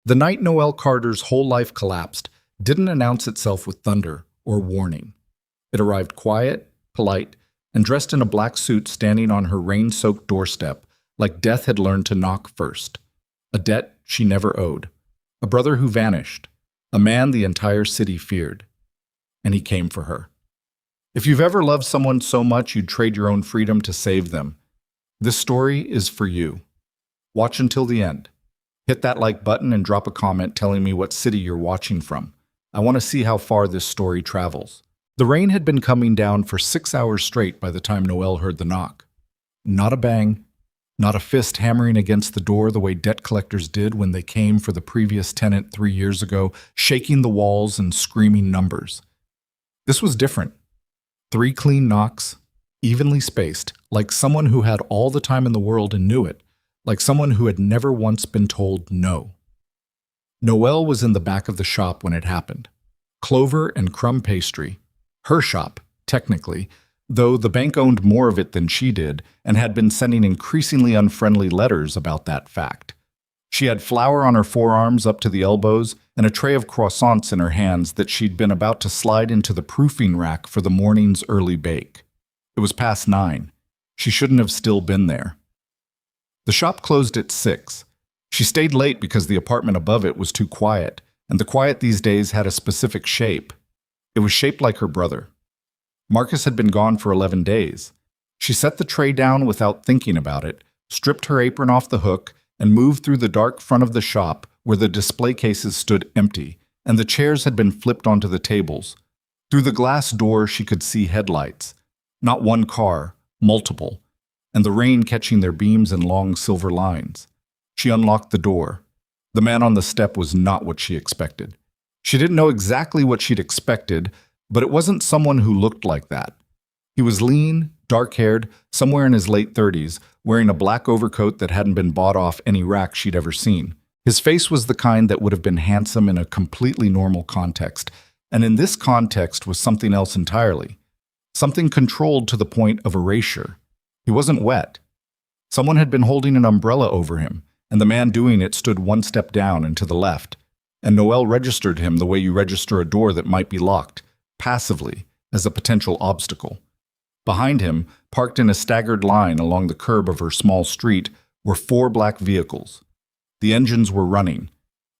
The night Noelle Carter's whole life collapsed didn't announce itself with thunder or warning. It arrived quiet, polite, and dressed in a black suit standing on her rain-soaked doorstep like death had learned to knock first. A debt she never owed. A brother who vanished. A man the entire city feared. And he came for her. If you've ever loved someone so much you'd trade your own freedom to save them, this story is for you. Watch until the end. Hit that like button and drop a comment telling me what city you're watching from. I want to see how far this story travels. The rain had been coming down for 6 hours straight by the time Noelle heard the knock. Not a bang, not a fist hammering against the door the way debt collectors did when they came for the previous tenant 3 years ago, shaking the walls and screaming numbers. This was different. 3 clean knocks, evenly spaced, like someone who had all the time in the world and knew it, like someone who had never once been told no. Noelle was in the back of the shop when it happened. Clover and crumb pastry. Her shop, technically, though the bank owned more of it than she did and had been sending increasingly unfriendly letters about that fact. She had flour on her forearms up to the elbows and a tray of croissants in her hands that she'd been about to slide into the proofing rack for the morning's early bake. It was past 9. She shouldn't have still been there. The shop closed at 6. She stayed late because the apartment above it was too quiet, and the quiet these days had a specific shape. It was shaped like her brother. Marcus had been gone for 11 days. She set the tray down without thinking about it, stripped her apron off the hook, and moved through the dark front of the shop where the display cases stood empty, and the chairs had been flipped onto the tables. Through the glass door she could see headlights. Not one car, multiple, and the rain catching their beams in long silver lines. She unlocked the door. The man on the step was not what she expected. She didn't know exactly what she'd expected, but it wasn't someone who looked like that. He was lean, dark-haired, somewhere in his late 30s, wearing a black overcoat that hadn't been bought off any rack she'd ever seen. His face was the kind that would have been handsome in a completely normal context, and in this context was something else entirely. Something controlled to the point of erasure. He wasn't wet. Someone had been holding an umbrella over him, and the man doing it stood one step down and to the left. And Noelle registered him the way you register a door that might be locked, passively, as a potential obstacle. Behind him, parked in a staggered line along the curb of her small street, were 4 black vehicles. The engines were running.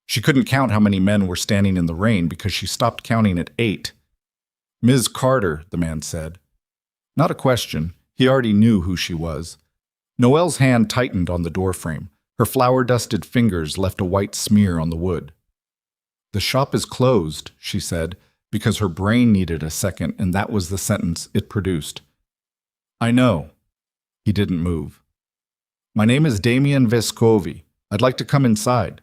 She couldn't count how many men were standing in the rain because she stopped counting at 8. "Ms. Carter," the man said. Not a question. He already knew who she was. Noelle's hand tightened on the doorframe. Her flour-dusted fingers left a white smear on the wood. "The shop is closed," she said, because her brain needed a second, and that was the sentence it produced. "I know." He didn't move. "My name is Damian Vescovi. I'd like to come inside."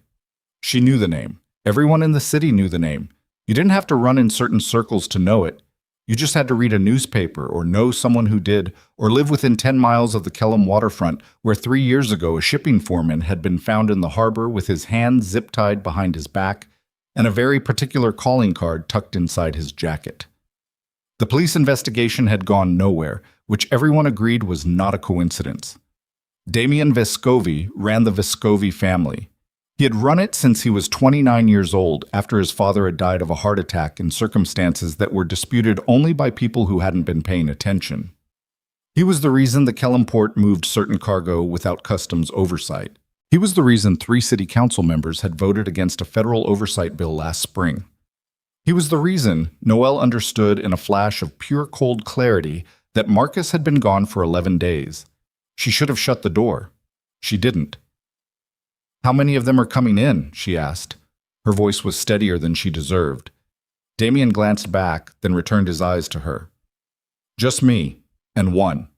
She knew the name. Everyone in the city knew the name. You didn't have to run in certain circles to know it. You just had to read a newspaper or know someone who did, or live within 10 miles of the Kellam waterfront, where 3 years ago a shipping foreman had been found in the harbor with his hands zip-tied behind his back and a very particular calling card tucked inside his jacket. The police investigation had gone nowhere, which everyone agreed was not a coincidence. Damian Vescovi ran the Vescovi family. He had run it since he was 29 years old after his father had died of a heart attack in circumstances that were disputed only by people who hadn't been paying attention. He was the reason the Kellam port moved certain cargo without customs oversight. He was the reason 3 city council members had voted against a federal oversight bill last spring. He was the reason Noelle understood in a flash of pure cold clarity that Marcus had been gone for 11 days. She should have shut the door. She didn't. "How many of them are coming in?" she asked. Her voice was steadier than she deserved. Damian glanced back, then returned his eyes to her. "Just me, and one."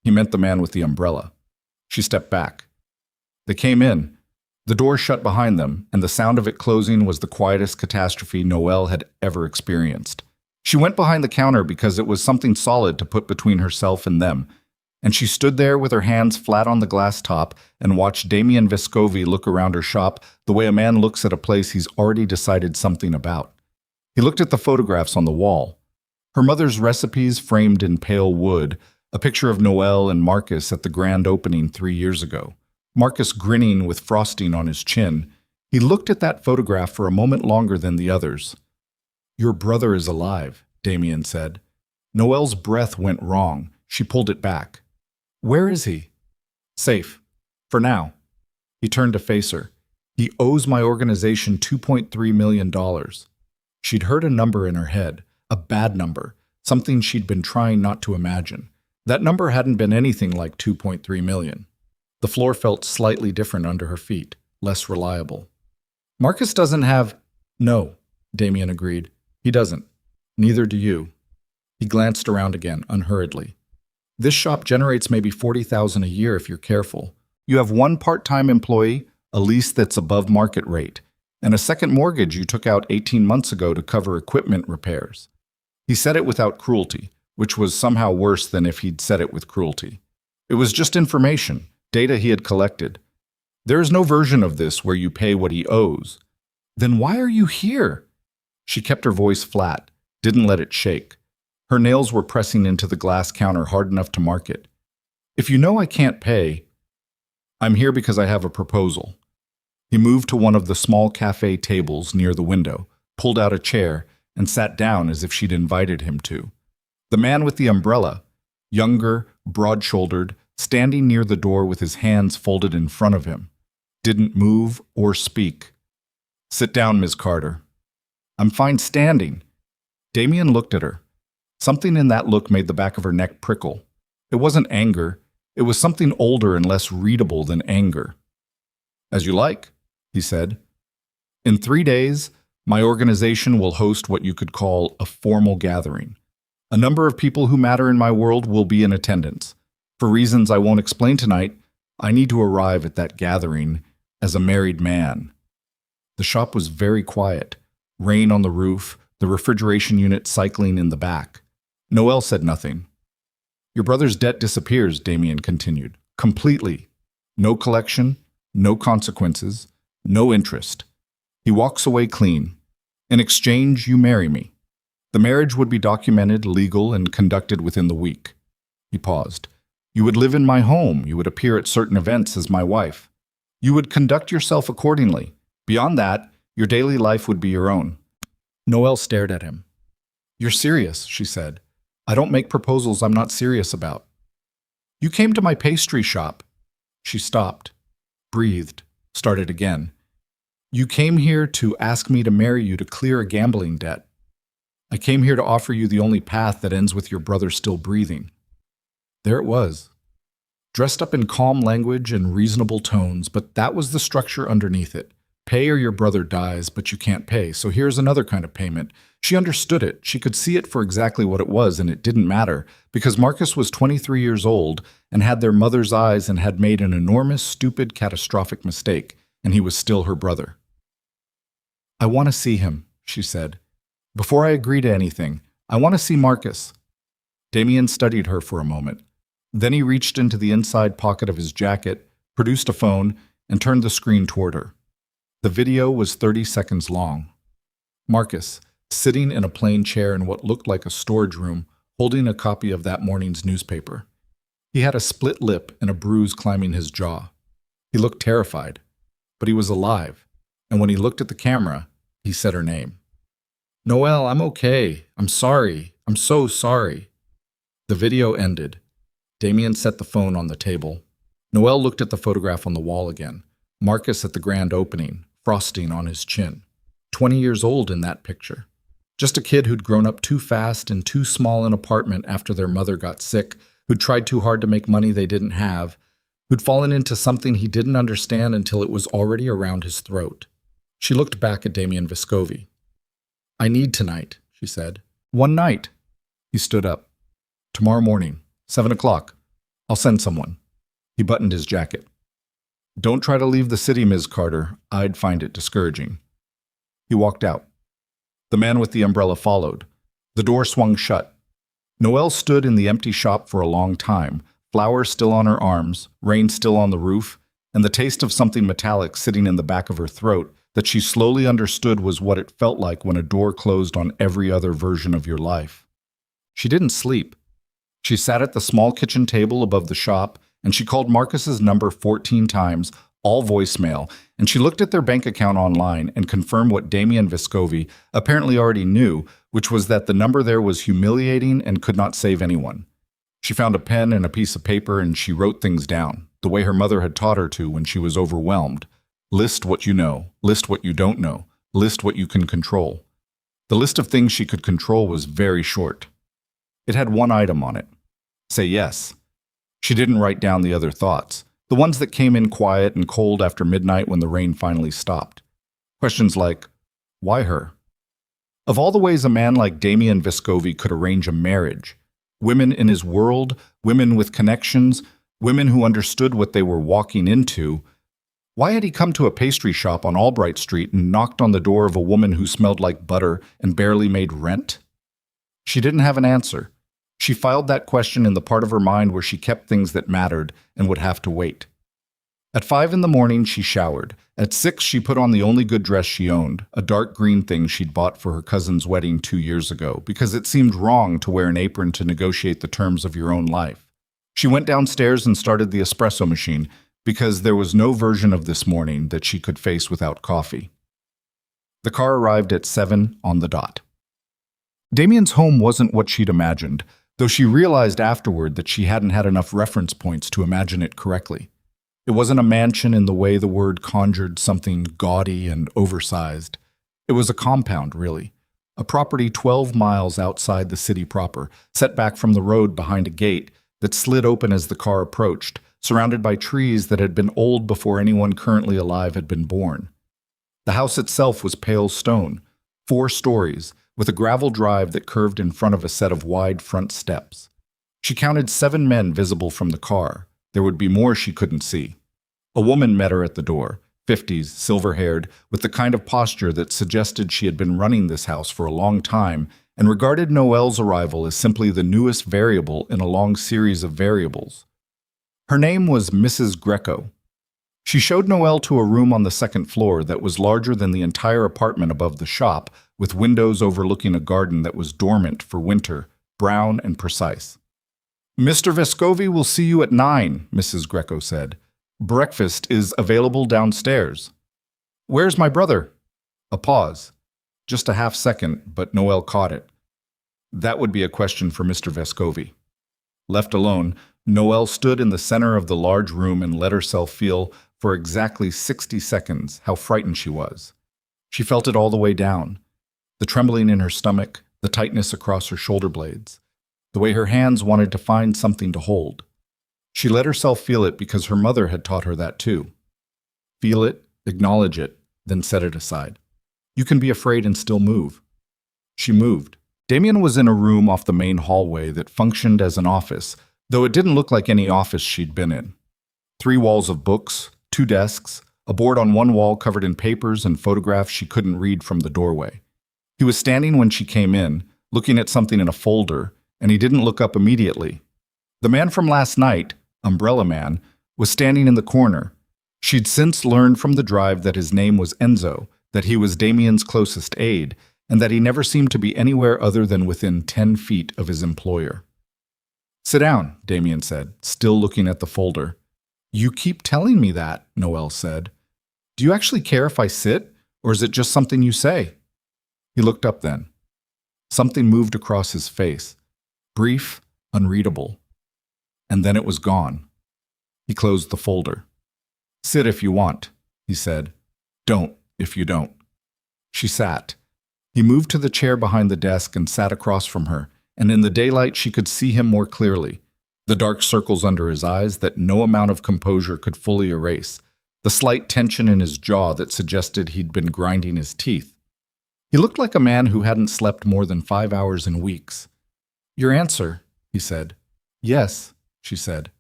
He meant the man with the umbrella. She stepped back. They came in. The door shut behind them, and the sound of it closing was the quietest catastrophe Noelle had ever experienced. She went behind the counter because it was something solid to put between herself and them, and she stood there with her hands flat on the glass top and watched Damian Vescovi look around her shop the way a man looks at a place he's already decided something about. He looked at the photographs on the wall. Her mother's recipes framed in pale wood, a picture of Noelle and Marcus at the grand opening 3 years ago. Marcus grinning with frosting on his chin. He looked at that photograph for a moment longer than the others. "Your brother is alive," Damien said. Noelle's breath went wrong. She pulled it back. "Where is he?" "Safe. For now." He turned to face her. "He owes my organization $2.3 million. She'd heard a number in her head, a bad number, something she'd been trying not to imagine. That number hadn't been anything like 2.3 million. The floor felt slightly different under her feet, less reliable. "Marcus doesn't have—" "No," Damien agreed. "He doesn't. Neither do you." He glanced around again, unhurriedly. "This shop generates maybe $40,000 a year if you're careful. You have one part-time employee, a lease that's above market rate, and a second mortgage you took out 18 months ago to cover equipment repairs." He said it without cruelty, which was somehow worse than if he'd said it with cruelty. It was just information, data he had collected. "There is no version of this where you pay what he owes." "Then why are you here?" She kept her voice flat, didn't let it shake. Her nails were pressing into the glass counter hard enough to mark it. "If you know I can't pay, I'm here because I have a proposal." He moved to one of the small cafe tables near the window, pulled out a chair, and sat down as if she'd invited him to. The man with the umbrella, younger, broad-shouldered, standing near the door with his hands folded in front of him, didn't move or speak. "Sit down, Ms. Carter." "I'm fine standing." Damien looked at her. Something in that look made the back of her neck prickle. It wasn't anger. It was something older and less readable than anger. "As you like," he said. "In 3 days, my organization will host what you could call a formal gathering. A number of people who matter in my world will be in attendance. For reasons I won't explain tonight, I need to arrive at that gathering as a married man." The shop was very quiet. Rain on the roof, the refrigeration unit cycling in the back. Noelle said nothing. "Your brother's debt disappears," Damien continued. "Completely. No collection, no consequences, no interest. He walks away clean. In exchange, you marry me. The marriage would be documented, legal, and conducted within the week." He paused. "You would live in my home. You would appear at certain events as my wife. You would conduct yourself accordingly. Beyond that, your daily life would be your own." Noelle stared at him. "You're serious," she said. "I don't make proposals I'm not serious about." "You came to my pastry shop." She stopped, breathed, started again. "You came here to ask me to marry you to clear a gambling debt. I came here to offer you the only path that ends with your brother still breathing." There it was, dressed up in calm language and reasonable tones, but that was the structure underneath it. Pay or your brother dies, but you can't pay, so here's another kind of payment. She understood it. She could see it for exactly what it was, and it didn't matter, because Marcus was 23 years old and had their mother's eyes and had made an enormous, stupid, catastrophic mistake, and he was still her brother. "I want to see him," she said. "Before I agree to anything, I want to see Marcus." Damien studied her for a moment. Then he reached into the inside pocket of his jacket, produced a phone, and turned the screen toward her. The video was 30 seconds long. Marcus, sitting in a plain chair in what looked like a storage room, holding a copy of that morning's newspaper. He had a split lip and a bruise climbing his jaw. He looked terrified, but he was alive, and when he looked at the camera, he said her name. "Noelle, I'm okay. I'm sorry. I'm so sorry." The video ended. Damien set the phone on the table. Noelle looked at the photograph on the wall again. Marcus at the grand opening, frosting on his chin. 20 years old in that picture. Just a kid who'd grown up too fast in too small an apartment after their mother got sick, who'd tried too hard to make money they didn't have, who'd fallen into something he didn't understand until it was already around his throat. She looked back at Damien Vescovi. "I need tonight," she said. "One night." He stood up. "Tomorrow morning, 7 o'clock. I'll send someone." He buttoned his jacket. "Don't try to leave the city, Ms. Carter. I'd find it discouraging." He walked out. The man with the umbrella followed. The door swung shut. Noelle stood in the empty shop for a long time, flowers still on her arms, rain still on the roof, and the taste of something metallic sitting in the back of her throat that she slowly understood was what it felt like when a door closed on every other version of your life. She didn't sleep. She sat at the small kitchen table above the shop, and she called Marcus's number 14 times, all voicemail, and she looked at their bank account online and confirmed what Damien Vescovi apparently already knew, which was that the number there was humiliating and could not save anyone. She found a pen and a piece of paper and she wrote things down, the way her mother had taught her to when she was overwhelmed. List what you know, list what you don't know, list what you can control. The list of things she could control was very short. It had one item on it. Say yes. She didn't write down the other thoughts, the ones that came in quiet and cold after midnight when the rain finally stopped. Questions like, why her? Of all the ways a man like Damien Vescovi could arrange a marriage, women in his world, women with connections, women who understood what they were walking into, why had he come to a pastry shop on Albright Street and knocked on the door of a woman who smelled like butter and barely made rent? She didn't have an answer. She filed that question in the part of her mind where she kept things that mattered and would have to wait. At 5 in the morning, she showered. At 6, she put on the only good dress she owned, a dark green thing she'd bought for her cousin's wedding 2 years ago, because it seemed wrong to wear an apron to negotiate the terms of your own life. She went downstairs and started the espresso machine, because there was no version of this morning that she could face without coffee. The car arrived at 7 on the dot. Damien's home wasn't what she'd imagined, though she realized afterward that she hadn't had enough reference points to imagine it correctly. It wasn't a mansion in the way the word conjured something gaudy and oversized. It was a compound, really. A property 12 miles outside the city proper, set back from the road behind a gate that slid open as the car approached, surrounded by trees that had been old before anyone currently alive had been born. The house itself was pale stone, 4 stories, with a gravel drive that curved in front of a set of wide front steps. She counted 7 men visible from the car. There would be more she couldn't see. A woman met her at the door, 50s, silver-haired, with the kind of posture that suggested she had been running this house for a long time and regarded Noelle's arrival as simply the newest variable in a long series of variables. Her name was Mrs. Greco. She showed Noelle to a room on the 2nd floor that was larger than the entire apartment above the shop, with windows overlooking a garden that was dormant for winter, brown and precise. "Mr. Vescovi will see you at 9, Mrs. Greco said. "Breakfast is available downstairs." "Where's my brother?" A pause. Just a half second, but Noelle caught it. That would be a question for Mr. Vescovi. Left alone, Noelle stood in the center of the large room and let herself feel, for exactly 60 seconds, how frightened she was. She felt it all the way down. The trembling in her stomach, the tightness across her shoulder blades, the way her hands wanted to find something to hold. She let herself feel it because her mother had taught her that too. Feel it, acknowledge it, then set it aside. You can be afraid and still move. She moved. Damien was in a room off the main hallway that functioned as an office, though it didn't look like any office she'd been in. 3 walls of books, 2 desks, a board on one wall covered in papers and photographs she couldn't read from the doorway. He was standing when she came in, looking at something in a folder, and he didn't look up immediately. The man from last night, Umbrella Man, was standing in the corner. She'd since learned from the drive that his name was Enzo, that he was Damien's closest aide, and that he never seemed to be anywhere other than within 10 feet of his employer. "Sit down," Damien said, still looking at the folder. "You keep telling me that," Noelle said. "Do you actually care if I sit, or is it just something you say?" He looked up then. Something moved across his face, brief, unreadable. And then it was gone. He closed the folder. "Sit if you want," he said. "Don't if you don't." She sat. He moved to the chair behind the desk and sat across from her, and in the daylight she could see him more clearly. The dark circles under his eyes that no amount of composure could fully erase, the slight tension in his jaw that suggested he'd been grinding his teeth. He looked like a man who hadn't slept more than 5 hours in weeks. "Your answer," he said. "Yes," she said.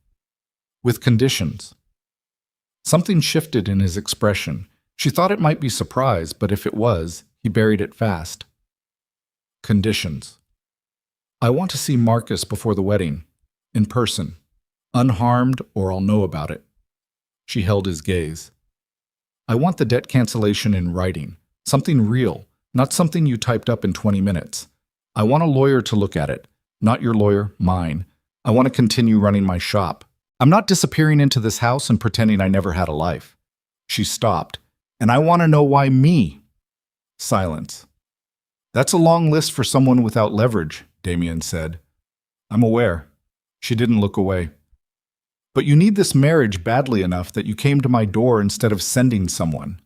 "With conditions." Something shifted in his expression. She thought it might be surprise, but if it was, he buried it fast. "Conditions. I want to see Marcus before the wedding, in person, unharmed or I'll know about it." She held his gaze. "I want the debt cancellation in writing, something real, not something you typed up in 20 minutes. I want a lawyer to look at it, not your lawyer, mine. I want to continue running my shop. I'm not disappearing into this house and pretending I never had a life. She stopped. And I want to know why me? Silence. That's a long list for someone without leverage, Damien said. I'm aware. She didn't look away. But you need this marriage badly enough that you came to my door instead of sending someone.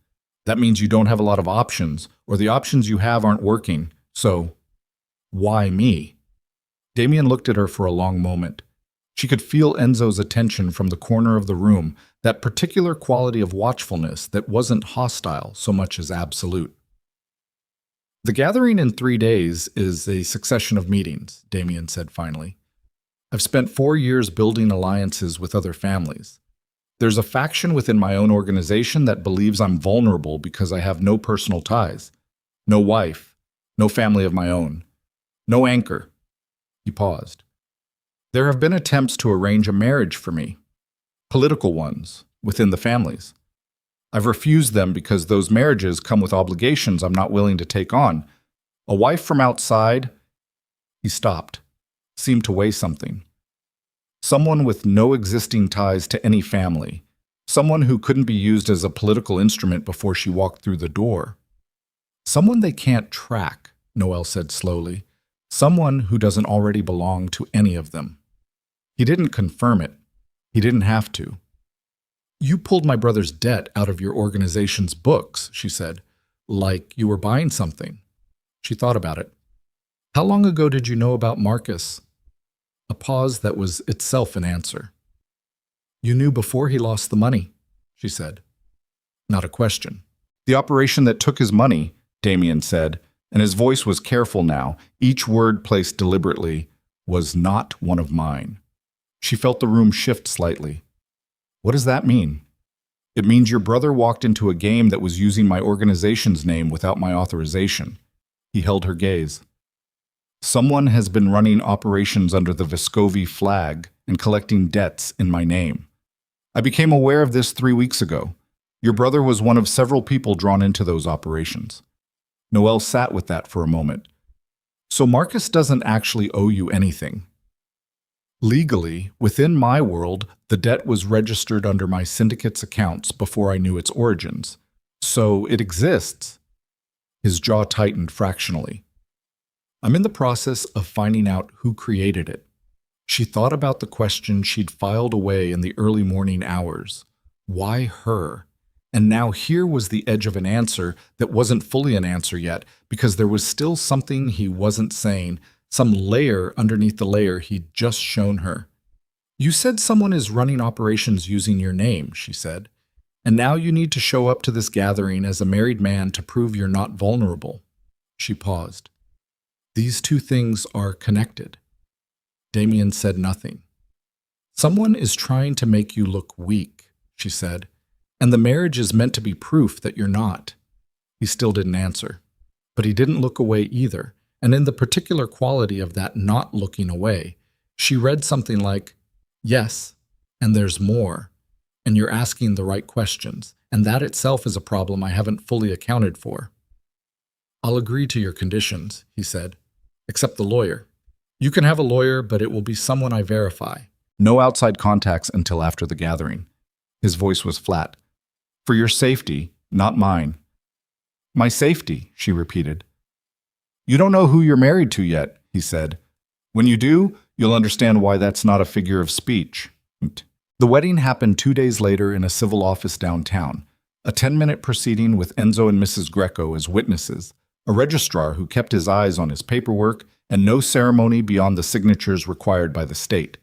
That means you don't have a lot of options, or the options you have aren't working. So, why me? Damien looked at her for a long moment. She could feel Enzo's attention from the corner of the room, that particular quality of watchfulness that wasn't hostile so much as absolute. The gathering in 3 days is a succession of meetings, Damien said finally. I've spent 4 years building alliances with other families. There's a faction within my own organization that believes I'm vulnerable because I have no personal ties, no wife, no family of my own, no anchor. He paused. There have been attempts to arrange a marriage for me, political ones, within the families. I've refused them because those marriages come with obligations I'm not willing to take on. A wife from outside. He stopped, seemed to weigh something. Someone with no existing ties to any family. Someone who couldn't be used as a political instrument before she walked through the door. Someone they can't track, Noelle said slowly. Someone who doesn't already belong to any of them. He didn't confirm it. He didn't have to. You pulled my brother's debt out of your organization's books, she said, like you were buying something. She thought about it. How long ago did you know about Marcus? A pause that was itself an answer. You knew before he lost the money, she said. Not a question. The operation that took his money, Damien said, and his voice was careful now, each word placed deliberately, was not one of mine. She felt the room shift slightly. What does that mean? It means your brother walked into a game that was using my organization's name without my authorization. He held her gaze. Someone has been running operations under the Vescovi flag and collecting debts in my name. I became aware of this 3 weeks ago. Your brother was one of several people drawn into those operations. Noelle sat with that for a moment. So Marcus doesn't actually owe you anything. Legally, within my world, the debt was registered under my syndicate's accounts before I knew its origins. So it exists. His jaw tightened fractionally. I'm in the process of finding out who created it. She thought about the question she'd filed away in the early morning hours. Why her? And now here was the edge of an answer that wasn't fully an answer yet, because there was still something he wasn't saying, some layer underneath the layer he'd just shown her. You said someone is running operations using your name, she said, and now you need to show up to this gathering as a married man to prove you're not vulnerable. She paused. These two things are connected. Damien said nothing. Someone is trying to make you look weak, she said, and the marriage is meant to be proof that you're not. He still didn't answer, but he didn't look away either. And in the particular quality of that not looking away, she read something like, yes, and there's more, and you're asking the right questions, and that itself is a problem I haven't fully accounted for. I'll agree to your conditions, he said, except the lawyer. You can have a lawyer, but it will be someone I verify. No outside contacts until after the gathering. His voice was flat. For your safety, not mine. My safety, she repeated. You don't know who you're married to yet, he said. When you do, you'll understand why that's not a figure of speech. The wedding happened 2 days later in a civil office downtown, a 10-minute proceeding with Enzo and Mrs. Greco as witnesses, a registrar who kept his eyes on his paperwork, and no ceremony beyond the signatures required by the state.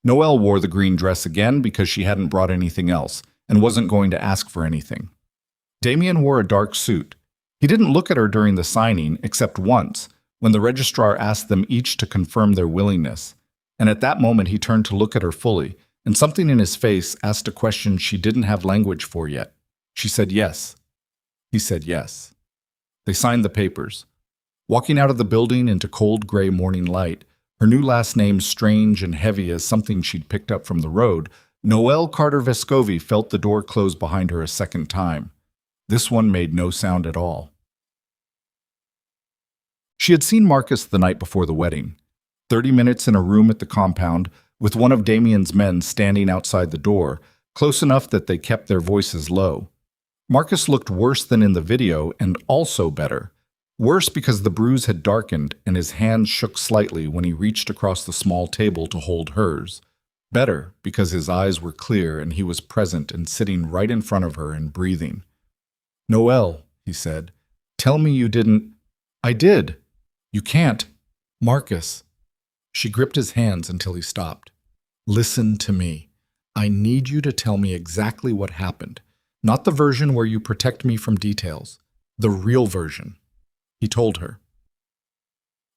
Noelle wore the green dress again because she hadn't brought anything else and wasn't going to ask for anything. Damien wore a dark suit. He didn't look at her during the signing, except once, when the registrar asked them each to confirm their willingness. And at that moment he turned to look at her fully, and something in his face asked a question she didn't have language for yet. She said yes. He said yes. They signed the papers. Walking out of the building into cold gray morning light, her new last name strange and heavy as something she'd picked up from the road, Noelle Carter Vescovi felt the door close behind her a second time. This one made no sound at all. She had seen Marcus the night before the wedding, 30 minutes in a room at the compound, with one of Damien's men standing outside the door, close enough that they kept their voices low. Marcus looked worse than in the video and also better. Worse because the bruise had darkened and his hand shook slightly when he reached across the small table to hold hers. Better because his eyes were clear and he was present and sitting right in front of her and breathing. "Noelle," he said, "tell me you didn't—" "I did." "You can't." "Marcus." She gripped his hands until he stopped. "Listen to me. I need you to tell me exactly what happened. Not the version where you protect me from details. The real version." He told her.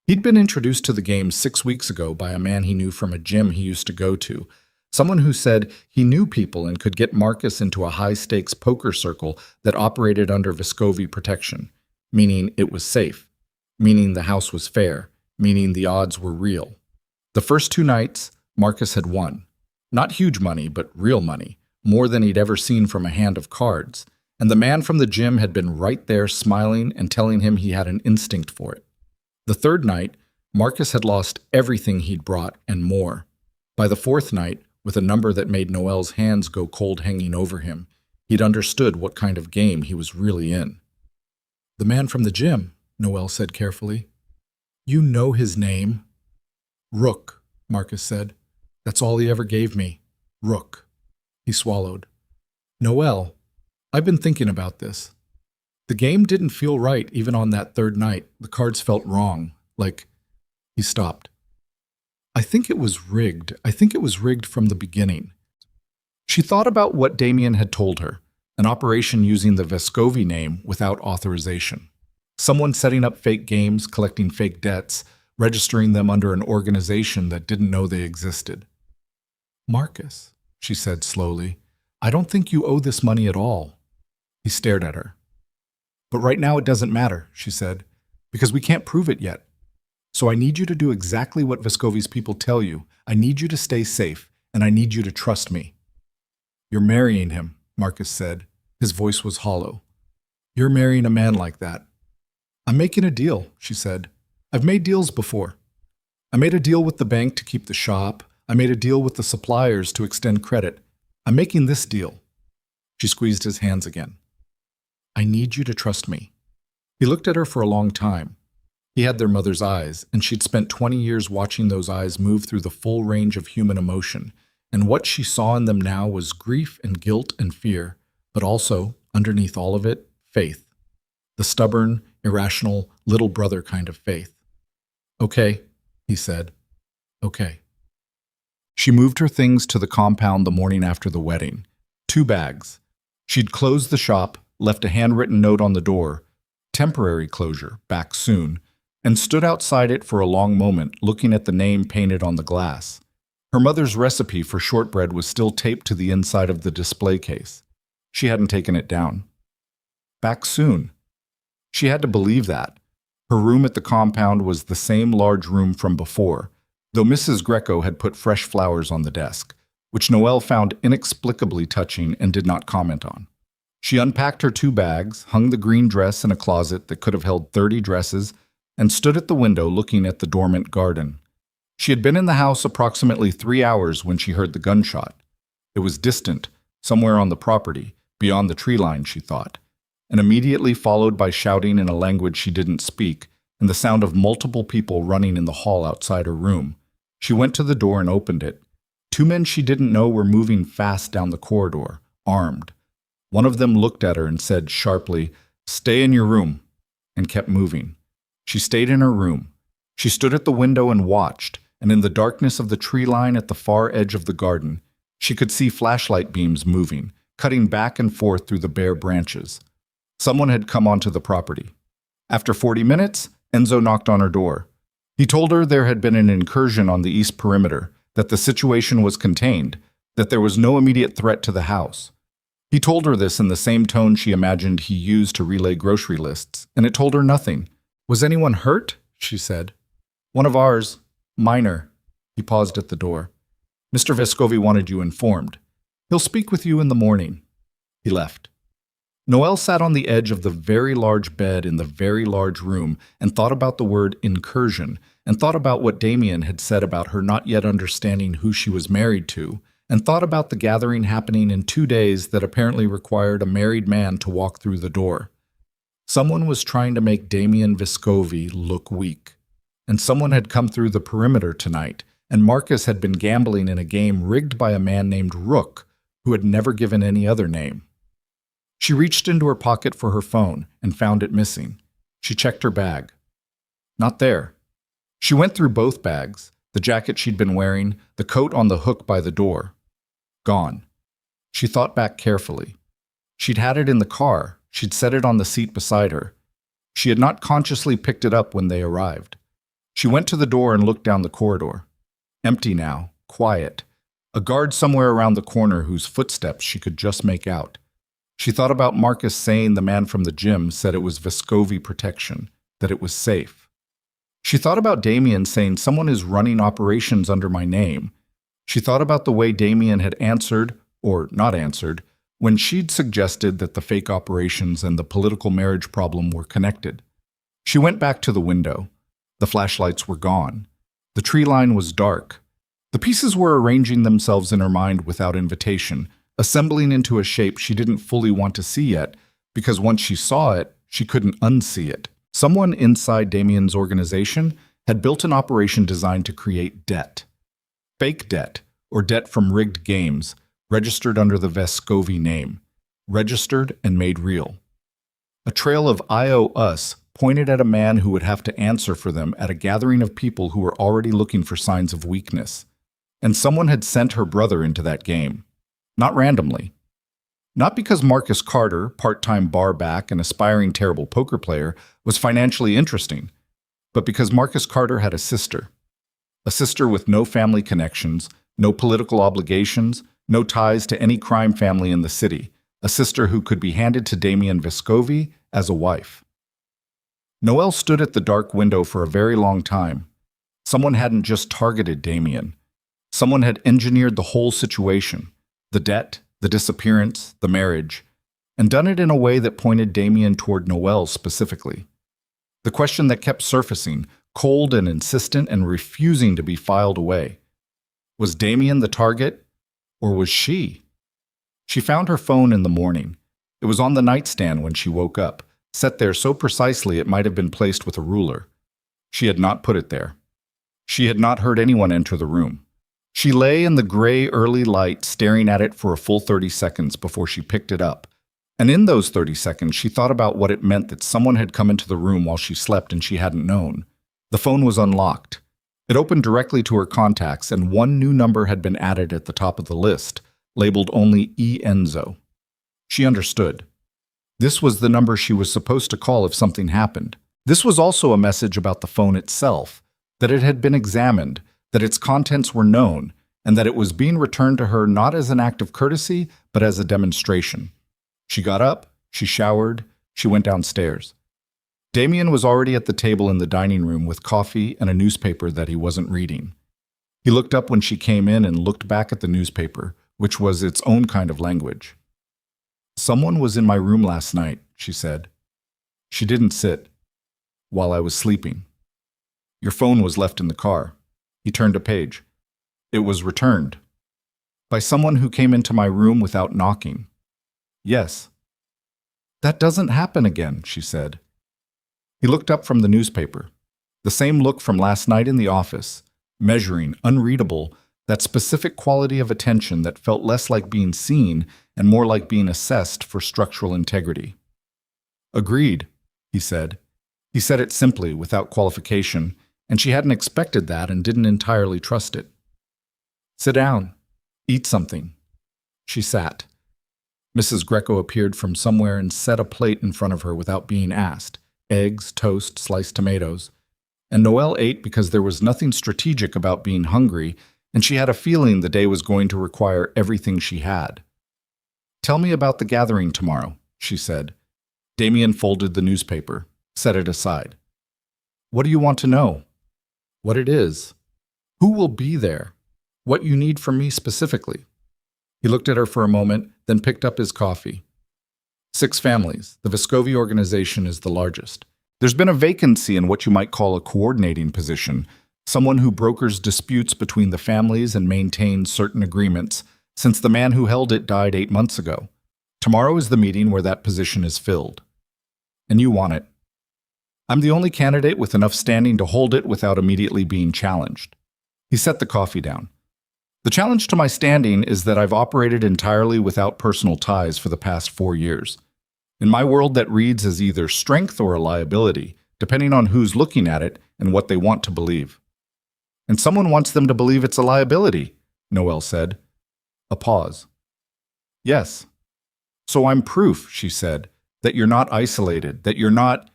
He'd been introduced to the game 6 weeks ago by a man he knew from a gym he used to go to. Someone who said he knew people and could get Marcus into a high-stakes poker circle that operated under Vescovi protection, meaning it was safe, meaning the house was fair, meaning the odds were real. The first 2 nights, Marcus had won. Not huge money, but real money, more than he'd ever seen from a hand of cards, and the man from the gym had been right there smiling and telling him he had an instinct for it. The 3rd night, Marcus had lost everything he'd brought and more. By the 4th night, with a number that made Noelle's hands go cold hanging over him, he'd understood what kind of game he was really in. "The man from the gym," Noelle said carefully. "You know his name?" "Rook," Marcus said. "That's all he ever gave me. Rook." He swallowed. "Noelle, I've been thinking about this. The game didn't feel right even on that 3rd night. The cards felt wrong. Like—" He stopped. "I think it was rigged. I think it was rigged from the beginning." She thought about what Damien had told her, an operation using the Vescovi name without authorization. Someone setting up fake games, collecting fake debts, registering them under an organization that didn't know they existed. "Marcus," she said slowly, "I don't think you owe this money at all." He stared at her. "But right now it doesn't matter," she said, "because we can't prove it yet. So I need you to do exactly what Vescovi's people tell you. I need you to stay safe, and I need you to trust me." "You're marrying him," Marcus said. His voice was hollow. "You're marrying a man like that." "I'm making a deal," she said. "I've made deals before. I made a deal with the bank to keep the shop. I made a deal with the suppliers to extend credit. I'm making this deal." She squeezed his hands again. "I need you to trust me." He looked at her for a long time. He had their mother's eyes, and she'd spent 20 years watching those eyes move through the full range of human emotion, and what she saw in them now was grief and guilt and fear, but also, underneath all of it, faith. The stubborn, irrational, little brother kind of faith. "Okay," he said. "Okay." She moved her things to the compound the morning after the wedding. 2 bags. She'd closed the shop, left a handwritten note on the door, temporary closure, back soon, and stood outside it for a long moment, looking at the name painted on the glass. Her mother's recipe for shortbread was still taped to the inside of the display case. She hadn't taken it down. Back soon. She had to believe that. Her room at the compound was the same large room from before, though Mrs. Greco had put fresh flowers on the desk, which Noelle found inexplicably touching and did not comment on. She unpacked her 2 bags, hung the green dress in a closet that could have held 30 dresses, and stood at the window looking at the dormant garden. She had been in the house approximately 3 hours when she heard the gunshot. It was distant, somewhere on the property, beyond the tree line, she thought, and immediately followed by shouting in a language she didn't speak, and the sound of multiple people running in the hall outside her room. She went to the door and opened it. 2 men she didn't know were moving fast down the corridor, armed. One of them looked at her and said sharply, "Stay in your room," and kept moving. She stayed in her room. She stood at the window and watched, and in the darkness of the tree line at the far edge of the garden, she could see flashlight beams moving, cutting back and forth through the bare branches. Someone had come onto the property. After 40 minutes, Enzo knocked on her door. He told her there had been an incursion on the east perimeter, that the situation was contained, that there was no immediate threat to the house. He told her this in the same tone she imagined he used to relay grocery lists, and it told her nothing. "Was anyone hurt?" she said. "One of ours. Minor." He paused at the door. "Mr. Vescovi wanted you informed. He'll speak with you in the morning." He left. Noelle sat on the edge of the very large bed in the very large room and thought about the word incursion, and thought about what Damien had said about her not yet understanding who she was married to, and thought about the gathering happening in 2 days that apparently required a married man to walk through the door. Someone was trying to make Damien Vescovi look weak, and someone had come through the perimeter tonight, and Marcus had been gambling in a game rigged by a man named Rook, who had never given any other name. She reached into her pocket for her phone and found it missing. She checked her bag. Not there. She went through both bags, the jacket she'd been wearing, the coat on the hook by the door. Gone. She thought back carefully. She'd had it in the car. She'd set it on the seat beside her. She had not consciously picked it up when they arrived. She went to the door and looked down the corridor. Empty now, quiet. A guard somewhere around the corner whose footsteps she could just make out. She thought about Marcus saying the man from the gym said it was Vescovi protection, that it was safe. She thought about Damien saying someone is running operations under my name. She thought about the way Damien had answered, or not answered, when she'd suggested that the fake operations and the political marriage problem were connected. She went back to the window. The flashlights were gone. The tree line was dark. The pieces were arranging themselves in her mind without invitation, assembling into a shape she didn't fully want to see yet, because once she saw it, she couldn't unsee it. Someone inside Damien's organization had built an operation designed to create debt. Fake debt, or debt from rigged games, registered under the Vescovi name, registered and made real. A trail of I owe us pointed at a man who would have to answer for them at a gathering of people who were already looking for signs of weakness. And someone had sent her brother into that game. Not randomly. Not because Marcus Carter, part-time bar back and aspiring terrible poker player, was financially interesting, but because Marcus Carter had a sister with no family connections, no political obligations, no ties to any crime family in the city, a sister who could be handed to Damien Vescovi as a wife. Noelle stood at the dark window for a very long time. Someone hadn't just targeted Damien. Someone had engineered the whole situation, the debt, the disappearance, the marriage, and done it in a way that pointed Damien toward Noelle specifically. The question that kept surfacing, cold and insistent and refusing to be filed away. Was Damien the target, or was she? She found her phone in the morning. It was on the nightstand when she woke up, set there so precisely it might have been placed with a ruler. She had not put it there. She had not heard anyone enter the room. She lay in the gray early light staring at it for a full 30 seconds before she picked it up. And in those 30 seconds, she thought about what it meant that someone had come into the room while she slept and she hadn't known. The phone was unlocked. It opened directly to her contacts, and one new number had been added at the top of the list, labeled only E. Enzo. She understood. This was the number she was supposed to call if something happened. This was also a message about the phone itself, that it had been examined, that its contents were known, and that it was being returned to her not as an act of courtesy, but as a demonstration. She got up, she showered, she went downstairs. Damien was already at the table in the dining room with coffee and a newspaper that he wasn't reading. He looked up when she came in and looked back at the newspaper, which was its own kind of language. "Someone was in my room last night," she said. "She didn't sit. While I was sleeping. Your phone was left in the car." He turned a page. "It was returned. By someone who came into my room without knocking." "Yes." "That doesn't happen again," she said. He looked up from the newspaper. The same look from last night in the office, measuring, unreadable, that specific quality of attention that felt less like being seen and more like being assessed for structural integrity. "Agreed," he said. He said it simply, without qualification, and she hadn't expected that and didn't entirely trust it. "Sit down. Eat something." She sat. Mrs. Greco appeared from somewhere and set a plate in front of her without being asked. Eggs, toast, sliced tomatoes. And Noelle ate because there was nothing strategic about being hungry, and she had a feeling the day was going to require everything she had. "Tell me about the gathering tomorrow," she said. Damien folded the newspaper, set it aside. "What do you want to know?" "What it is. Who will be there? What you need from me specifically." He looked at her for a moment, then picked up his coffee. 6 families. The Vescovi organization is the largest. There's been a vacancy in what you might call a coordinating position, someone who brokers disputes between the families and maintains certain agreements, since the man who held it died 8 months ago. Tomorrow is the meeting where that position is filled. And you want it. I'm the only candidate with enough standing to hold it without immediately being challenged. He set the coffee down. The challenge to my standing is that I've operated entirely without personal ties for the past 4 years. In my world, that reads as either strength or a liability, depending on who's looking at it and what they want to believe. And someone wants them to believe it's a liability, Noelle said. A pause. Yes. So I'm proof, she said, that you're not isolated, that you're not...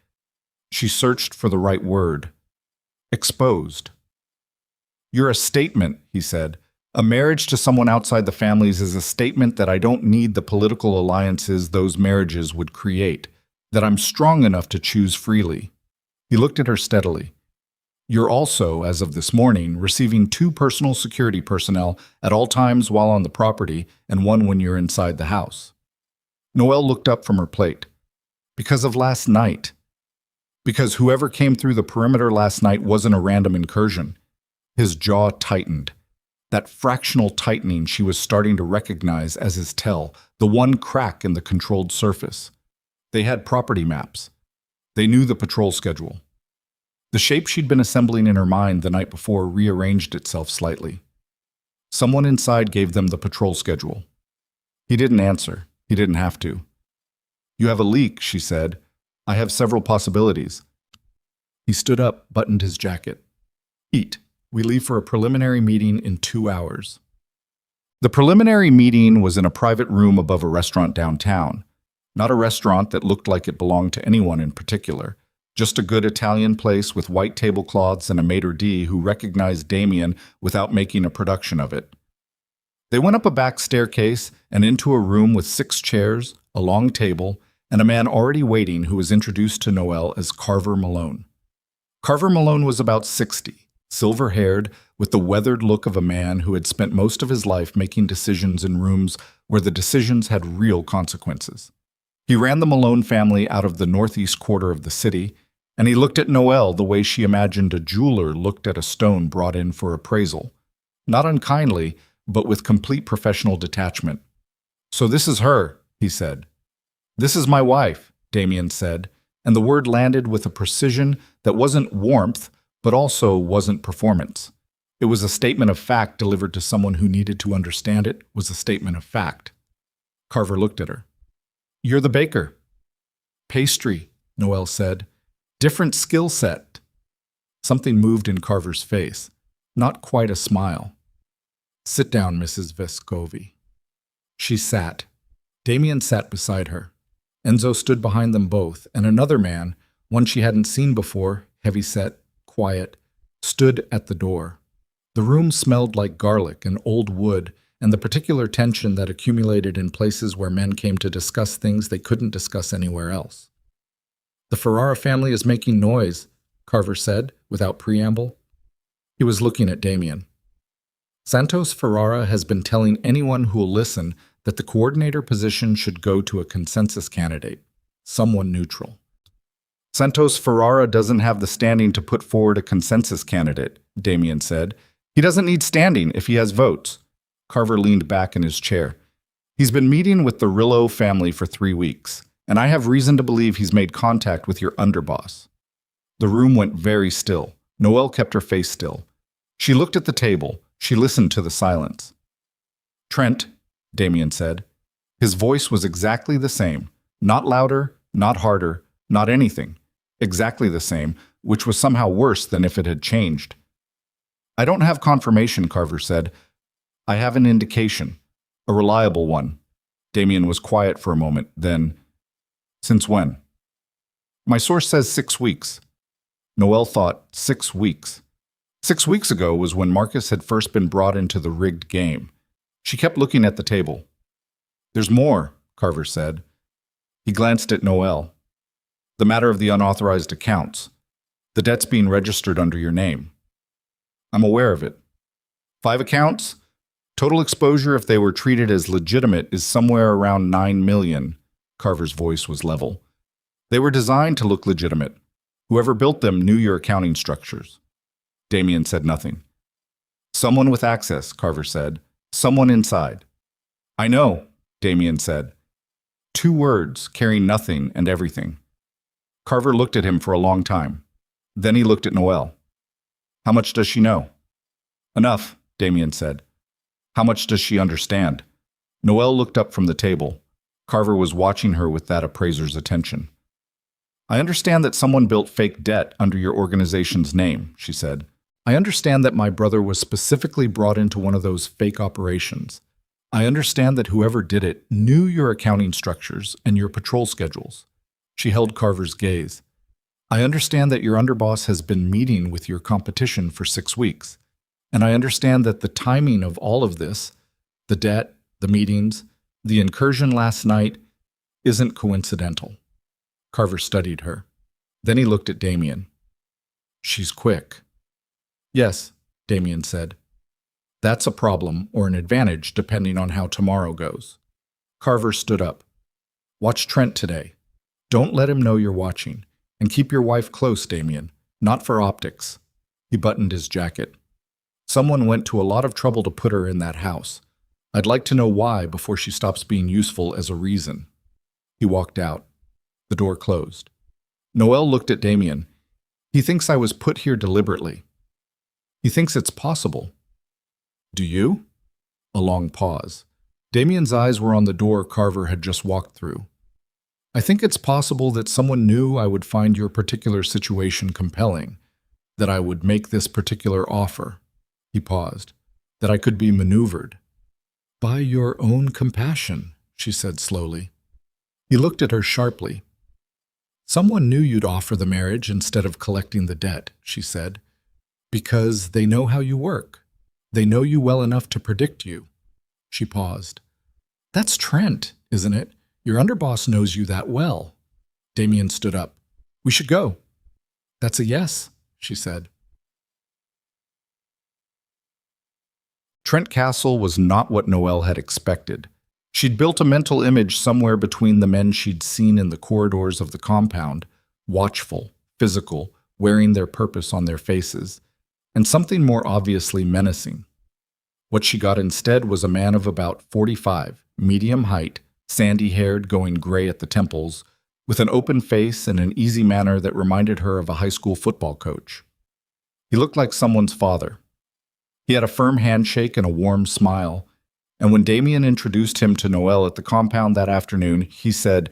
She searched for the right word. Exposed. You're a statement, he said. A marriage to someone outside the families is a statement that I don't need the political alliances those marriages would create, that I'm strong enough to choose freely. He looked at her steadily. You're also, as of this morning, receiving 2 personal security personnel at all times while on the property and 1 when you're inside the house. Noelle looked up from her plate. Because of last night. Because whoever came through the perimeter last night wasn't a random incursion. His jaw tightened. That fractional tightening she was starting to recognize as his tell, the one crack in the controlled surface. They had property maps. They knew the patrol schedule. The shape she'd been assembling in her mind the night before rearranged itself slightly. Someone inside gave them the patrol schedule. He didn't answer. He didn't have to. You have a leak, she said. I have several possibilities. He stood up, buttoned his jacket. Eat. We leave for a preliminary meeting in 2 hours. The preliminary meeting was in a private room above a restaurant downtown. Not a restaurant that looked like it belonged to anyone in particular. Just a good Italian place with white tablecloths and a maitre d' who recognized Damien without making a production of it. They went up a back staircase and into a room with 6 chairs, a long table, and a man already waiting who was introduced to Noelle as Carver Malone. Carver Malone was about 60. Silver-haired, with the weathered look of a man who had spent most of his life making decisions in rooms where the decisions had real consequences. He ran the Malone family out of the northeast quarter of the city, and he looked at Noelle the way she imagined a jeweler looked at a stone brought in for appraisal. Not unkindly, but with complete professional detachment. So this is her, he said. This is my wife, Damien said, and the word landed with a precision that wasn't warmth, but also wasn't performance. It was a statement of fact delivered to someone who needed to understand it was a statement of fact. Carver looked at her. You're the baker. Pastry, Noelle said. Different skill set. Something moved in Carver's face. Not quite a smile. Sit down, Mrs. Vescovi. She sat. Damien sat beside her. Enzo stood behind them both, and another man, one she hadn't seen before, heavy-set, quiet, stood at the door. The room smelled like garlic and old wood, and the particular tension that accumulated in places where men came to discuss things they couldn't discuss anywhere else. The Ferrara family is making noise, Carver said, without preamble. He was looking at Damien. Santos Ferrara has been telling anyone who'll listen that the coordinator position should go to a consensus candidate, someone neutral. Santos Ferrara doesn't have the standing to put forward a consensus candidate, Damien said. He doesn't need standing if he has votes. Carver leaned back in his chair. He's been meeting with the Rillo family for 3 weeks, and I have reason to believe he's made contact with your underboss. The room went very still. Noelle kept her face still. She looked at the table. She listened to the silence. Trent, Damien said. His voice was exactly the same. Not louder, not harder, not anything. Exactly the same, which was somehow worse than if it had changed. I don't have confirmation, Carver said. I have an indication. A reliable one. Damien was quiet for a moment, then, since when? My source says 6 weeks. Noelle thought, 6 weeks. 6 weeks ago was when Marcus had first been brought into the rigged game. She kept looking at the table. There's more, Carver said. He glanced at Noelle. The matter of the unauthorized accounts. The debts being registered under your name. I'm aware of it. 5 accounts? Total exposure if they were treated as legitimate is somewhere around 9 million. Carver's voice was level. They were designed to look legitimate. Whoever built them knew your accounting structures. Damien said nothing. Someone with access, Carver said. Someone inside. I know, Damien said. 2 words carrying nothing and everything. Carver looked at him for a long time. Then he looked at Noelle. How much does she know? Enough, Damien said. How much does she understand? Noelle looked up from the table. Carver was watching her with that appraiser's attention. I understand that someone built fake debt under your organization's name, she said. I understand that my brother was specifically brought into one of those fake operations. I understand that whoever did it knew your accounting structures and your patrol schedules. She held Carver's gaze. I understand that your underboss has been meeting with your competition for 6 weeks. And I understand that the timing of all of this, the debt, the meetings, the incursion last night, isn't coincidental. Carver studied her. Then he looked at Damien. She's quick. Yes, Damien said. That's a problem or an advantage depending on how tomorrow goes. Carver stood up. Watch Trent today. Don't let him know you're watching. And keep your wife close, Damien. Not for optics. He buttoned his jacket. Someone went to a lot of trouble to put her in that house. I'd like to know why before she stops being useful as a reason. He walked out. The door closed. Noelle looked at Damien. He thinks I was put here deliberately. He thinks it's possible. Do you? A long pause. Damien's eyes were on the door Carver had just walked through. I think it's possible that someone knew I would find your particular situation compelling, that I would make this particular offer. He paused. That I could be maneuvered. By your own compassion, she said slowly. He looked at her sharply. Someone knew you'd offer the marriage instead of collecting the debt, she said, because they know how you work. They know you well enough to predict you. She paused. That's Trent, isn't it? Your underboss knows you that well. Damien stood up. We should go. That's a yes, she said. Trent Castle was not what Noelle had expected. She'd built a mental image somewhere between the men she'd seen in the corridors of the compound, watchful, physical, wearing their purpose on their faces, and something more obviously menacing. What she got instead was a man of about 45, medium height, sandy-haired, going gray at the temples, with an open face and an easy manner that reminded her of a high school football coach. He looked like someone's father. He had a firm handshake and a warm smile, and when Damien introduced him to Noelle at the compound that afternoon, he said,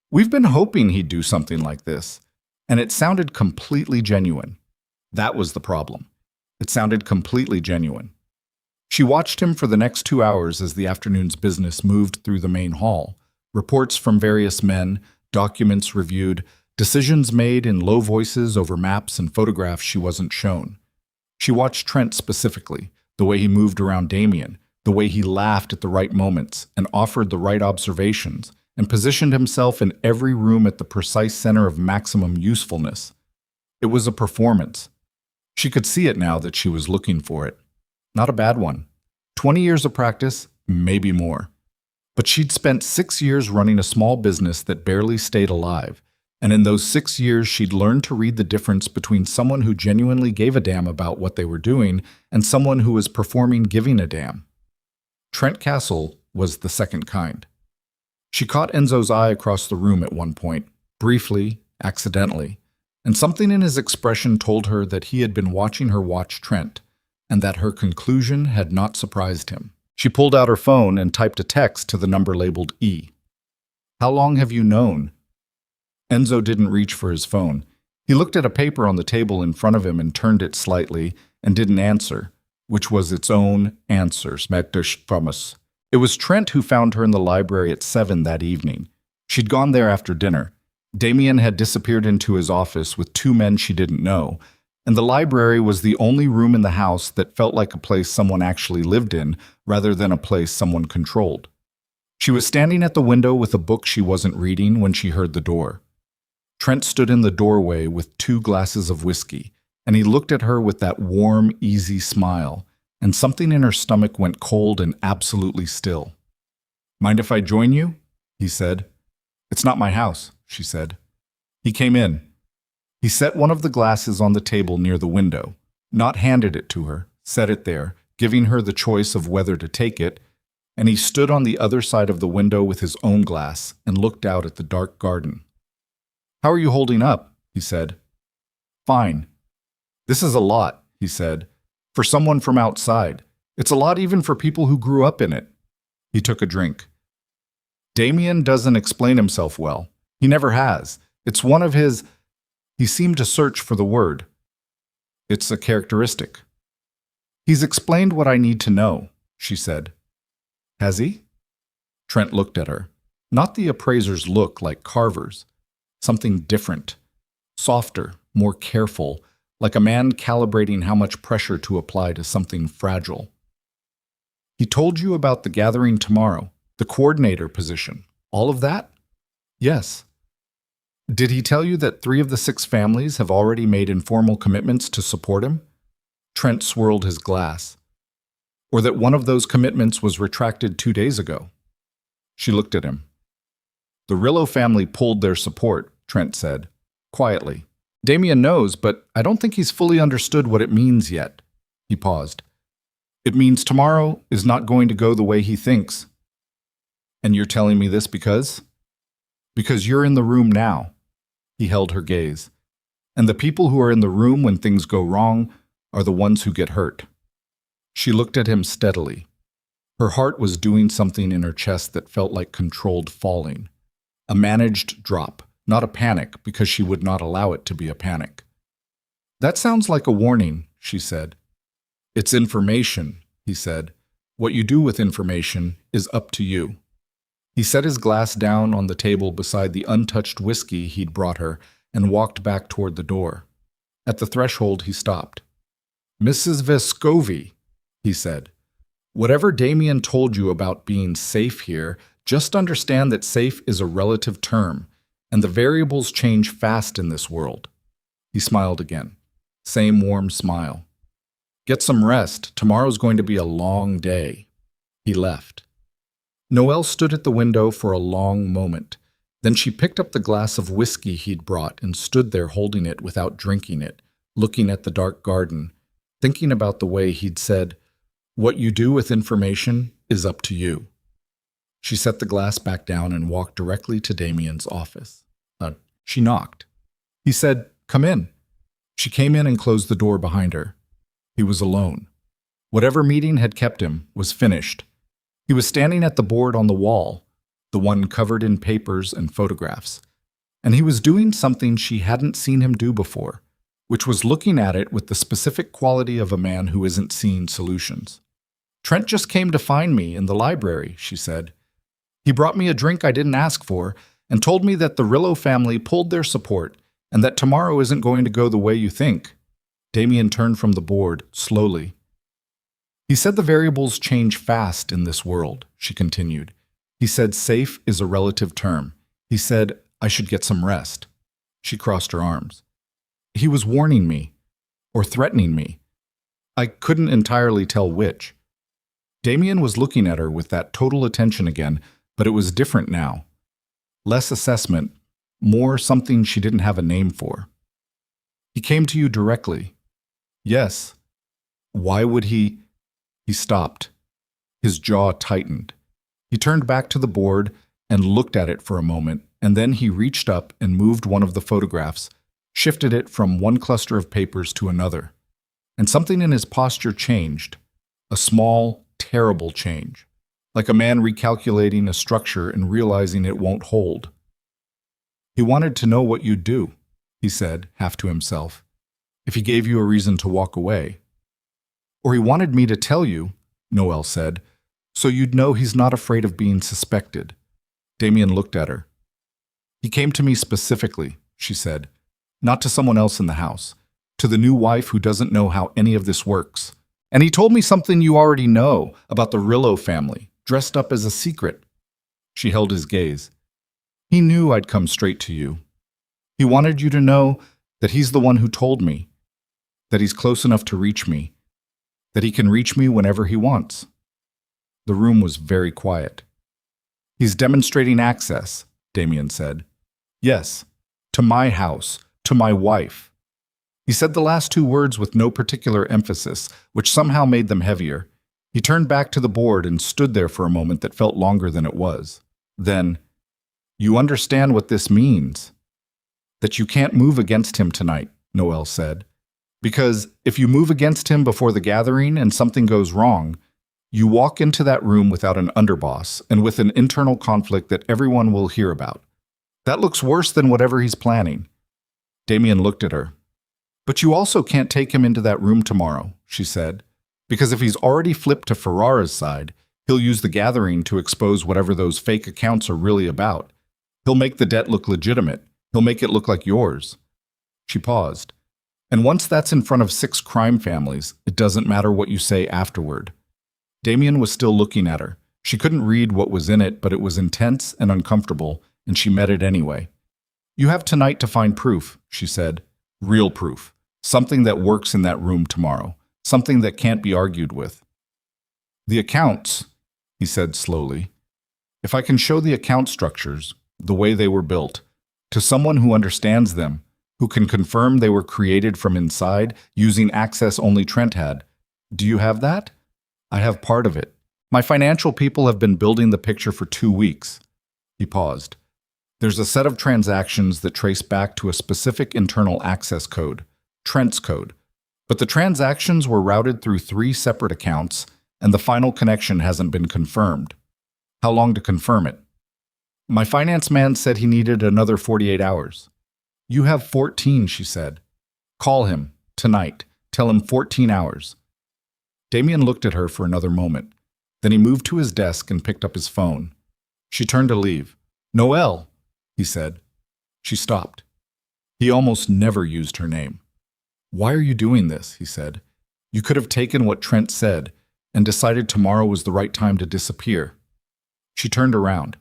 We've been hoping he'd do something like this, and it sounded completely genuine. That was the problem. It sounded completely genuine. She watched him for the next 2 hours as the afternoon's business moved through the main hall, reports from various men, documents reviewed, decisions made in low voices over maps and photographs she wasn't shown. She watched Trent specifically, the way he moved around Damien, the way he laughed at the right moments and offered the right observations, and positioned himself in every room at the precise center of maximum usefulness. It was a performance. She could see it now that she was looking for it. Not a bad one. 20 years of practice, maybe more. But she'd spent 6 years running a small business that barely stayed alive, and in those 6 years she'd learned to read the difference between someone who genuinely gave a damn about what they were doing and someone who was performing giving a damn. Trent Castle was the second kind. She caught Enzo's eye across the room at one point, briefly, accidentally, and something in his expression told her that he had been watching her watch Trent, and that her conclusion had not surprised him. She pulled out her phone and typed a text to the number labeled E. How long have you known? Enzo didn't reach for his phone. He looked at a paper on the table in front of him and turned it slightly and didn't answer, which was its own answer. It was Trent who found her in the library at 7 that evening. She'd gone there after dinner. Damien had disappeared into his office with 2 men she didn't know, and the library was the only room in the house that felt like a place someone actually lived in rather than a place someone controlled. She was standing at the window with a book she wasn't reading when she heard the door. Trent stood in the doorway with 2 glasses of whiskey, and he looked at her with that warm, easy smile, and something in her stomach went cold and absolutely still. Mind if I join you? He said. It's not my house, she said. He came in. He set one of the glasses on the table near the window, not handed it to her, set it there, giving her the choice of whether to take it, and he stood on the other side of the window with his own glass and looked out at the dark garden. "How are you holding up?" he said. "Fine." "This is a lot," he said, "for someone from outside. It's a lot even for people who grew up in it." He took a drink. "Damien doesn't explain himself well. He never has. It's one of his—" He seemed to search for the word. "It's a characteristic." "He's explained what I need to know," she said. "Has he?" Trent looked at her. Not the appraiser's look like Carver's. Something different. Softer, more careful, like a man calibrating how much pressure to apply to something fragile. "He told you about the gathering tomorrow, the coordinator position, all of that?" "Yes." "Did he tell you that 3 of the 6 families have already made informal commitments to support him?" Trent swirled his glass. "Or that one of those commitments was retracted 2 days ago?" She looked at him. "The Rillo family pulled their support," Trent said, quietly. "Damien knows, but I don't think he's fully understood what it means yet." He paused. "It means tomorrow is not going to go the way he thinks." "And you're telling me this because?" "Because you're in the room now." He held her gaze. "And the people who are in the room when things go wrong are the ones who get hurt." She looked at him steadily. Her heart was doing something in her chest that felt like controlled falling. A managed drop, not a panic, because she would not allow it to be a panic. "That sounds like a warning," she said. "It's information," he said. "What you do with information is up to you." He set his glass down on the table beside the untouched whiskey he'd brought her and walked back toward the door. At the threshold, he stopped. "Mrs. Vescovi," he said, "whatever Damien told you about being safe here, just understand that safe is a relative term, and the variables change fast in this world." He smiled again. Same warm smile. "Get some rest. Tomorrow's going to be a long day." He left. Noelle stood at the window for a long moment. Then she picked up the glass of whiskey he'd brought and stood there holding it without drinking it, looking at the dark garden, thinking about the way he'd said, "What you do with information is up to you." She set the glass back down and walked directly to Damien's office. She knocked. He said, "Come in." She came in and closed the door behind her. He was alone. Whatever meeting had kept him was finished. He was standing at the board on the wall, the one covered in papers and photographs, and he was doing something she hadn't seen him do before, which was looking at it with the specific quality of a man who isn't seeing solutions. "Trent just came to find me in the library," she said. "He brought me a drink I didn't ask for and told me that the Rillo family pulled their support and that tomorrow isn't going to go the way you think." Damien turned from the board, slowly. "He said the variables change fast in this world," she continued. "He said safe is a relative term. He said I should get some rest." She crossed her arms. "He was warning me, or threatening me. I couldn't entirely tell which." Damien was looking at her with that total attention again, but it was different now. Less assessment, more something she didn't have a name for. "He came to you directly." "Yes." "Why would he—" He stopped. His jaw tightened. He turned back to the board and looked at it for a moment, and then he reached up and moved one of the photographs, shifted it from one cluster of papers to another. And something in his posture changed. A small, terrible change. Like a man recalculating a structure and realizing it won't hold. "He wanted to know what you'd do," he said, half to himself, "if he gave you a reason to walk away." "Or he wanted me to tell you," Noelle said, "so you'd know he's not afraid of being suspected." Damien looked at her. "He came to me specifically," she said, "not to someone else in the house, to the new wife who doesn't know how any of this works. And he told me something you already know about the Rillo family, dressed up as a secret." She held his gaze. "He knew I'd come straight to you. He wanted you to know that he's the one who told me, that he's close enough to reach me, that he can reach me whenever he wants." The room was very quiet. "He's demonstrating access," Damien said. "Yes, to my house, to my wife." He said the last 2 words with no particular emphasis, which somehow made them heavier. He turned back to the board and stood there for a moment that felt longer than it was. Then, "You understand what this means? That you can't move against him tonight," Noelle said. "Because if you move against him before the gathering and something goes wrong, you walk into that room without an underboss and with an internal conflict that everyone will hear about. That looks worse than whatever he's planning." Damien looked at her. "But you also can't take him into that room tomorrow," she said, "because if he's already flipped to Ferrara's side, he'll use the gathering to expose whatever those fake accounts are really about. He'll make the debt look legitimate. He'll make it look like yours." She paused. "And once that's in front of 6 crime families, it doesn't matter what you say afterward." Damien was still looking at her. She couldn't read what was in it, but it was intense and uncomfortable, and she met it anyway. "You have tonight to find proof," she said. "Real proof. Something that works in that room tomorrow. Something that can't be argued with." "The accounts," he said slowly. "If I can show the account structures, the way they were built, to someone who understands them, who can confirm they were created from inside using access only Trent had. Do you have that? I have part of it. My financial people have been building the picture for 2 weeks." He paused. "There's a set of transactions that trace back to a specific internal access code, Trent's code. But the transactions were routed through 3 separate accounts, and the final connection hasn't been confirmed. How long to confirm it?" "My finance man said he needed another 48 hours. "You have 14, she said. "Call him, tonight. Tell him 14 hours. Damien looked at her for another moment. Then he moved to his desk and picked up his phone. She turned to leave. "Noelle," he said. She stopped. He almost never used her name. "Why are you doing this?" he said. "You could have taken what Trent said and decided tomorrow was the right time to disappear." She turned around.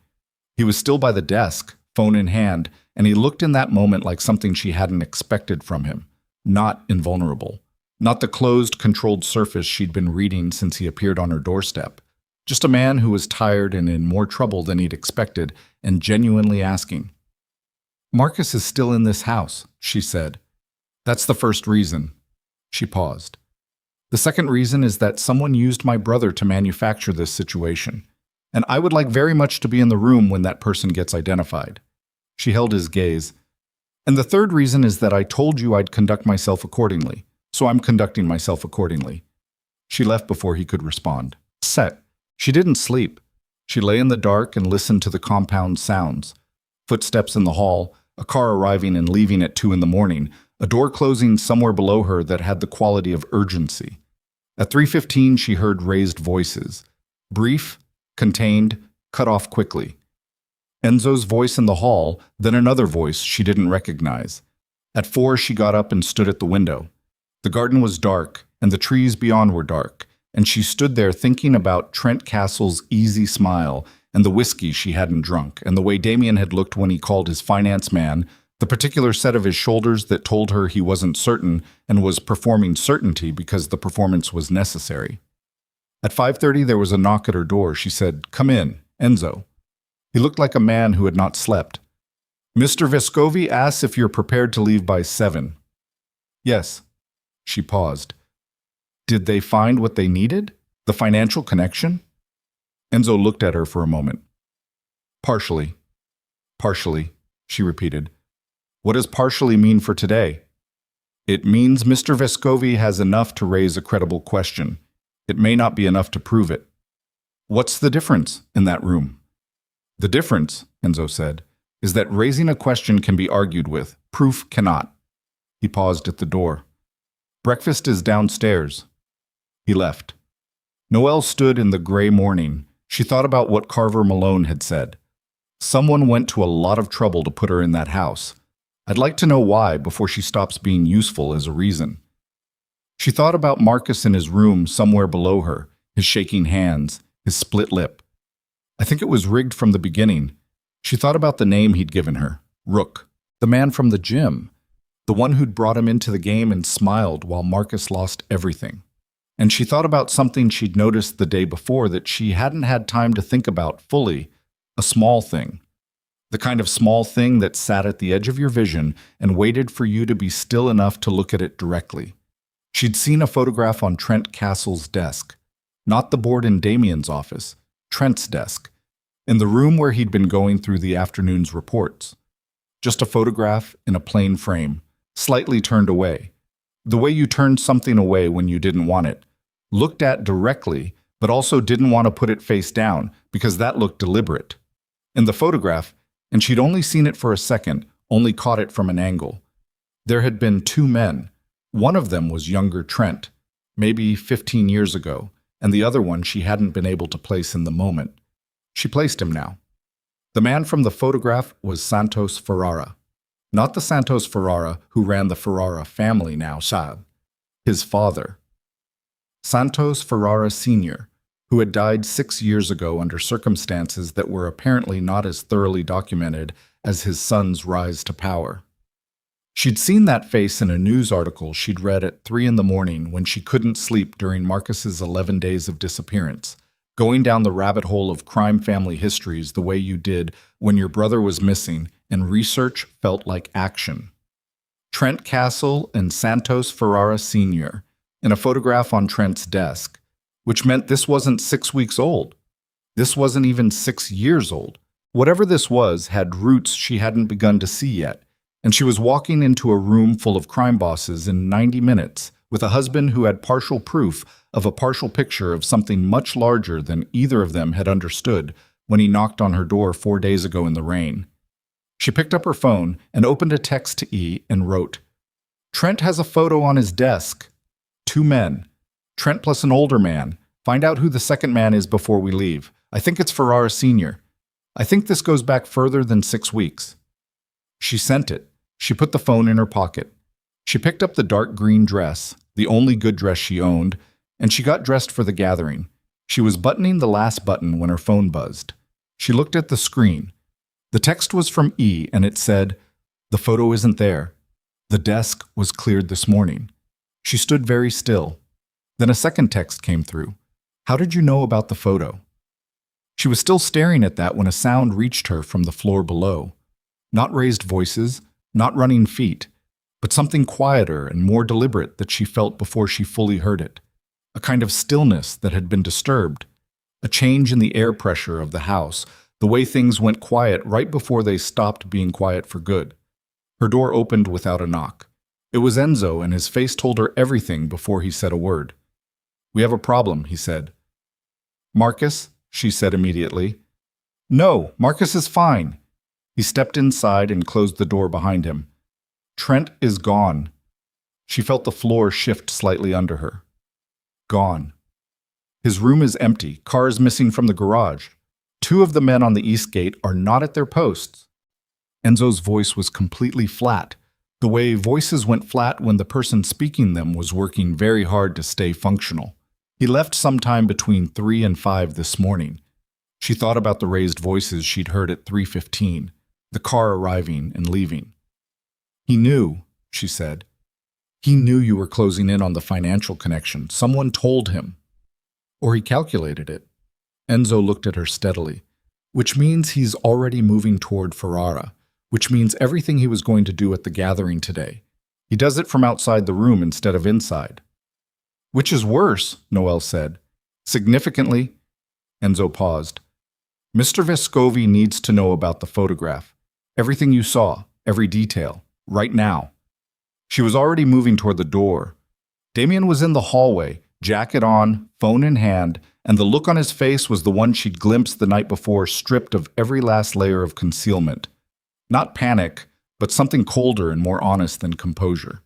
He was still by the desk, phone in hand, and he looked in that moment like something she hadn't expected from him. Not invulnerable. Not the closed, controlled surface she'd been reading since he appeared on her doorstep. Just a man who was tired and in more trouble than he'd expected, and genuinely asking. "Marcus is still in this house," she said. "That's the first reason." She paused. "The second reason is that someone used my brother to manufacture this situation, and I would like very much to be in the room when that person gets identified." She held his gaze. "And the third reason is that I told you I'd conduct myself accordingly, so I'm conducting myself accordingly." She left before he could respond. Set. She didn't sleep. She lay in the dark and listened to the compound's sounds. Footsteps in the hall, a car arriving and leaving at 2 a.m, a door closing somewhere below her that had the quality of urgency. At 3:15, she heard raised voices. Brief, contained, cut off quickly. Enzo's voice in the hall, then another voice she didn't recognize. At 4, she got up and stood at the window. The garden was dark, and the trees beyond were dark, and she stood there thinking about Trent Castle's easy smile and the whiskey she hadn't drunk, and the way Damien had looked when he called his finance man, the particular set of his shoulders that told her he wasn't certain and was performing certainty because the performance was necessary. At 5:30, there was a knock at her door. She said, "Come in, Enzo." He looked like a man who had not slept. "Mr. Vescovi asks if you're prepared to leave by 7. "Yes." She paused. "Did they find what they needed? The financial connection?" Enzo looked at her for a moment. "Partially." "Partially," she repeated. "What does partially mean for today?" "It means Mr. Vescovi has enough to raise a credible question. It may not be enough to prove it." "What's the difference in that room?" "The difference," Enzo said, "is that raising a question can be argued with. Proof cannot." He paused at the door. "Breakfast is downstairs." He left. Noelle stood in the gray morning. She thought about what Carver Malone had said. Someone went to a lot of trouble to put her in that house. I'd like to know why before she stops being useful as a reason. She thought about Marcus in his room somewhere below her, his shaking hands, his split lip. I think it was rigged from the beginning. She thought about the name he'd given her, Rook, the man from the gym, the one who'd brought him into the game and smiled while Marcus lost everything. And she thought about something she'd noticed the day before that she hadn't had time to think about fully, a small thing. The kind of small thing that sat at the edge of your vision and waited for you to be still enough to look at it directly. She'd seen a photograph on Trent Castle's desk. Not the board in Damien's office, Trent's desk, in the room where he'd been going through the afternoon's reports. Just a photograph in a plain frame, slightly turned away. The way you turned something away when you didn't want it. Looked at directly, but also didn't want to put it face down because that looked deliberate. In the photograph, and she'd only seen it for a second, only caught it from an angle. There had been two men. One of them was younger Trent, maybe 15 years ago, and the other one she hadn't been able to place in the moment. She placed him now. The man from the photograph was Santos Ferrara. Not the Santos Ferrara who ran the Ferrara family now, Saad. His father. Santos Ferrara Sr., who had died 6 years ago under circumstances that were apparently not as thoroughly documented as his son's rise to power. She'd seen that face in a news article she'd read at 3 in the morning when she couldn't sleep during Marcus's 11 days of disappearance, going down the rabbit hole of crime family histories the way you did when your brother was missing and research felt like action. Trent Castle and Santos Ferrara Sr. in a photograph on Trent's desk, which meant this wasn't 6 weeks old. This wasn't even 6 years old. Whatever this was had roots she hadn't begun to see yet, and she was walking into a room full of crime bosses in 90 minutes with a husband who had partial proof of a partial picture of something much larger than either of them had understood when he knocked on her door 4 days ago in the rain. She picked up her phone and opened a text to E and wrote, "Trent has a photo on his desk. 2 men. Trent plus an older man. Find out who the second man is before we leave. I think it's Ferrara Sr. I think this goes back further than 6 weeks." She sent it. She put the phone in her pocket. She picked up the dark green dress, the only good dress she owned, and she got dressed for the gathering. She was buttoning the last button when her phone buzzed. She looked at the screen. The text was from E, and it said, "The photo isn't there. The desk was cleared this morning." She stood very still. Then a second text came through. "How did you know about the photo?" She was still staring at that when a sound reached her from the floor below. Not raised voices, not running feet, but something quieter and more deliberate that she felt before she fully heard it. A kind of stillness that had been disturbed. A change in the air pressure of the house, the way things went quiet right before they stopped being quiet for good. Her door opened without a knock. It was Enzo, and his face told her everything before he said a word. "We have a problem," he said. "Marcus?" she said immediately. "No, Marcus is fine." He stepped inside and closed the door behind him. "Trent is gone." She felt the floor shift slightly under her. Gone. His room is empty, cars missing from the garage. 2 of the men on the east gate are not at their posts. Enzo's voice was completely flat, the way voices went flat when the person speaking them was working very hard to stay functional. He left sometime between 3 and 5 this morning. She thought about the raised voices she'd heard at 3:15, the car arriving and leaving. "He knew," she said. "He knew you were closing in on the financial connection. Someone told him. Or he calculated it." Enzo looked at her steadily. "Which means he's already moving toward Ferrara, which means everything he was going to do at the gathering today. He does it from outside the room instead of inside." "Which is worse," Noelle said. "Significantly." Enzo paused. "Mr. Vescovi needs to know about the photograph. Everything you saw, every detail, right now." She was already moving toward the door. Damien was in the hallway, jacket on, phone in hand, and the look on his face was the one she'd glimpsed the night before, stripped of every last layer of concealment. Not panic, but something colder and more honest than composure.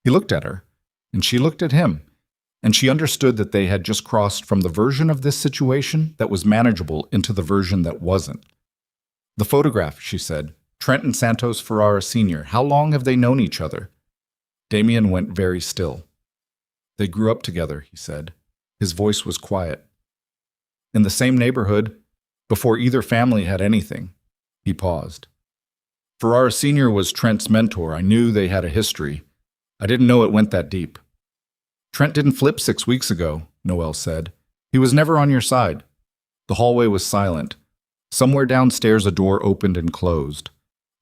He looked at her, and she looked at him, and she understood that they had just crossed from the version of this situation that was manageable into the version that wasn't. "The photograph," she said. "Trent and Santos Ferrara Sr. How long have they known each other?" Damien went very still. "They grew up together," he said. His voice was quiet. "In the same neighborhood, before either family had anything." He paused. "Ferrara Sr. was Trent's mentor. I knew they had a history. I didn't know it went that deep." "Trent didn't flip 6 weeks ago," Noelle said. "He was never on your side." The hallway was silent. Somewhere downstairs a door opened and closed.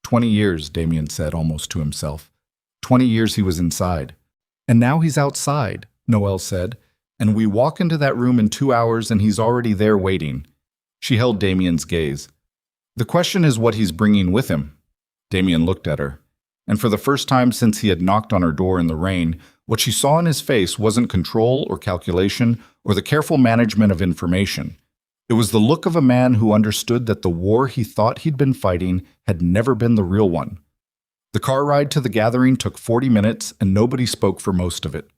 20 years, Damien said almost to himself. 20 years he was inside. "And now he's outside," Noelle said. And we walk into that room in 2 hours and he's already there waiting. She held Damien's gaze. The question is what he's bringing with him. Damien looked at her. And for the first time since he had knocked on her door in the rain, what she saw in his face wasn't control or calculation or the careful management of information. It was the look of a man who understood that the war he thought he'd been fighting had never been the real one. The car ride to the gathering took 40 minutes and nobody spoke for most of it.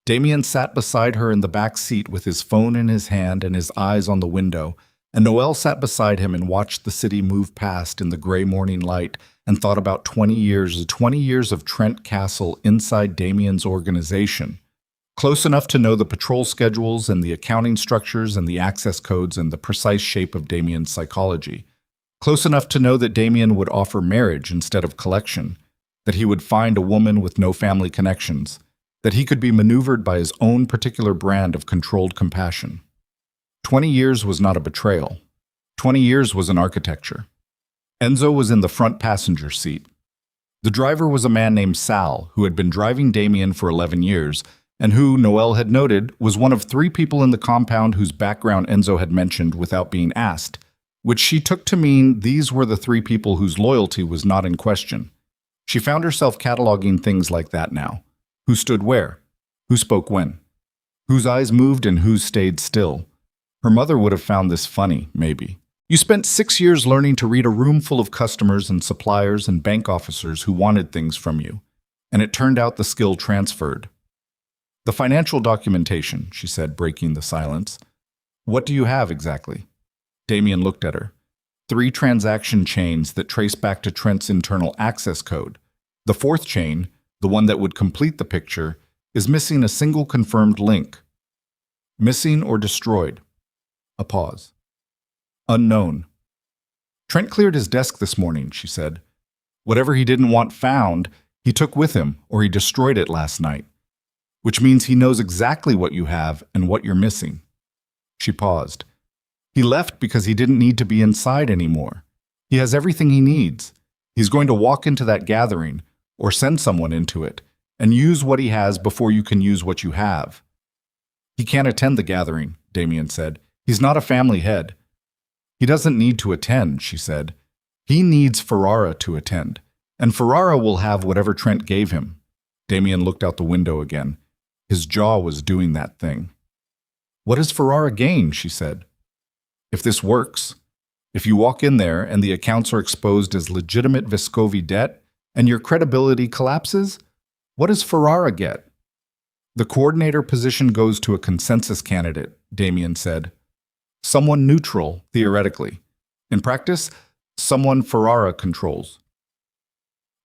Damien sat beside her in the back seat with his phone in his hand and his eyes on the window, and Noelle sat beside him and watched the city move past in the gray morning light and thought about 20 years of Trent Castle inside Damien's organization. Close enough to know the patrol schedules and the accounting structures and the access codes and the precise shape of Damien's psychology. Close enough to know that Damien would offer marriage instead of collection, that he would find a woman with no family connections, that he could be maneuvered by his own particular brand of controlled compassion. 20 years was not a betrayal. 20 years was an architecture. Enzo was in the front passenger seat. The driver was a man named Sal, who had been driving Damien for 11 years, and who, Noelle had noted, was one of 3 people in the compound whose background Enzo had mentioned without being asked, which she took to mean these were the 3 people whose loyalty was not in question. She found herself cataloging things like that now. Who stood where? Who spoke when? Whose eyes moved and whose stayed still? Her mother would have found this funny, maybe. You spent 6 years learning to read a room full of customers and suppliers and bank officers who wanted things from you, and it turned out the skill transferred. The financial documentation, she said, breaking the silence. What do you have exactly? Damien looked at her. 3 transaction chains that trace back to Trent's internal access code. The 4th chain, the one that would complete the picture, is missing a single confirmed link. Missing or destroyed. A pause. Unknown. Trent cleared his desk this morning, she said. Whatever he didn't want found, he took with him, or he destroyed it last night. Which means he knows exactly what you have and what you're missing. She paused. He left because he didn't need to be inside anymore. He has everything he needs. He's going to walk into that gathering, or send someone into it, and use what he has before you can use what you have. He can't attend the gathering, Damien said. He's not a family head. He doesn't need to attend, she said. He needs Ferrara to attend, and Ferrara will have whatever Trent gave him. Damien looked out the window again. His jaw was doing that thing. What does Ferrara gain, she said. If this works, if you walk in there and the accounts are exposed as legitimate Vescovi debt and your credibility collapses, what does Ferrara get? The coordinator position goes to a consensus candidate, Damien said. Someone neutral, theoretically. In practice, someone Ferrara controls.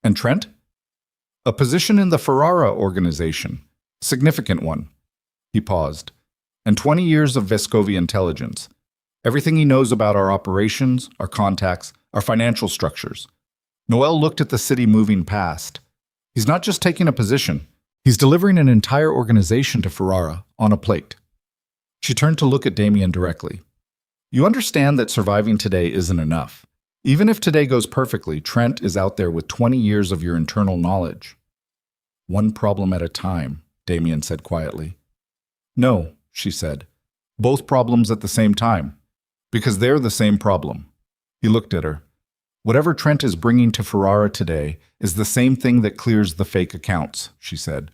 And Trent? A position in the Ferrara organization. Significant one. He paused. And 20 years of Vescovi intelligence. Everything he knows about our operations, our contacts, our financial structures. Noelle looked at the city moving past. He's not just taking a position. He's delivering an entire organization to Ferrara on a plate. She turned to look at Damien directly. You understand that surviving today isn't enough. Even if today goes perfectly, Trent is out there with 20 years of your internal knowledge. One problem at a time, Damien said quietly. No, she said. Both problems at the same time. Because they're the same problem. He looked at her. Whatever Trent is bringing to Ferrara today is the same thing that clears the fake accounts, she said.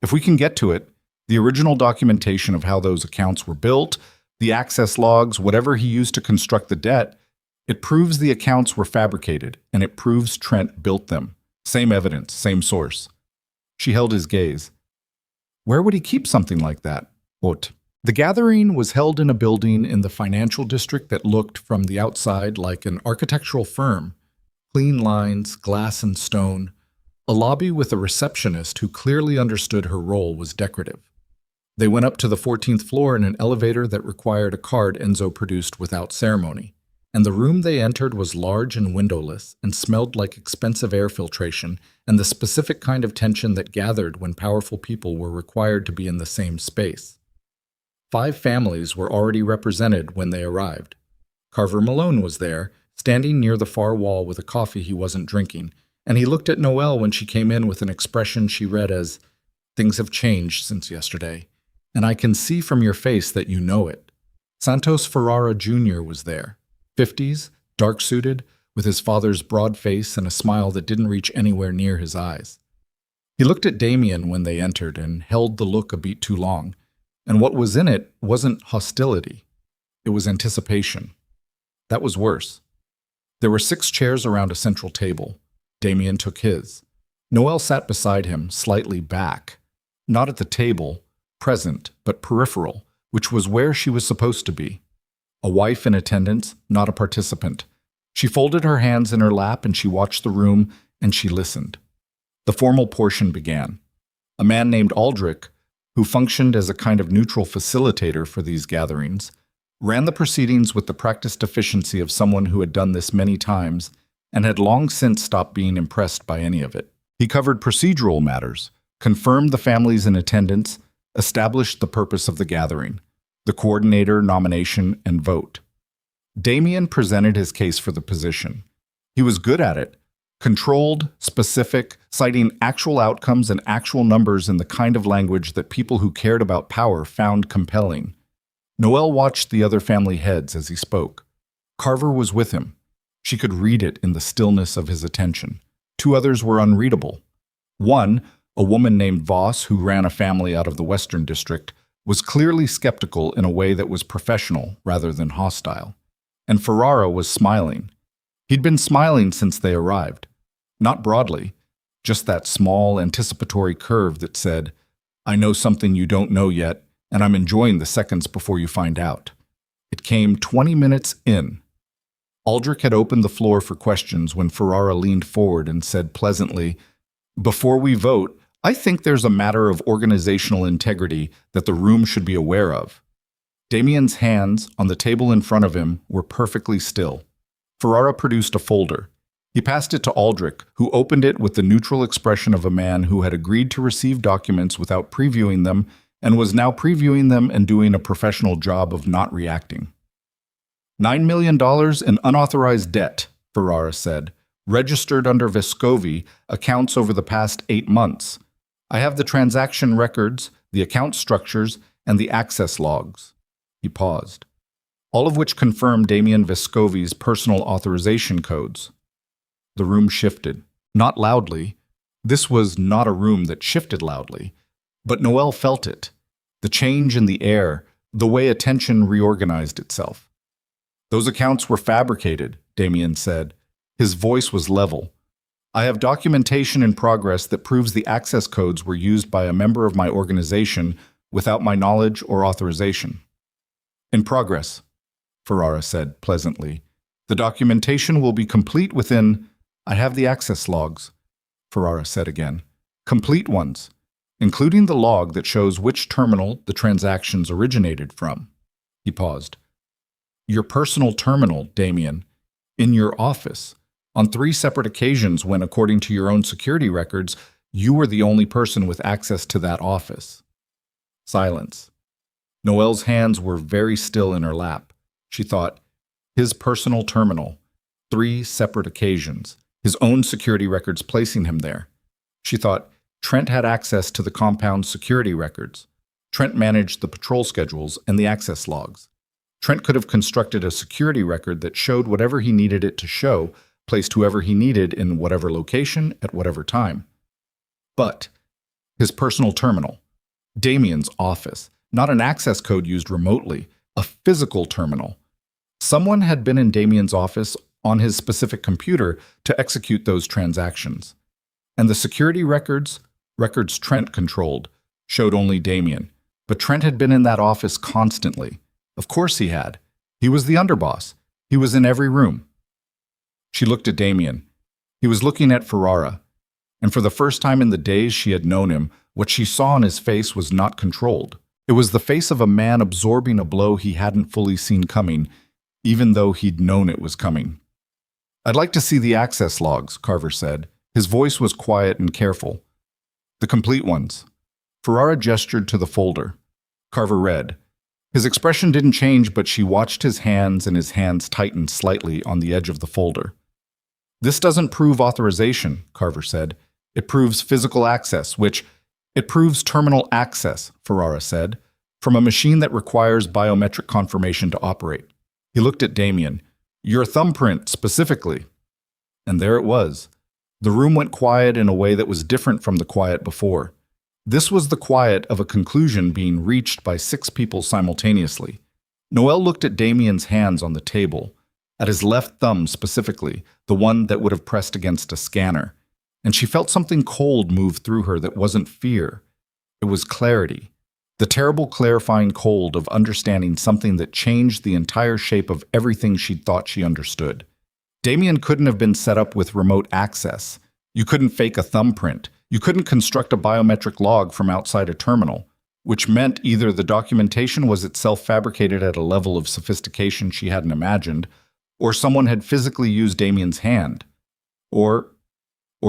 If we can get to it, the original documentation of how those accounts were built, the access logs, whatever he used to construct the debt, it proves the accounts were fabricated, and it proves Trent built them. Same evidence, same source. She held his gaze. Where would he keep something like that? What? The gathering was held in a building in the financial district that looked from the outside like an architectural firm. Clean lines, glass and stone. A lobby with a receptionist who clearly understood her role was decorative. They went up to the 14th floor in an elevator that required a card Enzo produced without ceremony. And the room they entered was large and windowless and smelled like expensive air filtration and the specific kind of tension that gathered when powerful people were required to be in the same space. 5 families were already represented when they arrived. Carver Malone was there, standing near the far wall with a coffee he wasn't drinking, and he looked at Noelle when she came in with an expression she read as, "Things have changed since yesterday." And I can see from your face that you know it. Santos Ferrara Jr. was there, 50s, dark-suited, with his father's broad face and a smile that didn't reach anywhere near his eyes. He looked at Damien when they entered and held the look a beat too long, and what was in it wasn't hostility. It was anticipation. That was worse. There were 6 chairs around a central table. Damien took his. Noelle sat beside him, slightly back. Not at the table, present, but peripheral, which was where she was supposed to be. A wife in attendance, not a participant. She folded her hands in her lap and she watched the room and she listened. The formal portion began. A man named Aldrich, who functioned as a kind of neutral facilitator for these gatherings, ran the proceedings with the practiced efficiency of someone who had done this many times and had long since stopped being impressed by any of it. He covered procedural matters, confirmed the families in attendance, established the purpose of the gathering, the coordinator, nomination, and vote. Damien presented his case for the position. He was good at it, controlled, specific, citing actual outcomes and actual numbers in the kind of language that people who cared about power found compelling. Noelle watched the other family heads as he spoke. Carver was with him. She could read it in the stillness of his attention. 2 others were unreadable. One, a woman named Voss who ran a family out of the Western District, was clearly skeptical in a way that was professional rather than hostile. And Ferrara was smiling. He'd been smiling since they arrived. Not broadly, just that small, anticipatory curve that said, "I know something you don't know yet, and I'm enjoying the seconds before you find out." It came 20 minutes in. Aldrich had opened the floor for questions when Ferrara leaned forward and said pleasantly, "Before we vote, I think there's a matter of organizational integrity that the room should be aware of." Damien's hands, on the table in front of him, were perfectly still. Ferrara produced a folder. He passed it to Aldrich, who opened it with the neutral expression of a man who had agreed to receive documents without previewing them and was now previewing them and doing a professional job of not reacting. $9 million in unauthorized debt, Ferrara said, registered under Vescovi, accounts over the past 8 months. I have the transaction records, the account structures, and the access logs. He paused. All of which confirmed Damien Vescovi's personal authorization codes. The room shifted. Not loudly. This was not a room that shifted loudly. But Noelle felt it. The change in the air, the way attention reorganized itself. Those accounts were fabricated, Damien said. His voice was level. I have documentation in progress that proves the access codes were used by a member of my organization without my knowledge or authorization. In progress, Ferrara said pleasantly. The documentation will be complete within... I have the access logs, Ferrara said again. Complete ones, including the log that shows which terminal the transactions originated from. He paused. Your personal terminal, Damien, in your office, on 3 separate occasions when, according to your own security records, you were the only person with access to that office. Silence. Noelle's hands were very still in her lap. She thought, his personal terminal, 3 separate occasions, his own security records placing him there. She thought, Trent had access to the compound's security records. Trent managed the patrol schedules and the access logs. Trent could have constructed a security record that showed whatever he needed it to show, placed whoever he needed in whatever location at whatever time. But his personal terminal, Damien's office, not an access code used remotely, a physical terminal. Someone had been in Damien's office on his specific computer to execute those transactions. And the security records Trent controlled, showed only Damien. But Trent had been in that office constantly. Of course he had. He was the underboss. He was in every room. She looked at Damien. He was looking at Ferrara. And for the first time in the days she had known him, what she saw on his face was not controlled. It was the face of a man absorbing a blow he hadn't fully seen coming, even though he'd known it was coming. I'd like to see the access logs, Carver said. His voice was quiet and careful. The complete ones. Ferrara gestured to the folder. Carver read. His expression didn't change, but she watched his hands, and his hands tightened slightly on the edge of the folder. This doesn't prove authorization, Carver said. It proves physical access, which... It proves terminal access, Ferrara said. from a machine that requires biometric confirmation to operate. He looked at Damien. Your thumbprint, specifically. And there it was. The room went quiet in a way that was different from the quiet before. This was the quiet of a conclusion being reached by 6 people simultaneously. Noelle looked at Damien's hands on the table, at his left thumb specifically, the one that would have pressed against a scanner, and she felt something cold move through her that wasn't fear. It was clarity. The terrible clarifying cold of understanding something that changed the entire shape of everything she'd thought she understood. Damien couldn't have been set up with remote access. You couldn't fake a thumbprint. You couldn't construct a biometric log from outside a terminal, which meant either the documentation was itself fabricated at a level of sophistication she hadn't imagined, or someone had physically used Damien's hand, or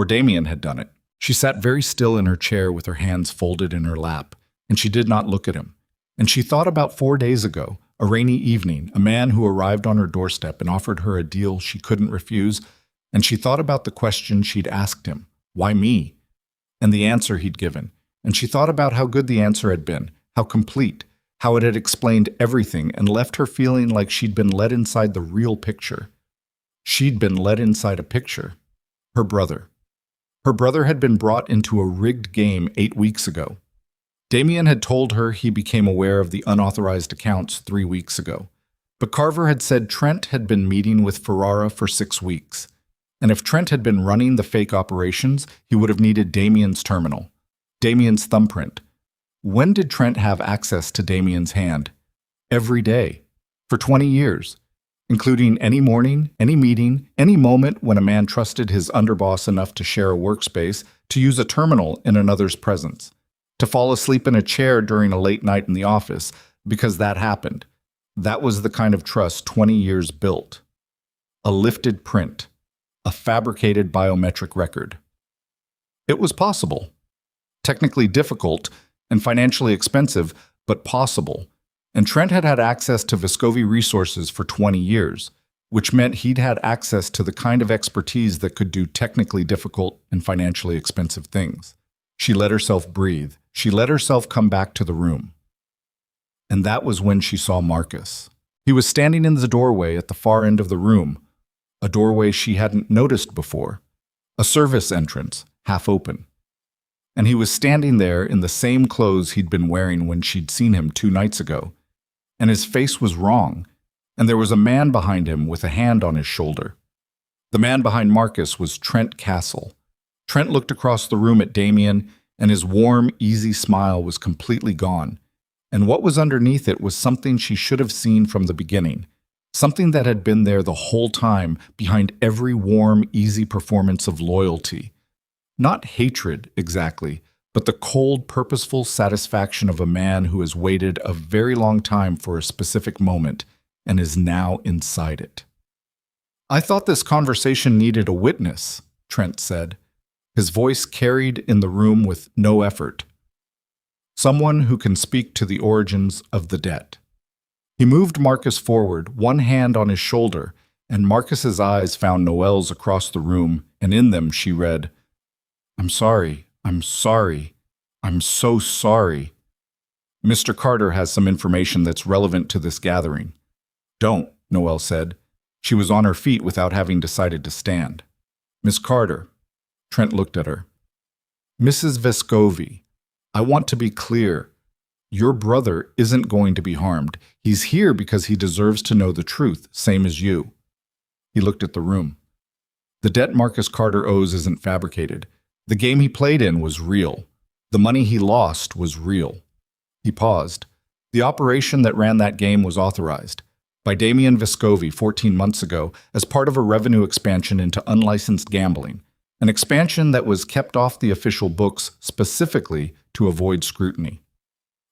Damien had done it. She sat very still in her chair with her hands folded in her lap, and she did not look at him. And she thought about 4 days ago, a rainy evening, a man who arrived on her doorstep and offered her a deal she couldn't refuse, and she thought about the question she'd asked him, why me? And the answer he'd given. And she thought about how good the answer had been, how complete, how it had explained everything and left her feeling like she'd been led inside the real picture. She'd been led inside a picture. Her brother. Her brother had been brought into a rigged game 8 weeks ago. Damien had told her he became aware of the unauthorized accounts 3 weeks ago. But Carver had said Trent had been meeting with Ferrara for 6 weeks. And if Trent had been running the fake operations, he would have needed Damien's terminal, Damien's thumbprint. When did Trent have access to Damien's hand? Every day. For 20 years. Including any morning, any meeting, any moment when a man trusted his underboss enough to share a workspace, to use a terminal in another's presence, to fall asleep in a chair during a late night in the office, because that happened. That was the kind of trust 20 years built. A lifted print. A fabricated biometric record. It was possible. Technically difficult and financially expensive, but possible. And Trent had had access to Vescovi resources for 20 years, which meant he'd had access to the kind of expertise that could do technically difficult and financially expensive things. She let herself breathe. She let herself come back to the room. And that was when she saw Marcus. He was standing in the doorway at the far end of the room, a doorway she hadn't noticed before, a service entrance, half open. And he was standing there in the same clothes he'd been wearing when she'd seen him 2 nights ago. And his face was wrong, and there was a man behind him with a hand on his shoulder. The man behind Marcus was Trent Castle. Trent looked across the room at Damien, and his warm, easy smile was completely gone. And what was underneath it was something she should have seen from the beginning, something that had been there the whole time behind every warm, easy performance of loyalty. Not hatred, exactly, but the cold, purposeful satisfaction of a man who has waited a very long time for a specific moment and is now inside it. I thought this conversation needed a witness, Trent said. His voice carried in the room with no effort. Someone who can speak to the origins of the debt. He moved Marcus forward, one hand on his shoulder, and Marcus's eyes found Noelle's across the room, and in them she read, I'm sorry. I'm sorry. I'm so sorry. Mr. Carter has some information that's relevant to this gathering. Don't, Noelle said. She was on her feet without having decided to stand. Miss Carter. Trent looked at her. Mrs. Vescovi, I want to be clear. Your brother isn't going to be harmed. He's here because he deserves to know the truth, same as you. He looked at the room. The debt Marcus Carter owes isn't fabricated. The game he played in was real. The money he lost was real. He paused. The operation that ran that game was authorized by Damien Vescovi 14 months ago as part of a revenue expansion into unlicensed gambling, an expansion that was kept off the official books specifically to avoid scrutiny.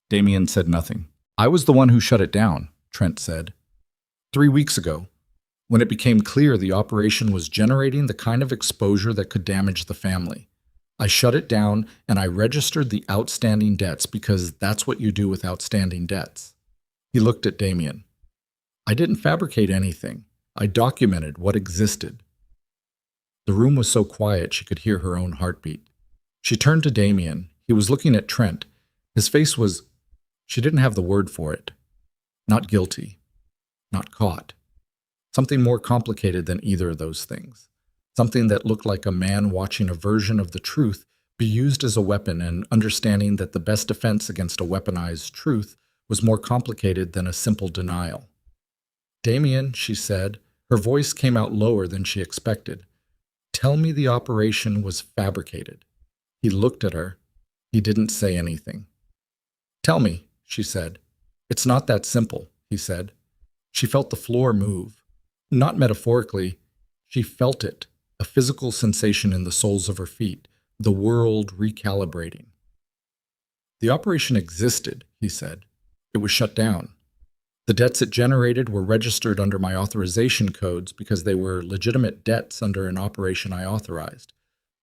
Damien said nothing. I was the one who shut it down, Trent said. 3 weeks ago, when it became clear the operation was generating the kind of exposure that could damage the family. I shut it down and I registered the outstanding debts because that's what you do with outstanding debts. He looked at Damien. I didn't fabricate anything. I documented what existed. The room was so quiet she could hear her own heartbeat. She turned to Damien. He was looking at Trent. His face was... She didn't have the word for it. Not guilty. Not caught. Something more complicated than either of those things. Something that looked like a man watching a version of the truth be used as a weapon and understanding that the best defense against a weaponized truth was more complicated than a simple denial. "Damien," she said, her voice came out lower than she expected. "Tell me the operation was fabricated." He looked at her. He didn't say anything. "Tell me," she said. "It's not that simple," he said. She felt the floor move. Not metaphorically, she felt it, a physical sensation in the soles of her feet, the world recalibrating. "The operation existed," he said. "It was shut down. The debts it generated were registered under my authorization codes because they were legitimate debts under an operation I authorized.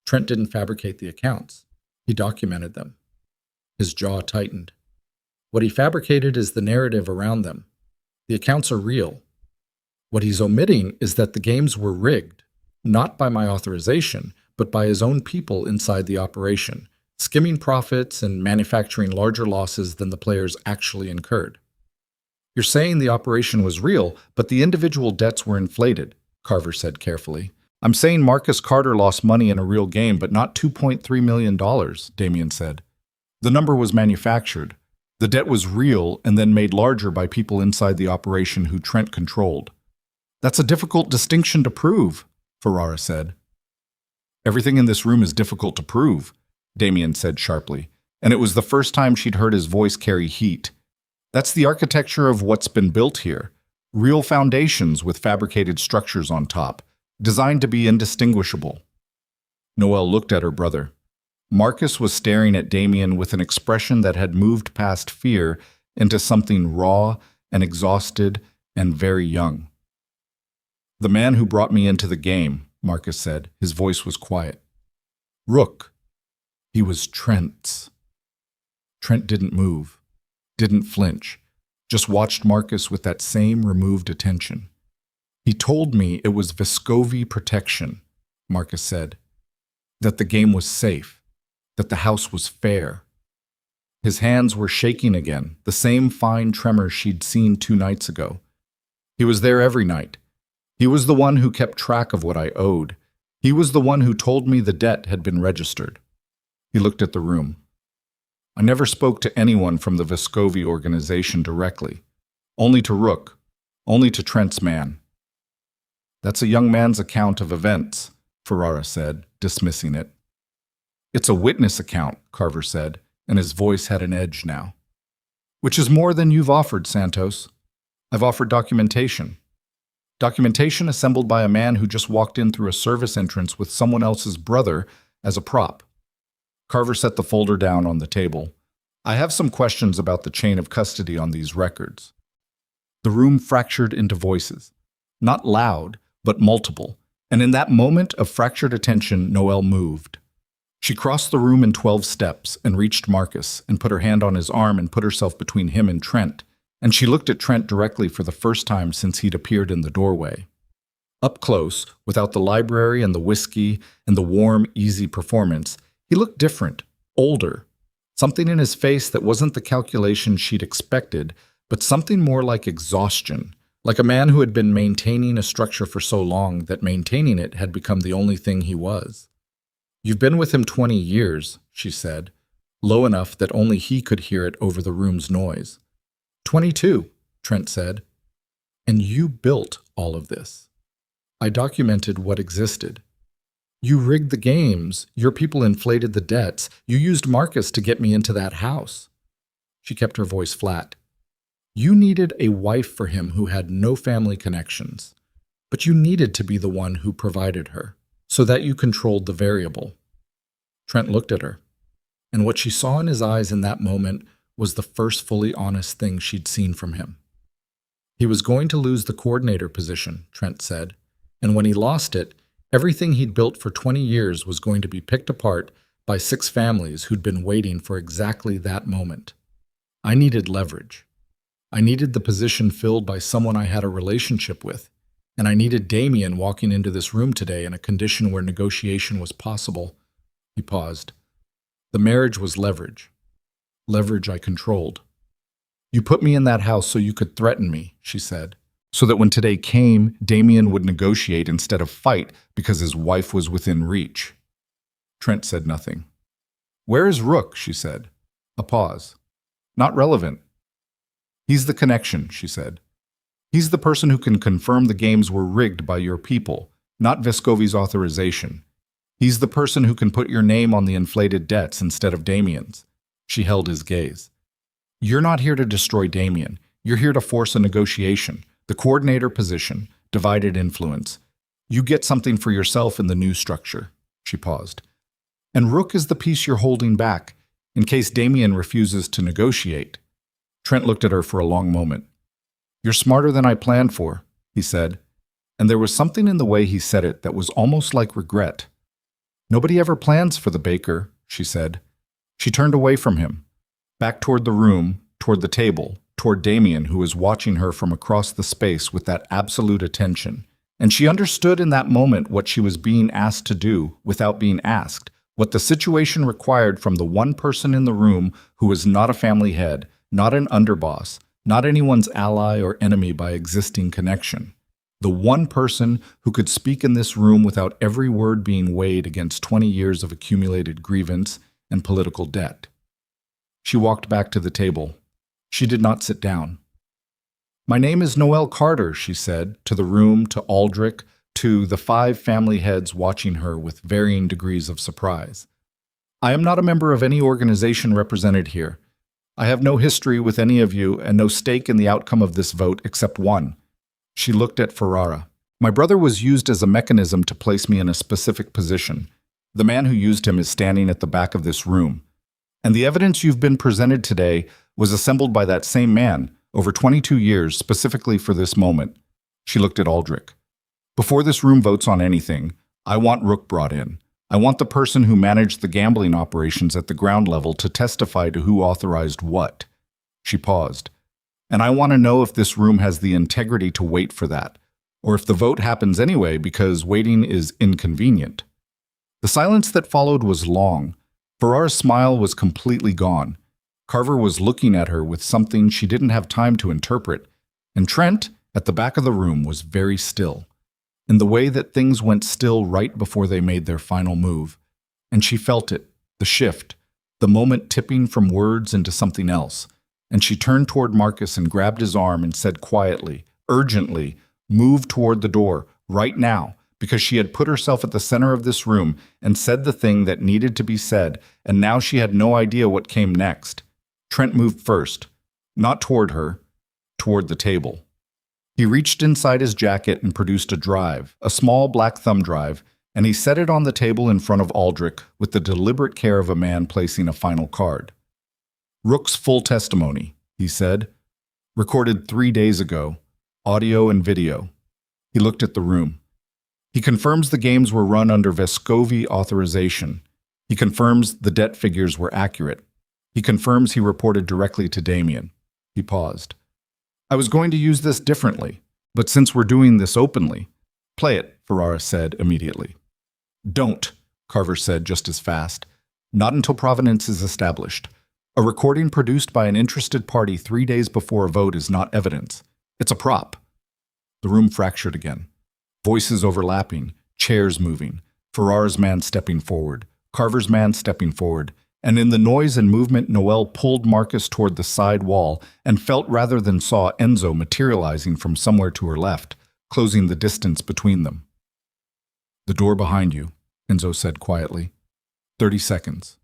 Trent didn't fabricate the accounts. He documented them." His jaw tightened. "What he fabricated is the narrative around them. The accounts are real. What he's omitting is that the games were rigged, not by my authorization, but by his own people inside the operation, skimming profits and manufacturing larger losses than the players actually incurred." "You're saying the operation was real, but the individual debts were inflated," Carver said carefully. "I'm saying Marcus Carter lost money in a real game, but not $2.3 million, Damien said. "The number was manufactured. The debt was real and then made larger by people inside the operation who Trent controlled." "That's a difficult distinction to prove," Ferrara said. "Everything in this room is difficult to prove," Damien said sharply, and it was the first time she'd heard his voice carry heat. "That's the architecture of what's been built here. Real foundations with fabricated structures on top, designed to be indistinguishable." Noelle looked at her brother. Marcus was staring at Damien with an expression that had moved past fear into something raw and exhausted and very young. "The man who brought me into the game," Marcus said. His voice was quiet. "Rook. He was Trent's." Trent didn't move, didn't flinch, just watched Marcus with that same removed attention. "He told me it was Vescovi protection," Marcus said. "That the game was safe. That the house was fair." His hands were shaking again, the same fine tremor she'd seen 2 nights ago. "He was there every night. He was the one who kept track of what I owed. He was the one who told me the debt had been registered." He looked at the room. "I never spoke to anyone from the Vescovi organization directly. Only to Rook. Only to Trent's man." "That's a young man's account of events," Ferrara said, dismissing it. "It's a witness account," Carver said, and his voice had an edge now. "Which is more than you've offered, Santos. I've offered documentation. Documentation assembled by a man who just walked in through a service entrance with someone else's brother as a prop." Carver set the folder down on the table. "I have some questions about the chain of custody on these records." The room fractured into voices. Not loud, but multiple, and in that moment of fractured attention, Noelle moved. She crossed the room in 12 steps and reached Marcus and put her hand on his arm and put herself between him and Trent, and she looked at Trent directly for the first time since he'd appeared in the doorway. Up close, without the library and the whiskey and the warm, easy performance, he looked different, older, something in his face that wasn't the calculation she'd expected, but something more like exhaustion, like a man who had been maintaining a structure for so long that maintaining it had become the only thing he was. "You've been with him 20 years, she said, low enough that only he could hear it over the room's noise. 22, Trent said. "And you built all of this. I documented what existed. You rigged the games, your people inflated the debts, you used Marcus to get me into that house." She kept her voice flat. "You needed a wife for him who had no family connections, but you needed to be the one who provided her, so that you controlled the variable." Trent looked at her, and what she saw in his eyes in that moment was the first fully honest thing she'd seen from him. He was going to lose the coordinator position, Trent said, and when he lost it, everything he'd built for 20 years was going to be picked apart by 6 families who'd been waiting for exactly that moment. "I needed leverage. I needed the position filled by someone I had a relationship with, and I needed Damien walking into this room today in a condition where negotiation was possible." He paused. "The marriage was leverage. Leverage I controlled." You put me in that house so you could threaten me, she said, so that when today came, Damien would negotiate instead of fight because his wife was within reach. Trent said nothing. Where is Rook? She said. A pause. Not relevant. He's the connection, she said. He's the person who can confirm the games were rigged by your people, not Vescovi's authorization. He's the person who can put your name on the inflated debts instead of Damien's. She held his gaze. You're not here to destroy Damien. You're here to force a negotiation, the coordinator position, divided influence. You get something for yourself in the new structure. She paused. And Rook is the piece you're holding back, in case Damien refuses to negotiate. Trent looked at her for a long moment. You're smarter than I planned for, he said, and there was something in the way he said it that was almost like regret. Nobody ever plans for the baker, she said. She turned away from him, back toward the room, toward the table, toward Damien, who was watching her from across the space with that absolute attention. And she understood in that moment what she was being asked to do without being asked, what the situation required from the one person in the room who was not a family head, not an underboss, not anyone's ally or enemy by existing connection. The one person who could speak in this room without every word being weighed against 20 years of accumulated grievance and political debt. She walked back to the table. She did not sit down. My name is Noelle Carter, she said, to the room, to Aldrich, to the 5 family heads watching her with varying degrees of surprise. I am not a member of any organization represented here. I have no history with any of you and no stake in the outcome of this vote except one. She looked at Ferrara. My brother was used as a mechanism to place me in a specific position. The man who used him is standing at the back of this room. And the evidence you've been presented today was assembled by that same man over 22 years specifically for this moment. She looked at Aldrich. Before this room votes on anything, I want Rook brought in. I want the person who managed the gambling operations at the ground level to testify to who authorized what. She paused. And I want to know if this room has the integrity to wait for that, or if the vote happens anyway because waiting is inconvenient. The silence that followed was long. Ferrara's smile was completely gone. Carver was looking at her with something she didn't have time to interpret, and Trent, at the back of the room, was very still, in the way that things went still right before they made their final move. And she felt it, the shift, the moment tipping from words into something else. And she turned toward Marcus and grabbed his arm and said quietly, urgently, move toward the door, right now, because she had put herself at the center of this room and said the thing that needed to be said, and now she had no idea what came next. Trent moved first, not toward her, toward the table. He reached inside his jacket and produced a drive, a small black thumb drive, and he set it on the table in front of Aldrich with the deliberate care of a man placing a final card. Rook's full testimony, he said, recorded 3 days ago, audio and video. He looked at the room. He confirms the games were run under Vescovi authorization. He confirms the debt figures were accurate. He confirms he reported directly to Damien. He paused. I was going to use this differently, but since we're doing this openly, play it, Ferrara said immediately. Don't, Carver said just as fast. Not until provenance is established. A recording produced by an interested party 3 days before a vote is not evidence. It's a prop. The room fractured again. Voices overlapping, chairs moving, Ferrara's man stepping forward, Carver's man stepping forward, and in the noise and movement Noelle pulled Marcus toward the side wall and felt rather than saw Enzo materializing from somewhere to her left, closing the distance between them. The door behind you, Enzo said quietly. 30 seconds.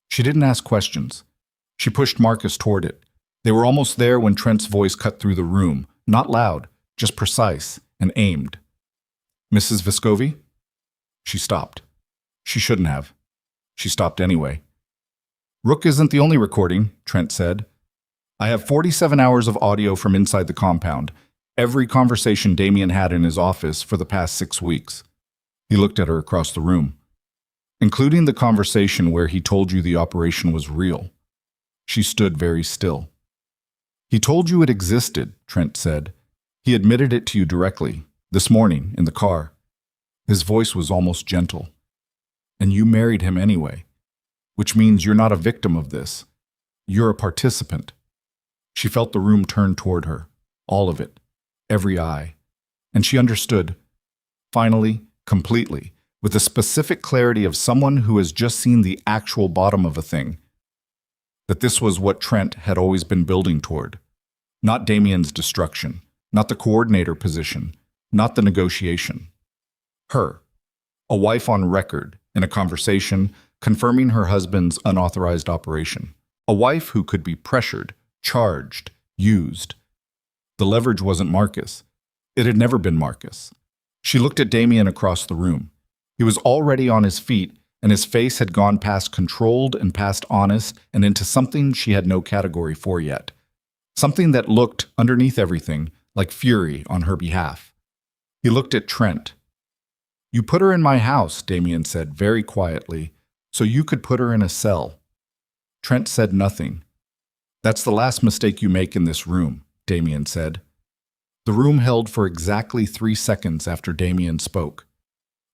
She didn't ask questions. She pushed Marcus toward it. They were almost there when Trent's voice cut through the room, not loud, just precise and aimed. Mrs. Vescovi? She stopped. She shouldn't have. She stopped anyway. Rook isn't the only recording, Trent said. I have 47 hours of audio from inside the compound, every conversation Damien had in his office for the past 6 weeks. He looked at her across the room. Including the conversation where he told you the operation was real. She stood very still. He told you it existed, Trent said. He admitted it to you directly, this morning, in the car. His voice was almost gentle. And you married him anyway, which means you're not a victim of this. You're a participant. She felt the room turn toward her, all of it, every eye. And she understood, finally, completely, with the specific clarity of someone who has just seen the actual bottom of a thing, that this was what Trent had always been building toward. Not Damien's destruction, not the coordinator position, not the negotiation. Her, a wife on record, in a conversation, confirming her husband's unauthorized operation. A wife who could be pressured, charged, used. The leverage wasn't Marcus. It had never been Marcus. She looked at Damien across the room. He was already on his feet, and his face had gone past controlled and past honest and into something she had no category for yet. Something that looked, underneath everything, like fury on her behalf. He looked at Trent. "You put her in my house," Damien said very quietly, "so you could put her in a cell." Trent said nothing. "That's the last mistake you make in this room," Damien said. The room held for exactly 3 seconds after Damien spoke.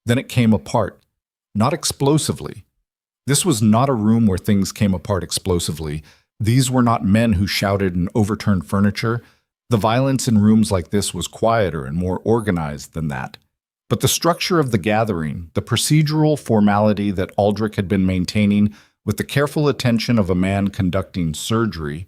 Then it came apart, not explosively. This was not a room where things came apart explosively. These were not men who shouted and overturned furniture. The violence in rooms like this was quieter and more organized than that. But the structure of the gathering, the procedural formality that Aldrich had been maintaining with the careful attention of a man conducting surgery,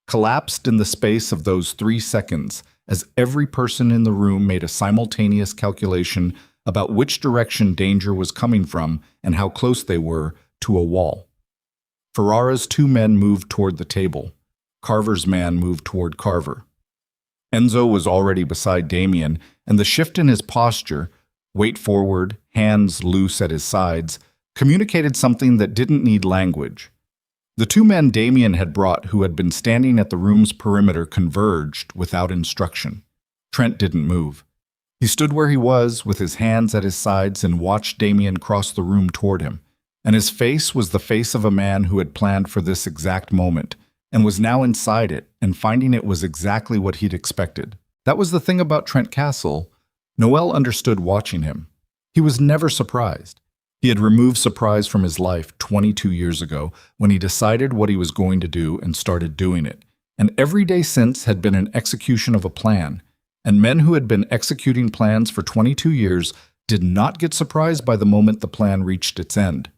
collapsed in the space of those 3 seconds as every person in the room made a simultaneous calculation about which direction danger was coming from and how close they were to a wall. Ferrara's 2 men moved toward the table. Carver's man moved toward Carver. Enzo was already beside Damien, and the shift in his posture, weight forward, hands loose at his sides, communicated something that didn't need language. The 2 men Damien had brought who had been standing at the room's perimeter converged without instruction. Trent didn't move. He stood where he was, with his hands at his sides, and watched Damien cross the room toward him. And his face was the face of a man who had planned for this exact moment, and was now inside it, and finding it was exactly what he'd expected. That was the thing about Trent Castle. Noelle understood watching him. He was never surprised. He had removed surprise from his life 22 years ago, when he decided what he was going to do and started doing it. And every day since had been an execution of a plan. And men who had been executing plans for 22 years did not get surprised by the moment the plan reached its end.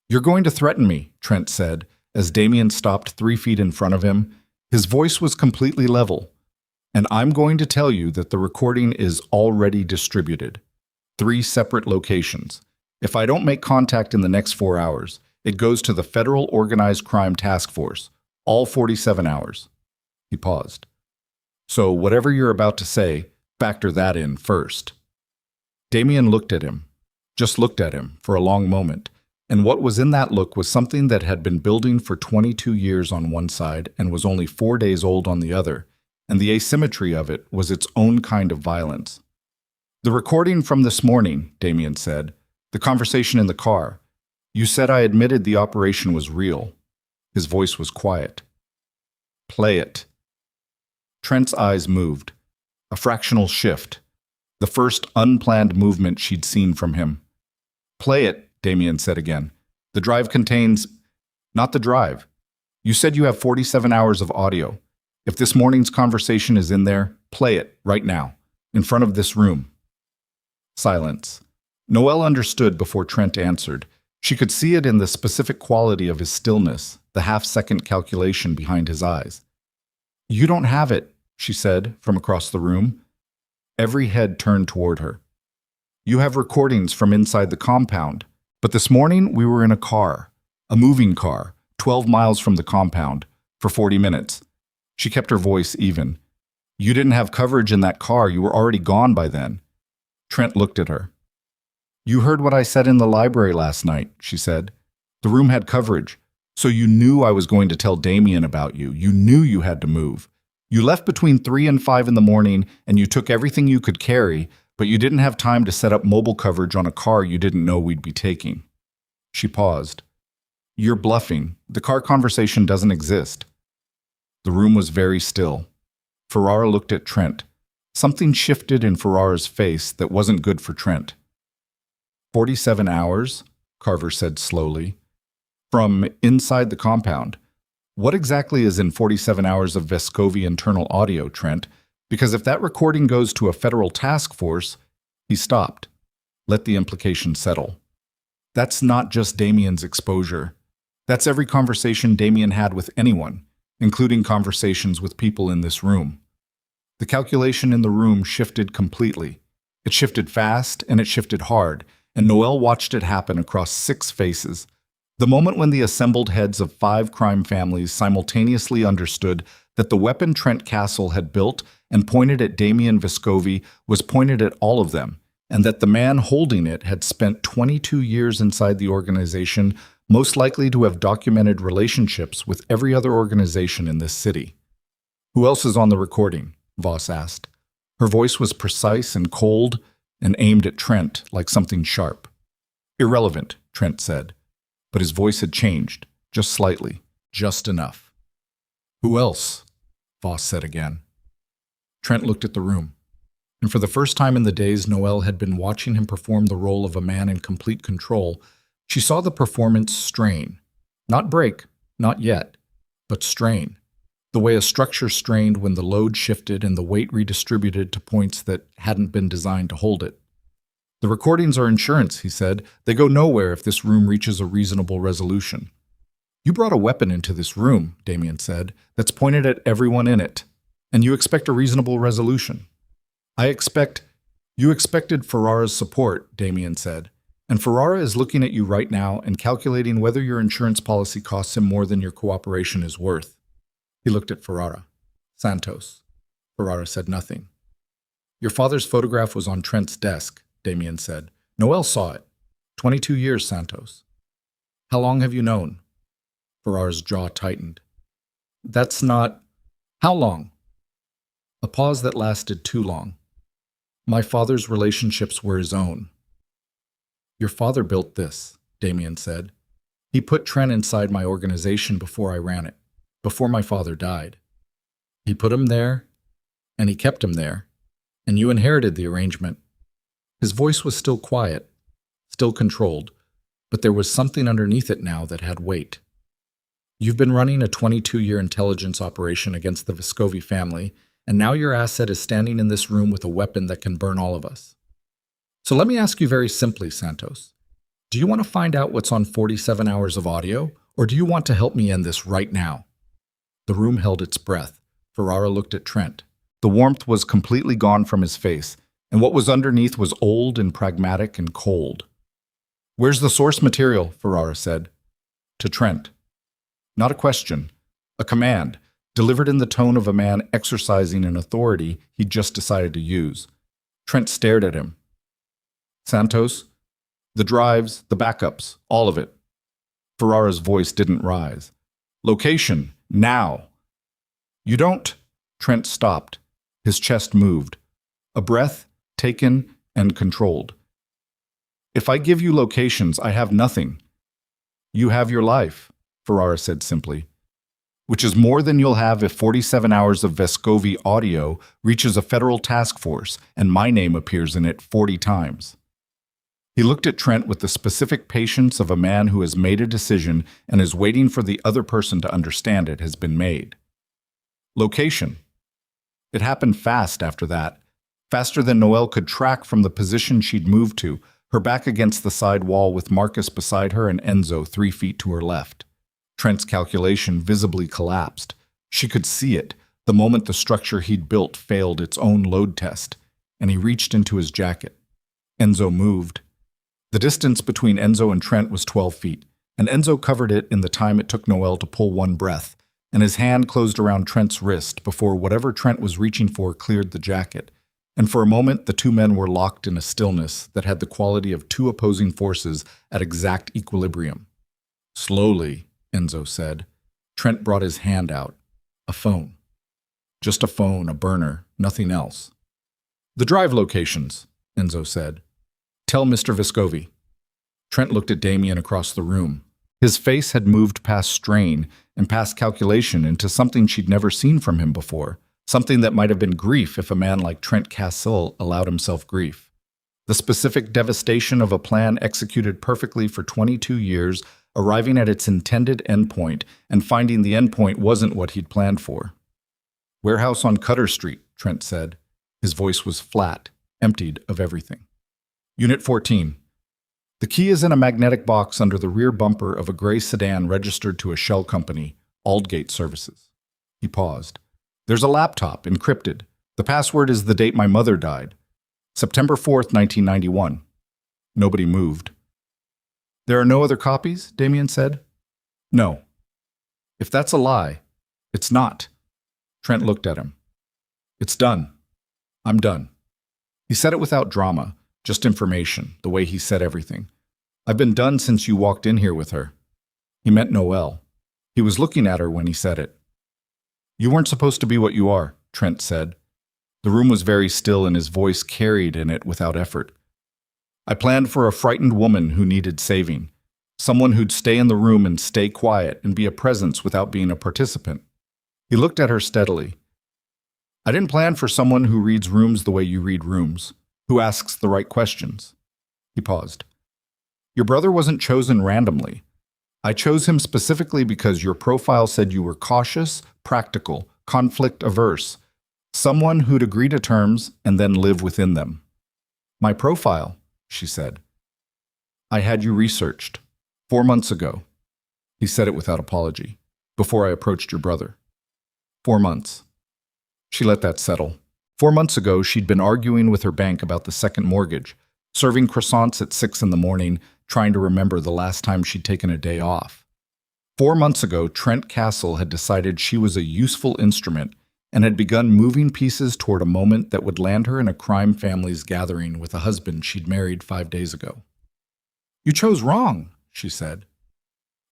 "You're going to threaten me," Trent said, as Damien stopped 3 feet in front of him. His voice was completely level. "And I'm going to tell you that the recording is already distributed. 3 separate locations. If I don't make contact in the next 4 hours, it goes to the Federal Organized Crime Task Force, all 47 hours. He paused. "So whatever you're about to say, factor that in first." Damien looked at him, just looked at him, for a long moment, and what was in that look was something that had been building for 22 years on one side and was only 4 days old on the other, and the asymmetry of it was its own kind of violence. "The recording from this morning," Damien said, "the conversation in the car. You said I admitted the operation was real." His voice was quiet. "Play it." Trent's eyes moved. A fractional shift. The first unplanned movement she'd seen from him. "Play it," Damien said again. "The drive contains—" "Not the drive. You said you have 47 hours of audio. If this morning's conversation is in there, play it right now, in front of this room." Silence. Noelle understood before Trent answered. She could see it in the specific quality of his stillness, the half-second calculation behind his eyes. "You don't have it," she said from across the room. Every head turned toward her. "You have recordings from inside the compound, but this morning we were in a car, a moving car, 12 miles from the compound, for 40 minutes. She kept her voice even. "You didn't have coverage in that car. You were already gone by then." Trent looked at her. "You heard what I said in the library last night," she said. "The room had coverage, so you knew I was going to tell Damien about you. You knew you had to move. You left between 3 and 5 in the morning, and you took everything you could carry, but you didn't have time to set up mobile coverage on a car you didn't know we'd be taking." She paused. "You're bluffing. The car conversation doesn't exist." The room was very still. Ferrara looked at Trent. Something shifted in Ferrara's face that wasn't good for Trent. 47 hours, Carver said slowly. "From inside the compound. What exactly is in 47 hours of Vescovi internal audio, Trent? Because if that recording goes to a federal task force, he stopped. Let the implication settle. That's not just Damien's exposure. That's every conversation Damien had with anyone, including conversations with people in this room. The calculation in the room shifted completely. It shifted fast and it shifted hard, and Noelle watched it happen across 6 faces. The moment when the assembled heads of 5 crime families simultaneously understood that the weapon Trent Castle had built and pointed at Damien Vescovi was pointed at all of them, and that the man holding it had spent 22 years inside the organization, most likely to have documented relationships with every other organization in this city. "Who else is on the recording?" Voss asked. Her voice was precise and cold and aimed at Trent like something sharp. "Irrelevant," Trent said, but his voice had changed, just slightly, just enough. "Who else?" Voss said again. Trent looked at the room, and for the first time in the days Noelle had been watching him perform the role of a man in complete control, she saw the performance strain. Not break, not yet, but strain. The way a structure strained when the load shifted and the weight redistributed to points that hadn't been designed to hold it. "The recordings are insurance," he said. "They go nowhere if this room reaches a reasonable resolution." "You brought a weapon into this room," Damien said, "that's pointed at everyone in it, and you expect a reasonable resolution." You expected Ferrara's support," Damien said, "and Ferrara is looking at you right now and calculating whether your insurance policy costs him more than your cooperation is worth." He looked at Ferrara. "Santos." Ferrara said nothing. "Your father's photograph was on Trent's desk," Damien said. "Noelle saw it. 22 years, Santos." "How long have you known?" Ferrara's jaw tightened. "That's not... How long?" A pause that lasted too long. "My father's relationships were his own." "Your father built this," Damien said. "He put Trent inside my organization before I ran it, before my father died. He put him there, and he kept him there, and you inherited the arrangement." His voice was still quiet, still controlled, but there was something underneath it now that had weight. "You've been running a 22-year intelligence operation against the Vescovi family, and now your asset is standing in this room with a weapon that can burn all of us. So let me ask you very simply, Santos. Do you want to find out what's on 47 hours of audio, or do you want to help me end this right now?" The room held its breath. Ferrara looked at Trent. The warmth was completely gone from his face, and what was underneath was old and pragmatic and cold. "Where's the source material?" Ferrara said. To Trent. Not a question, a command, delivered in the tone of a man exercising an authority he'd just decided to use. Trent stared at him. "Santos, the drives, the backups, all of it." Ferrara's voice didn't rise. "Location, now." "You don't..." Trent stopped. His chest moved. A breath, taken and controlled. "If I give you locations, I have nothing." "You have your life," Ferrara said simply. "Which is more than you'll have if 47 hours of Vescovi audio reaches a federal task force and my name appears in it 40 times. He looked at Trent with the specific patience of a man who has made a decision and is waiting for the other person to understand it has been made. Location. It happened fast after that, faster than Noelle could track from the position she'd moved to, her back against the side wall with Marcus beside her and Enzo 3 feet to her left. Trent's calculation visibly collapsed. She could see it, the moment the structure he'd built failed its own load test, and he reached into his jacket. Enzo moved. The distance between Enzo and Trent was 12 feet, and Enzo covered it in the time it took Noelle to pull one breath, and his hand closed around Trent's wrist before whatever Trent was reaching for cleared the jacket, and for a moment the two men were locked in a stillness that had the quality of two opposing forces at exact equilibrium. "Slowly," Enzo said. Trent brought his hand out. A phone. Just a phone, a burner, nothing else. "The drive locations," Enzo said. "Tell Mr. Vescovi." Trent looked at Damien across the room. His face had moved past strain and past calculation into something she'd never seen from him before, something that might have been grief if a man like Trent Castle allowed himself grief. The specific devastation of a plan executed perfectly for 22 years arriving at its intended endpoint and finding the endpoint wasn't what he'd planned for. "Warehouse on Cutter Street," Trent said. His voice was flat, emptied of everything. "Unit 14. The key is in a magnetic box under the rear bumper of a gray sedan registered to a shell company, Aldgate Services." He paused. "There's a laptop, encrypted. The password is the date my mother died. September 4th, 1991. Nobody moved. "There are no other copies?" Damien said. "No." "If that's a lie." "It's not." Trent looked at him. "It's done. I'm done." He said it without drama, just information, the way he said everything. "I've been done since you walked in here with her." He meant Noelle. He was looking at her when he said it. "You weren't supposed to be what you are," Trent said. The room was very still and his voice carried in it without effort. "I planned for a frightened woman who needed saving. Someone who'd stay in the room and stay quiet and be a presence without being a participant." He looked at her steadily. "I didn't plan for someone who reads rooms the way you read rooms, who asks the right questions." He paused. "Your brother wasn't chosen randomly. I chose him specifically because your profile said you were cautious, practical, conflict-averse, someone who'd agree to terms and then live within them." "My profile," she said. "I had you researched 4 months ago." He said it without apology. "Before I approached your brother." 4 months. She let that settle. 4 months ago, she'd been arguing with her bank about the second mortgage, serving croissants at 6 in the morning, trying to remember the last time she'd taken a day off. 4 months ago, Trent Castle had decided she was a useful instrument and had begun moving pieces toward a moment that would land her in a crime family's gathering with a husband she'd married 5 days ago. "You chose wrong," she said.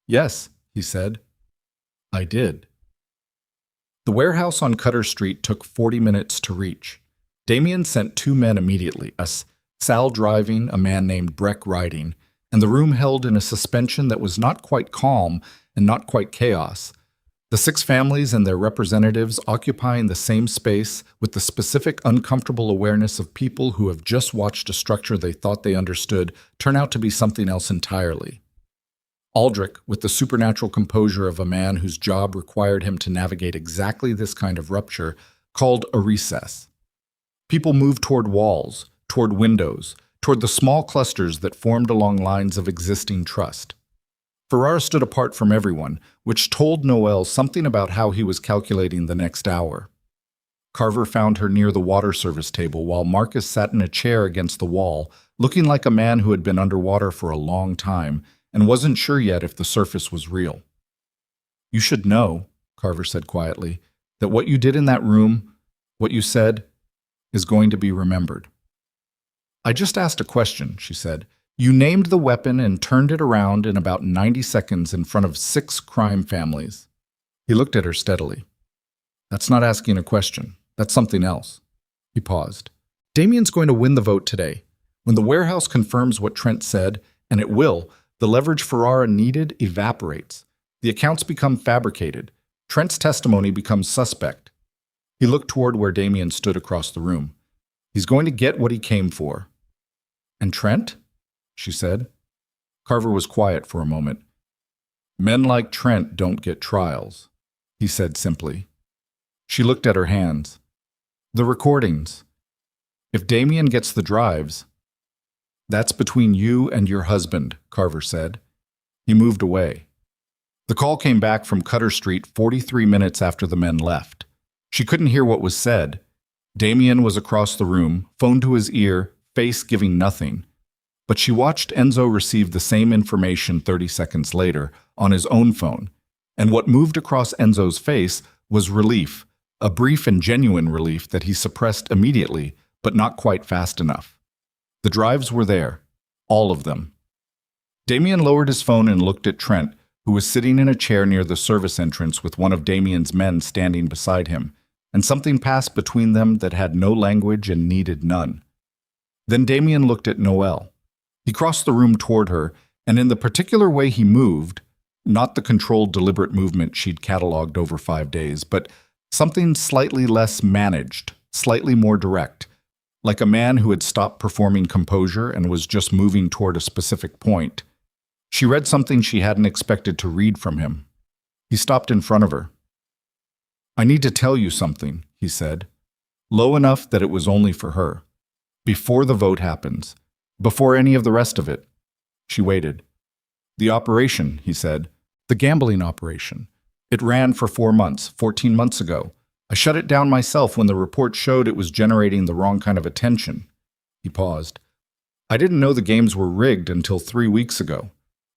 "Yes," he said. "I did." The warehouse on Cutter Street took 40 minutes to reach. Damien sent 2 men immediately, Sal driving, a man named Breck riding, and the room held in a suspension that was not quite calm and not quite chaos. The 6 families and their representatives occupying the same space with the specific uncomfortable awareness of people who have just watched a structure they thought they understood turn out to be something else entirely. Aldrich, with the supernatural composure of a man whose job required him to navigate exactly this kind of rupture, called a recess. People moved toward walls, toward windows, toward the small clusters that formed along lines of existing trust. Ferrara stood apart from everyone, which told Noelle something about how he was calculating the next hour. Carver found her near the water service table while Marcus sat in a chair against the wall, looking like a man who had been underwater for a long time and wasn't sure yet if the surface was real. "You should know," Carver said quietly, "that what you did in that room, what you said, is going to be remembered." "I just asked a question," she said. "You named the weapon and turned it around in about 90 seconds in front of 6 crime families." He looked at her steadily. "That's not asking a question. That's something else." He paused. "Damien's going to win the vote today. When the warehouse confirms what Trent said, and it will, the leverage Ferrara needed evaporates. The accounts become fabricated. Trent's testimony becomes suspect." He looked toward where Damien stood across the room. "He's going to get what he came for." "And Trent?" she said. Carver was quiet for a moment. "Men like Trent don't get trials," he said simply. She looked at her hands. "The recordings. If Damien gets the drives—" "That's between you and your husband," Carver said. He moved away. The call came back from Cutter Street 43 minutes after the men left. She couldn't hear what was said. Damien was across the room, phone to his ear, face giving nothing. But she watched Enzo receive the same information 30 seconds later on his own phone, and what moved across Enzo's face was relief, a brief and genuine relief that he suppressed immediately, but not quite fast enough. The drives were there, all of them. Damien lowered his phone and looked at Trent, who was sitting in a chair near the service entrance with one of Damien's men standing beside him, and something passed between them that had no language and needed none. Then Damien looked at Noelle. He crossed the room toward her, and in the particular way he moved, not the controlled, deliberate movement she'd cataloged over 5 days, but something slightly less managed, slightly more direct, like a man who had stopped performing composure and was just moving toward a specific point. She read something she hadn't expected to read from him. He stopped in front of her. "I need to tell you something," he said, low enough that it was only for her. "Before the vote happens. Before any of the rest of it." She waited. "The operation," he said. "The gambling operation. It ran for 4 months, 14 months ago. I shut it down myself when the report showed it was generating the wrong kind of attention." He paused. "I didn't know the games were rigged until 3 weeks ago.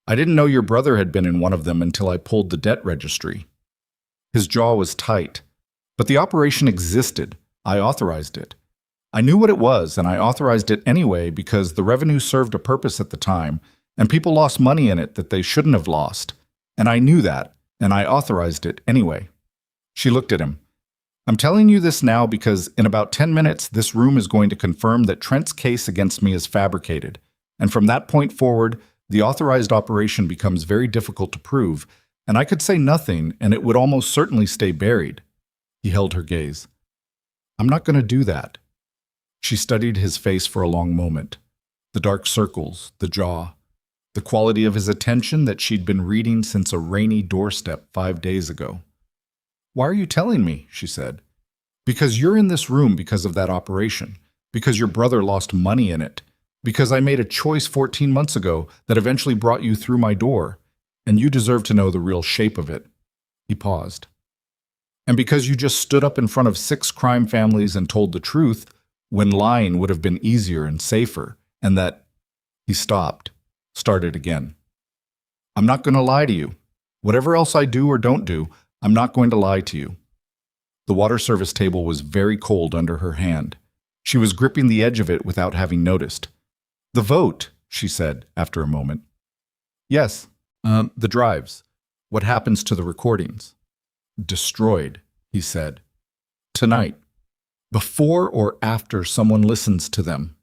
I didn't know your brother had been in one of them until I pulled the debt registry." His jaw was tight. "But the operation existed. I authorized it. I knew what it was, and I authorized it anyway because the revenue served a purpose at the time, and people lost money in it that they shouldn't have lost. And I knew that, and I authorized it anyway." She looked at him. "I'm telling you this now because in about 10 minutes, this room is going to confirm that Trent's case against me is fabricated. And from that point forward, the authorized operation becomes very difficult to prove, and I could say nothing, and it would almost certainly stay buried." He held her gaze. "I'm not going to do that." She studied his face for a long moment. The dark circles, the jaw, the quality of his attention that she'd been reading since a rainy doorstep 5 days ago. "Why are you telling me?" she said. "Because you're in this room because of that operation, because your brother lost money in it, because I made a choice 14 months ago that eventually brought you through my door, and you deserve to know the real shape of it." He paused. "And because you just stood up in front of 6 crime families and told the truth when lying would have been easier and safer, and that—" He stopped, started again. "I'm not going to lie to you. Whatever else I do or don't do, I'm not going to lie to you." The water service table was very cold under her hand. She was gripping the edge of it without having noticed. "The vote," she said after a moment. "Yes, the drives. What happens to the recordings?" "Destroyed," he said. "Tonight. Before or after someone listens to them."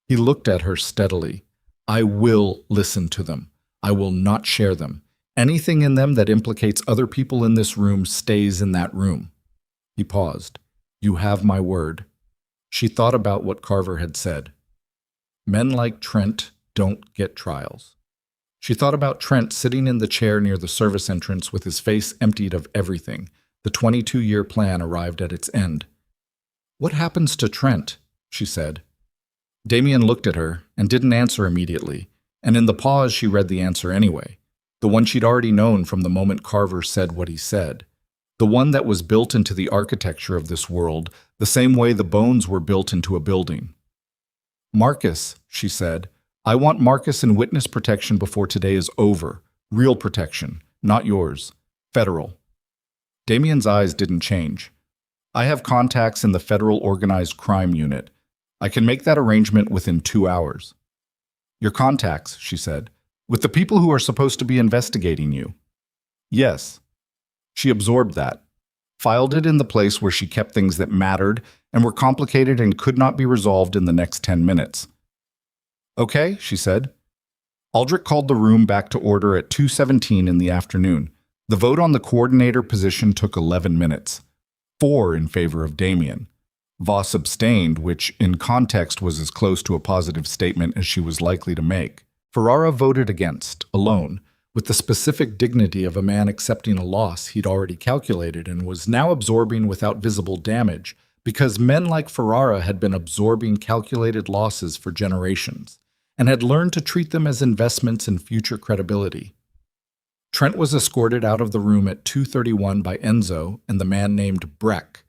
He looked at her steadily. "I will listen to them. I will not share them. Anything in them that implicates other people in this room stays in that room." He paused. "You have my word." She thought about what Carver had said. Men like Trent don't get trials. She thought about Trent sitting in the chair near the service entrance with his face emptied of everything. The 22-year plan arrived at its end. "What happens to Trent?" she said. Damien looked at her and didn't answer immediately, and in the pause she read the answer anyway, the one she'd already known from the moment Carver said what he said, the one that was built into the architecture of this world, the same way the bones were built into a building. "Marcus," she said, "I want Marcus in witness protection before today is over. Real protection, not yours. Federal." Damien's eyes didn't change. "I have contacts in the Federal Organized Crime Unit. I can make that arrangement within 2 hours." "Your contacts," she said, "with the people who are supposed to be investigating you." "Yes." She absorbed that, filed it in the place where she kept things that mattered and were complicated and could not be resolved in the next 10 minutes. "Okay," she said. Aldrich called the room back to order at 2:17 in the afternoon. The vote on the coordinator position took 11 minutes. 4 in favor of Damien. Voss abstained, which in context was as close to a positive statement as she was likely to make. Ferrara voted against, alone, with the specific dignity of a man accepting a loss he'd already calculated and was now absorbing without visible damage, because men like Ferrara had been absorbing calculated losses for generations, and had learned to treat them as investments in future credibility. Trent was escorted out of the room at 2:31 by Enzo and the man named Breck,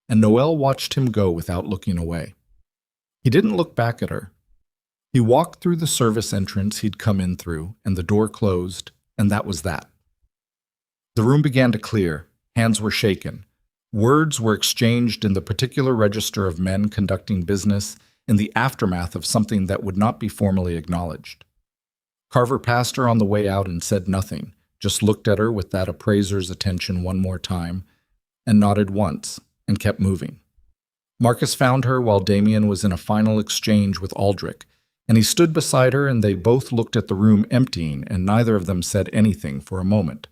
and Noelle watched him go without looking away. He didn't look back at her. He walked through the service entrance he'd come in through, and the door closed, and that was that. The room began to clear. Hands were shaken. Words were exchanged in the particular register of men conducting business in the aftermath of something that would not be formally acknowledged. Carver passed her on the way out and said nothing, just looked at her with that appraiser's attention one more time, and nodded once, and kept moving. Marcus found her while Damien was in a final exchange with Aldrich, and he stood beside her and they both looked at the room emptying, and neither of them said anything for a moment.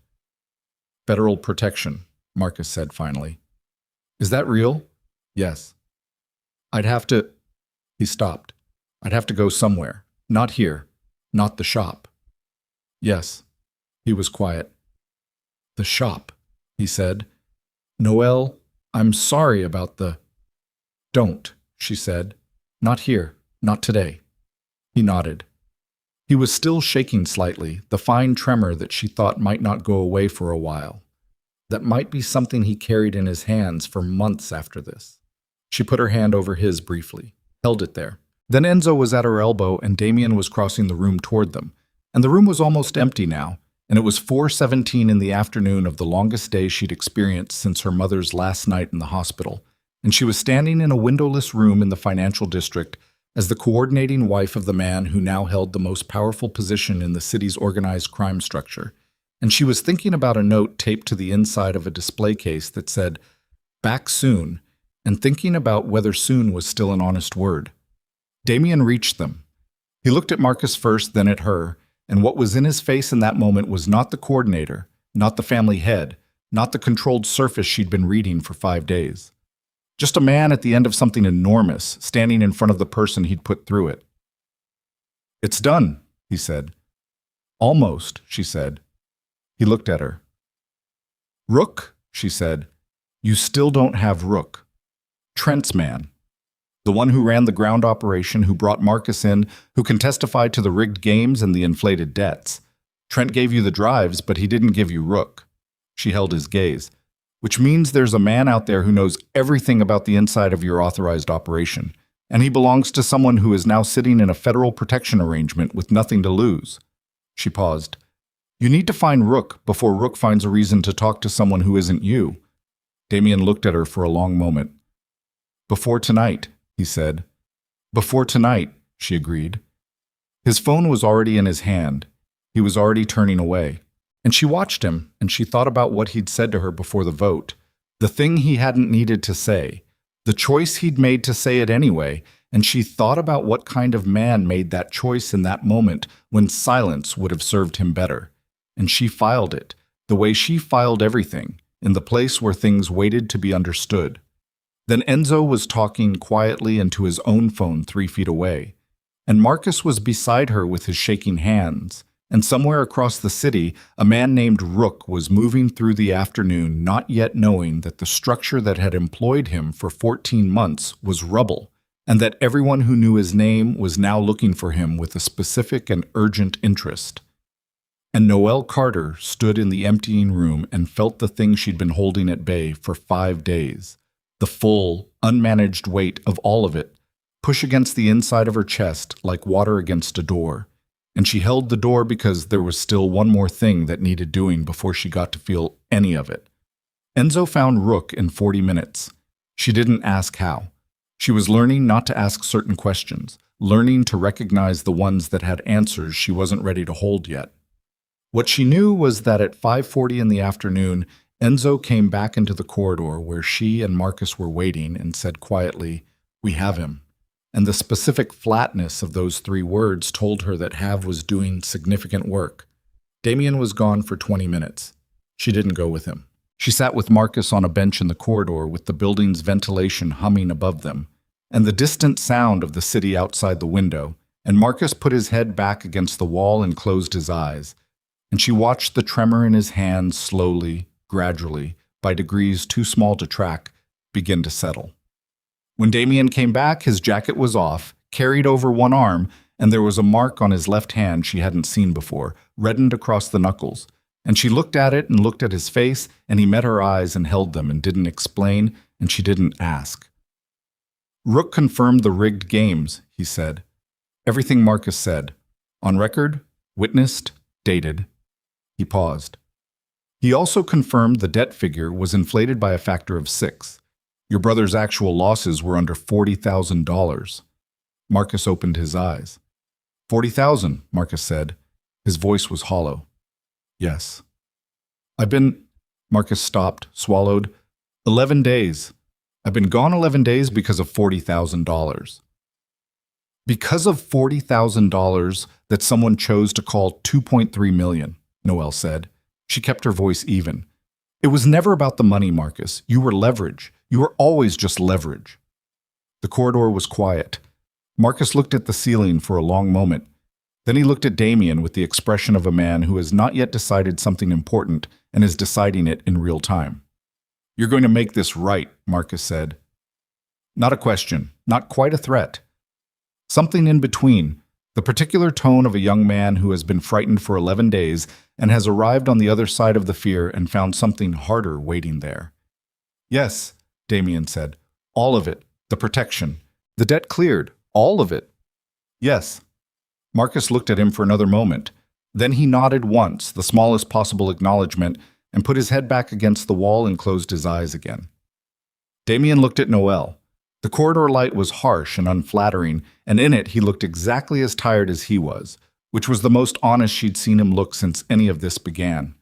"Federal protection," Marcus said finally. "Is that real?" "Yes." "I'd have to—" He stopped. "I'd have to go somewhere. Not here. Not the shop." Yes. He was quiet. The shop, he said. Noelle, I'm sorry about the... Don't, she said. Not here. Not today. He nodded. He was still shaking slightly, the fine tremor that she thought might not go away for a while. That might be something he carried in his hands for months after this. She put her hand over his briefly, held it there. Then Enzo was at her elbow and Damien was crossing the room toward them. And the room was almost empty now, and it was 4:17 in the afternoon of the longest day she'd experienced since her mother's last night in the hospital. And she was standing in a windowless room in the financial district as the coordinating wife of the man who now held the most powerful position in the city's organized crime structure. And she was thinking about a note taped to the inside of a display case that said, "Back soon," and thinking about whether soon was still an honest word. Damien reached them. He looked at Marcus first, then at her, and what was in his face in that moment was not the coordinator, not the family head, not the controlled surface she'd been reading for 5 days. Just a man at the end of something enormous, standing in front of the person he'd put through it. "It's done," he said. "Almost," she said. He looked at her. "Rook," she said. "You still don't have Rook. Trent's man. The one who ran the ground operation, who brought Marcus in, who can testify to the rigged games and the inflated debts. Trent gave you the drives, but he didn't give you Rook." She held his gaze. "Which means there's a man out there who knows everything about the inside of your authorized operation, and he belongs to someone who is now sitting in a federal protection arrangement with nothing to lose." She paused. "You need to find Rook before Rook finds a reason to talk to someone who isn't you." Damien looked at her for a long moment. "Before tonight," he said. "Before tonight," she agreed. His phone was already in his hand. He was already turning away. And she watched him, and she thought about what he'd said to her before the vote. The thing he hadn't needed to say. The choice he'd made to say it anyway, and she thought about what kind of man made that choice in that moment when silence would have served him better. And she filed it, the way she filed everything, in the place where things waited to be understood. Then Enzo was talking quietly into his own phone 3 feet away, and Marcus was beside her with his shaking hands. And somewhere across the city, a man named Rook was moving through the afternoon, not yet knowing that the structure that had employed him for 14 months was rubble, and that everyone who knew his name was now looking for him with a specific and urgent interest. And Noelle Carter stood in the emptying room and felt the thing she'd been holding at bay for 5 days, the full, unmanaged weight of all of it, push against the inside of her chest like water against a door. And she held the door because there was still one more thing that needed doing before she got to feel any of it. Enzo found Rook in 40 minutes. She didn't ask how. She was learning not to ask certain questions, learning to recognize the ones that had answers she wasn't ready to hold yet. What she knew was that at 5:40 in the afternoon, Enzo came back into the corridor where she and Marcus were waiting and said quietly, "We have him." And the specific flatness of those 3 words told her that Hav was doing significant work. Damien was gone for 20 minutes. She didn't go with him. She sat with Marcus on a bench in the corridor with the building's ventilation humming above them, and the distant sound of the city outside the window, and Marcus put his head back against the wall and closed his eyes. And she watched the tremor in his hands slowly, gradually, by degrees too small to track, begin to settle. When Damien came back, his jacket was off, carried over one arm, and there was a mark on his left hand she hadn't seen before, reddened across the knuckles. And she looked at it and looked at his face, and he met her eyes and held them and didn't explain, and she didn't ask. "Rook confirmed the rigged games," he said. Everything Marcus said. On record, witnessed, dated. He paused. "He also confirmed the debt figure was inflated by a factor of 6. Your brother's actual losses were under $40,000. Marcus opened his eyes. "40,000, Marcus said. His voice was hollow. "Yes." Marcus stopped, swallowed. 11 days. I've been gone 11 days because of $40,000. Because of $40,000 that someone chose to call $2.3 million, Noelle said. She kept her voice even. It was never about the money, Marcus. You were leverage. You were always just leverage. The corridor was quiet. Marcus looked at the ceiling for a long moment. Then he looked at Damien with the expression of a man who has not yet decided something important and is deciding it in real time. "You're going to make this right," Marcus said. Not a question, not quite a threat. Something in between, the particular tone of a young man who has been frightened for 11 days and has arrived on the other side of the fear and found something harder waiting there. "Yes," Damien said. "All of it. The protection. The debt cleared. All of it." "Yes." Marcus looked at him for another moment. Then he nodded once, the smallest possible acknowledgement, and put his head back against the wall and closed his eyes again. Damien looked at Noelle. The corridor light was harsh and unflattering, and in it he looked exactly as tired as he was, which was the most honest she'd seen him look since any of this began.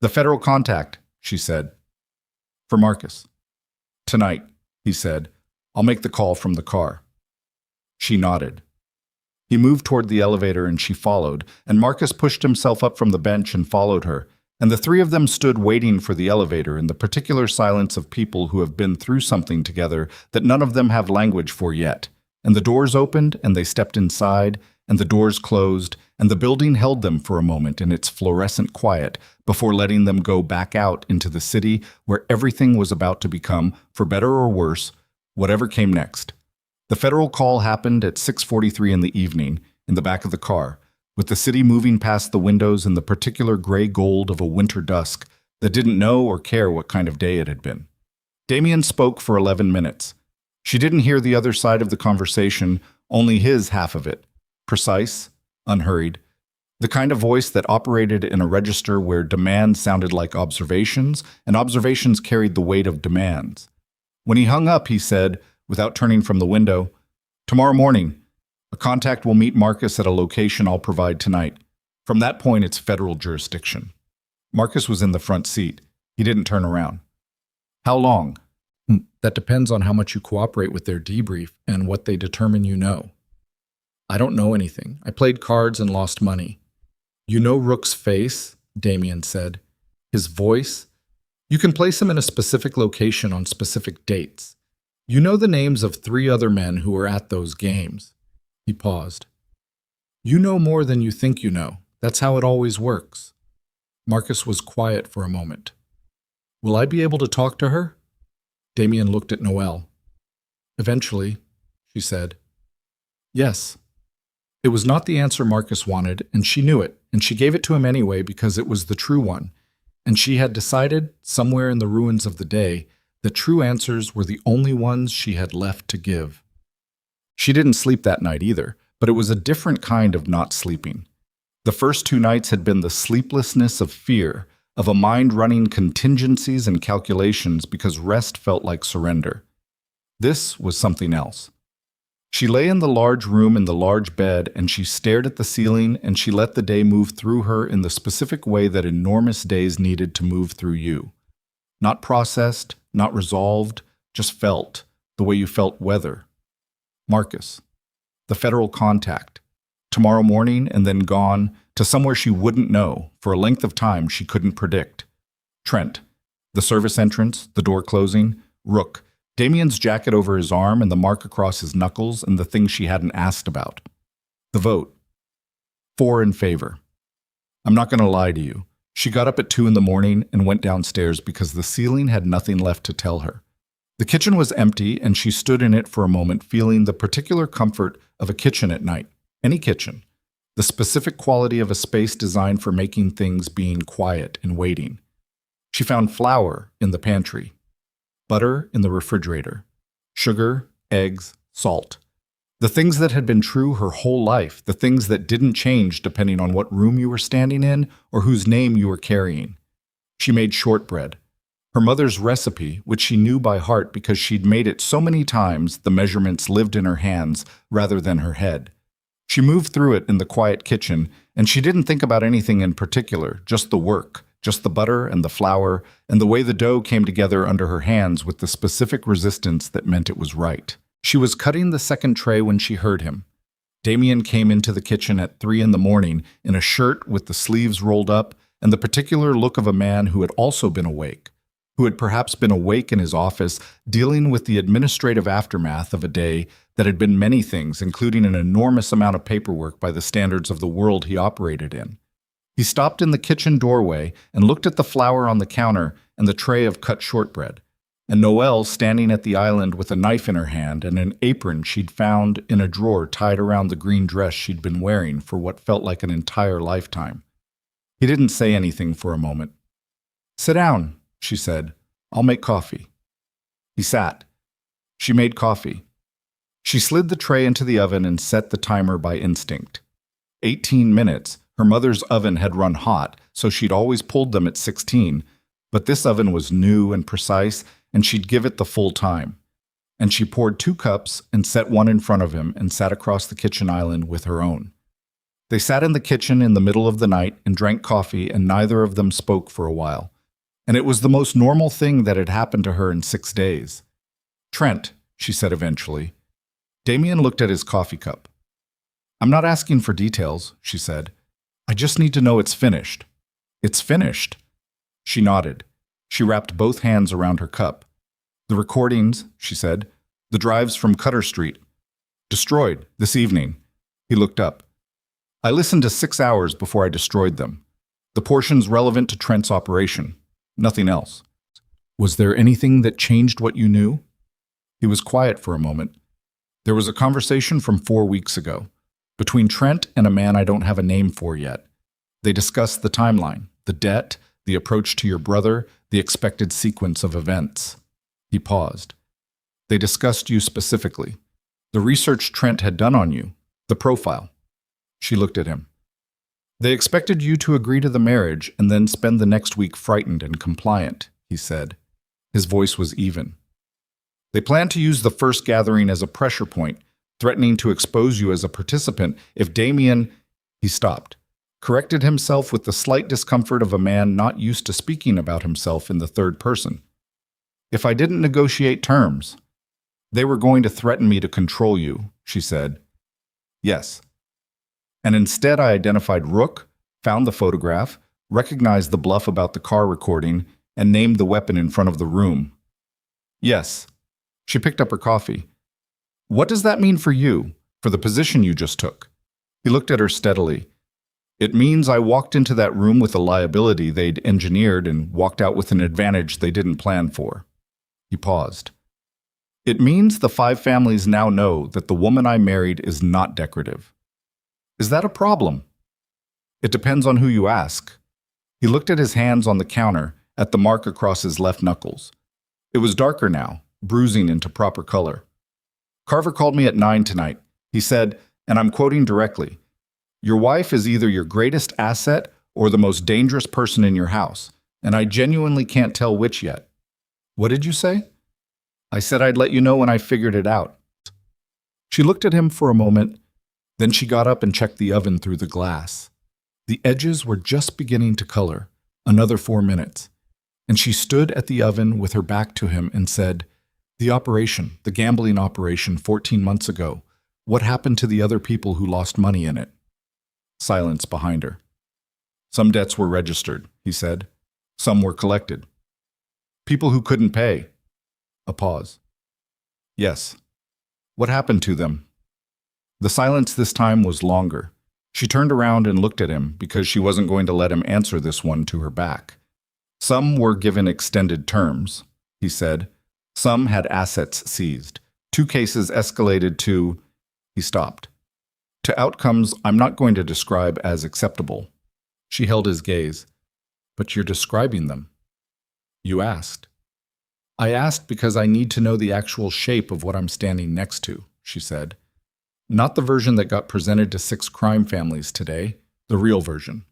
"The federal contact," she said. "For Marcus." "Tonight," he said. "I'll make the call from the car." She nodded. He moved toward the elevator and she followed, and Marcus pushed himself up from the bench and followed her, and the three of them stood waiting for the elevator in the particular silence of people who have been through something together that none of them have language for yet. And the doors opened, and they stepped inside, and the doors closed, and the building held them for a moment in its fluorescent quiet before letting them go back out into the city where everything was about to become, for better or worse, whatever came next. The federal call happened at 6:43 in the evening, in the back of the car, with the city moving past the windows in the particular gray gold of a winter dusk that didn't know or care what kind of day it had been. Damien spoke for 11 minutes. She didn't hear the other side of the conversation, only his half of it. Precise, unhurried. The kind of voice that operated in a register where demands sounded like observations, and observations carried the weight of demands. When he hung up, he said, without turning from the window, "Tomorrow morning, a contact will meet Marcus at a location I'll provide tonight. From that point, it's federal jurisdiction." Marcus was in the front seat. He didn't turn around. "How long?" "That depends on how much you cooperate with their debrief and what they determine you know." "I don't know anything. I played cards and lost money." "You know Rook's face," Damien said. "His voice. You can place him in a specific location on specific dates. You know the names of 3 other men who were at those games." He paused. "You know more than you think you know. That's how it always works." Marcus was quiet for a moment. "Will I be able to talk to her?" Damien looked at Noelle. "Eventually," she said. "Yes." It was not the answer Marcus wanted, and she knew it, and she gave it to him anyway because it was the true one. And she had decided, somewhere in the ruins of the day, that true answers were the only ones she had left to give. She didn't sleep that night either, but it was a different kind of not sleeping. The first 2 nights had been the sleeplessness of fear, of a mind running contingencies and calculations because rest felt like surrender. This was something else. She lay in the large room in the large bed, and she stared at the ceiling, and she let the day move through her in the specific way that enormous days needed to move through you. Not processed, not resolved, just felt, the way you felt weather. Marcus. The federal contact. Tomorrow morning and then gone to somewhere she wouldn't know for a length of time she couldn't predict. Trent. The service entrance, the door closing. Rook. Damien's jacket over his arm and the mark across his knuckles and the thing she hadn't asked about. The vote. 4 in favor. I'm not going to lie to you. She got up at 2 in the morning and went downstairs because the ceiling had nothing left to tell her. The kitchen was empty, and she stood in it for a moment, feeling the particular comfort of a kitchen at night. Any kitchen. The specific quality of a space designed for making things being quiet and waiting. She found flour in the pantry, butter in the refrigerator, sugar, eggs, salt. The things that had been true her whole life, the things that didn't change depending on what room you were standing in or whose name you were carrying. She made shortbread. Her mother's recipe, which she knew by heart because she'd made it so many times the measurements lived in her hands rather than her head. She moved through it in the quiet kitchen, and she didn't think about anything in particular, just the work, just the butter and the flour, and the way the dough came together under her hands with the specific resistance that meant it was right. She was cutting the second tray when she heard him. Damien came into the kitchen at 3 in the morning in a shirt with the sleeves rolled up and the particular look of a man who had also been awake. who had perhaps been awake in his office, dealing with the administrative aftermath of a day that had been many things, including an enormous amount of paperwork by the standards of the world he operated in. He stopped in the kitchen doorway and looked at the flour on the counter and the tray of cut shortbread, and Noelle standing at the island with a knife in her hand and an apron she'd found in a drawer tied around the green dress she'd been wearing for what felt like an entire lifetime. He didn't say anything for a moment. "Sit down," she said. "I'll make coffee." He sat. She made coffee. She slid the tray into the oven and set the timer by instinct. 18 minutes. Her mother's oven had run hot, so she'd always pulled them at 16, but this oven was new and precise, and she'd give it the full time. And she poured 2 cups and set one in front of him and sat across the kitchen island with her own. They sat in the kitchen in the middle of the night and drank coffee, and neither of them spoke for a while. And it was the most normal thing that had happened to her in 6 days. "Trent," she said eventually. Damien looked at his coffee cup. "I'm not asking for details," she said. "I just need to know it's finished." "It's finished?" She nodded. She wrapped both hands around her cup. "The recordings," she said. "The drives from Cutter Street. Destroyed this evening." He looked up. "I listened to 6 hours before I destroyed them. The portions relevant to Trent's operation. Nothing else." "Was there anything that changed what you knew?" He was quiet for a moment. "There was a conversation from 4 weeks ago, between Trent and a man I don't have a name for yet. They discussed the timeline, the debt, the approach to your brother, the expected sequence of events." He paused. "They discussed you specifically. The research Trent had done on you, the profile." She looked at him. "They expected you to agree to the marriage and then spend the next week frightened and compliant," he said. His voice was even. "They planned to use the first gathering as a pressure point, threatening to expose you as a participant if Damien—" He stopped, corrected himself with the slight discomfort of a man not used to speaking about himself in the third person. "If I didn't negotiate terms." "They were going to threaten me to control you," she said. "Yes." "And instead I identified Rook, found the photograph, recognized the bluff about the car recording, and named the weapon in front of the room." "Yes." She picked up her coffee. "What does that mean for you, for the position you just took?" He looked at her steadily. "It means I walked into that room with a liability they'd engineered and walked out with an advantage they didn't plan for." He paused. "It means the 5 families now know that the woman I married is not decorative." "Is that a problem?" "It depends on who you ask." He looked at his hands on the counter, at the mark across his left knuckles. It was darker now, bruising into proper color. "Carver called me at 9 tonight. He said, and I'm quoting directly, 'Your wife is either your greatest asset or the most dangerous person in your house, and I genuinely can't tell which yet.'" "What did you say?" "I said I'd let you know when I figured it out." She looked at him for a moment, then she got up and checked the oven through the glass. The edges were just beginning to color, another 4 minutes, and she stood at the oven with her back to him and said, "The operation, the gambling operation 14 months ago, what happened to the other people who lost money in it?" Silence behind her. "Some debts were registered," he said. "Some were collected." "People who couldn't pay." A pause. "Yes." "What happened to them?" The silence this time was longer. She turned around and looked at him because she wasn't going to let him answer this one to her back. "Some were given extended terms," he said. "Some had assets seized. 2 cases escalated to—" He stopped. "To outcomes I'm not going to describe as acceptable." She held his gaze. "But you're describing them." "You asked." "I asked because I need to know the actual shape of what I'm standing next to," she said. "Not the version that got presented to 6 crime families today, the real version."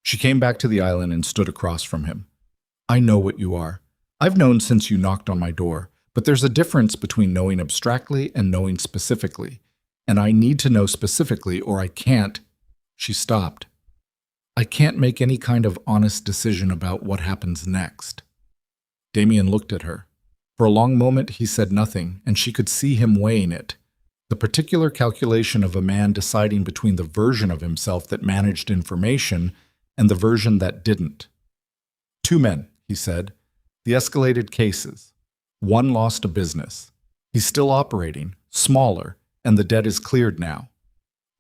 She came back to the island and stood across from him. "I know what you are. I've known since you knocked on my door, but there's a difference between knowing abstractly and knowing specifically, and I need to know specifically or I can't—" She stopped. "I can't make any kind of honest decision about what happens next." Damien looked at her. For a long moment he said nothing, and she could see him weighing it. The particular calculation of a man deciding between the version of himself that managed information and the version that didn't. "2 men," he said. The escalated cases. One lost a business. He's still operating, smaller, and the debt is cleared now.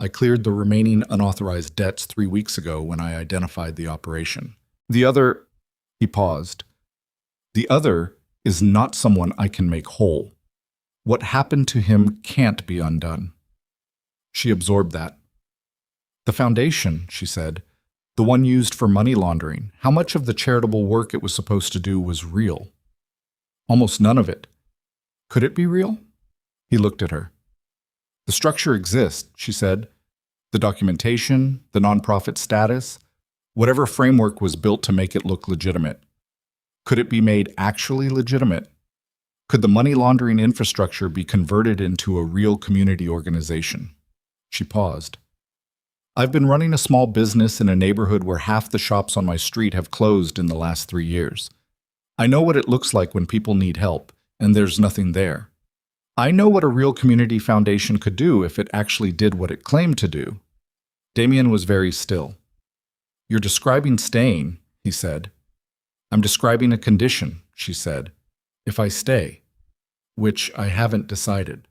I cleared the remaining unauthorized debts 3 weeks ago when I identified the operation. The other, he paused. The other is not someone I can make whole. What happened to him can't be undone. She absorbed that. The foundation, she said, the one used for money laundering, how much of the charitable work it was supposed to do was real? Almost none of it. Could it be real? He looked at her. The structure exists, she said. The documentation, the nonprofit status, whatever framework was built to make it look legitimate. Could it be made actually legitimate? Could the money laundering infrastructure be converted into a real community organization? She paused. I've been running a small business in a neighborhood where half the shops on my street have closed in the last 3 years. I know what it looks like when people need help, and there's nothing there. I know what a real community foundation could do if it actually did what it claimed to do. Damien was very still. You're describing staying, he said. I'm describing a condition, she said. If I stay, which I haven't decided.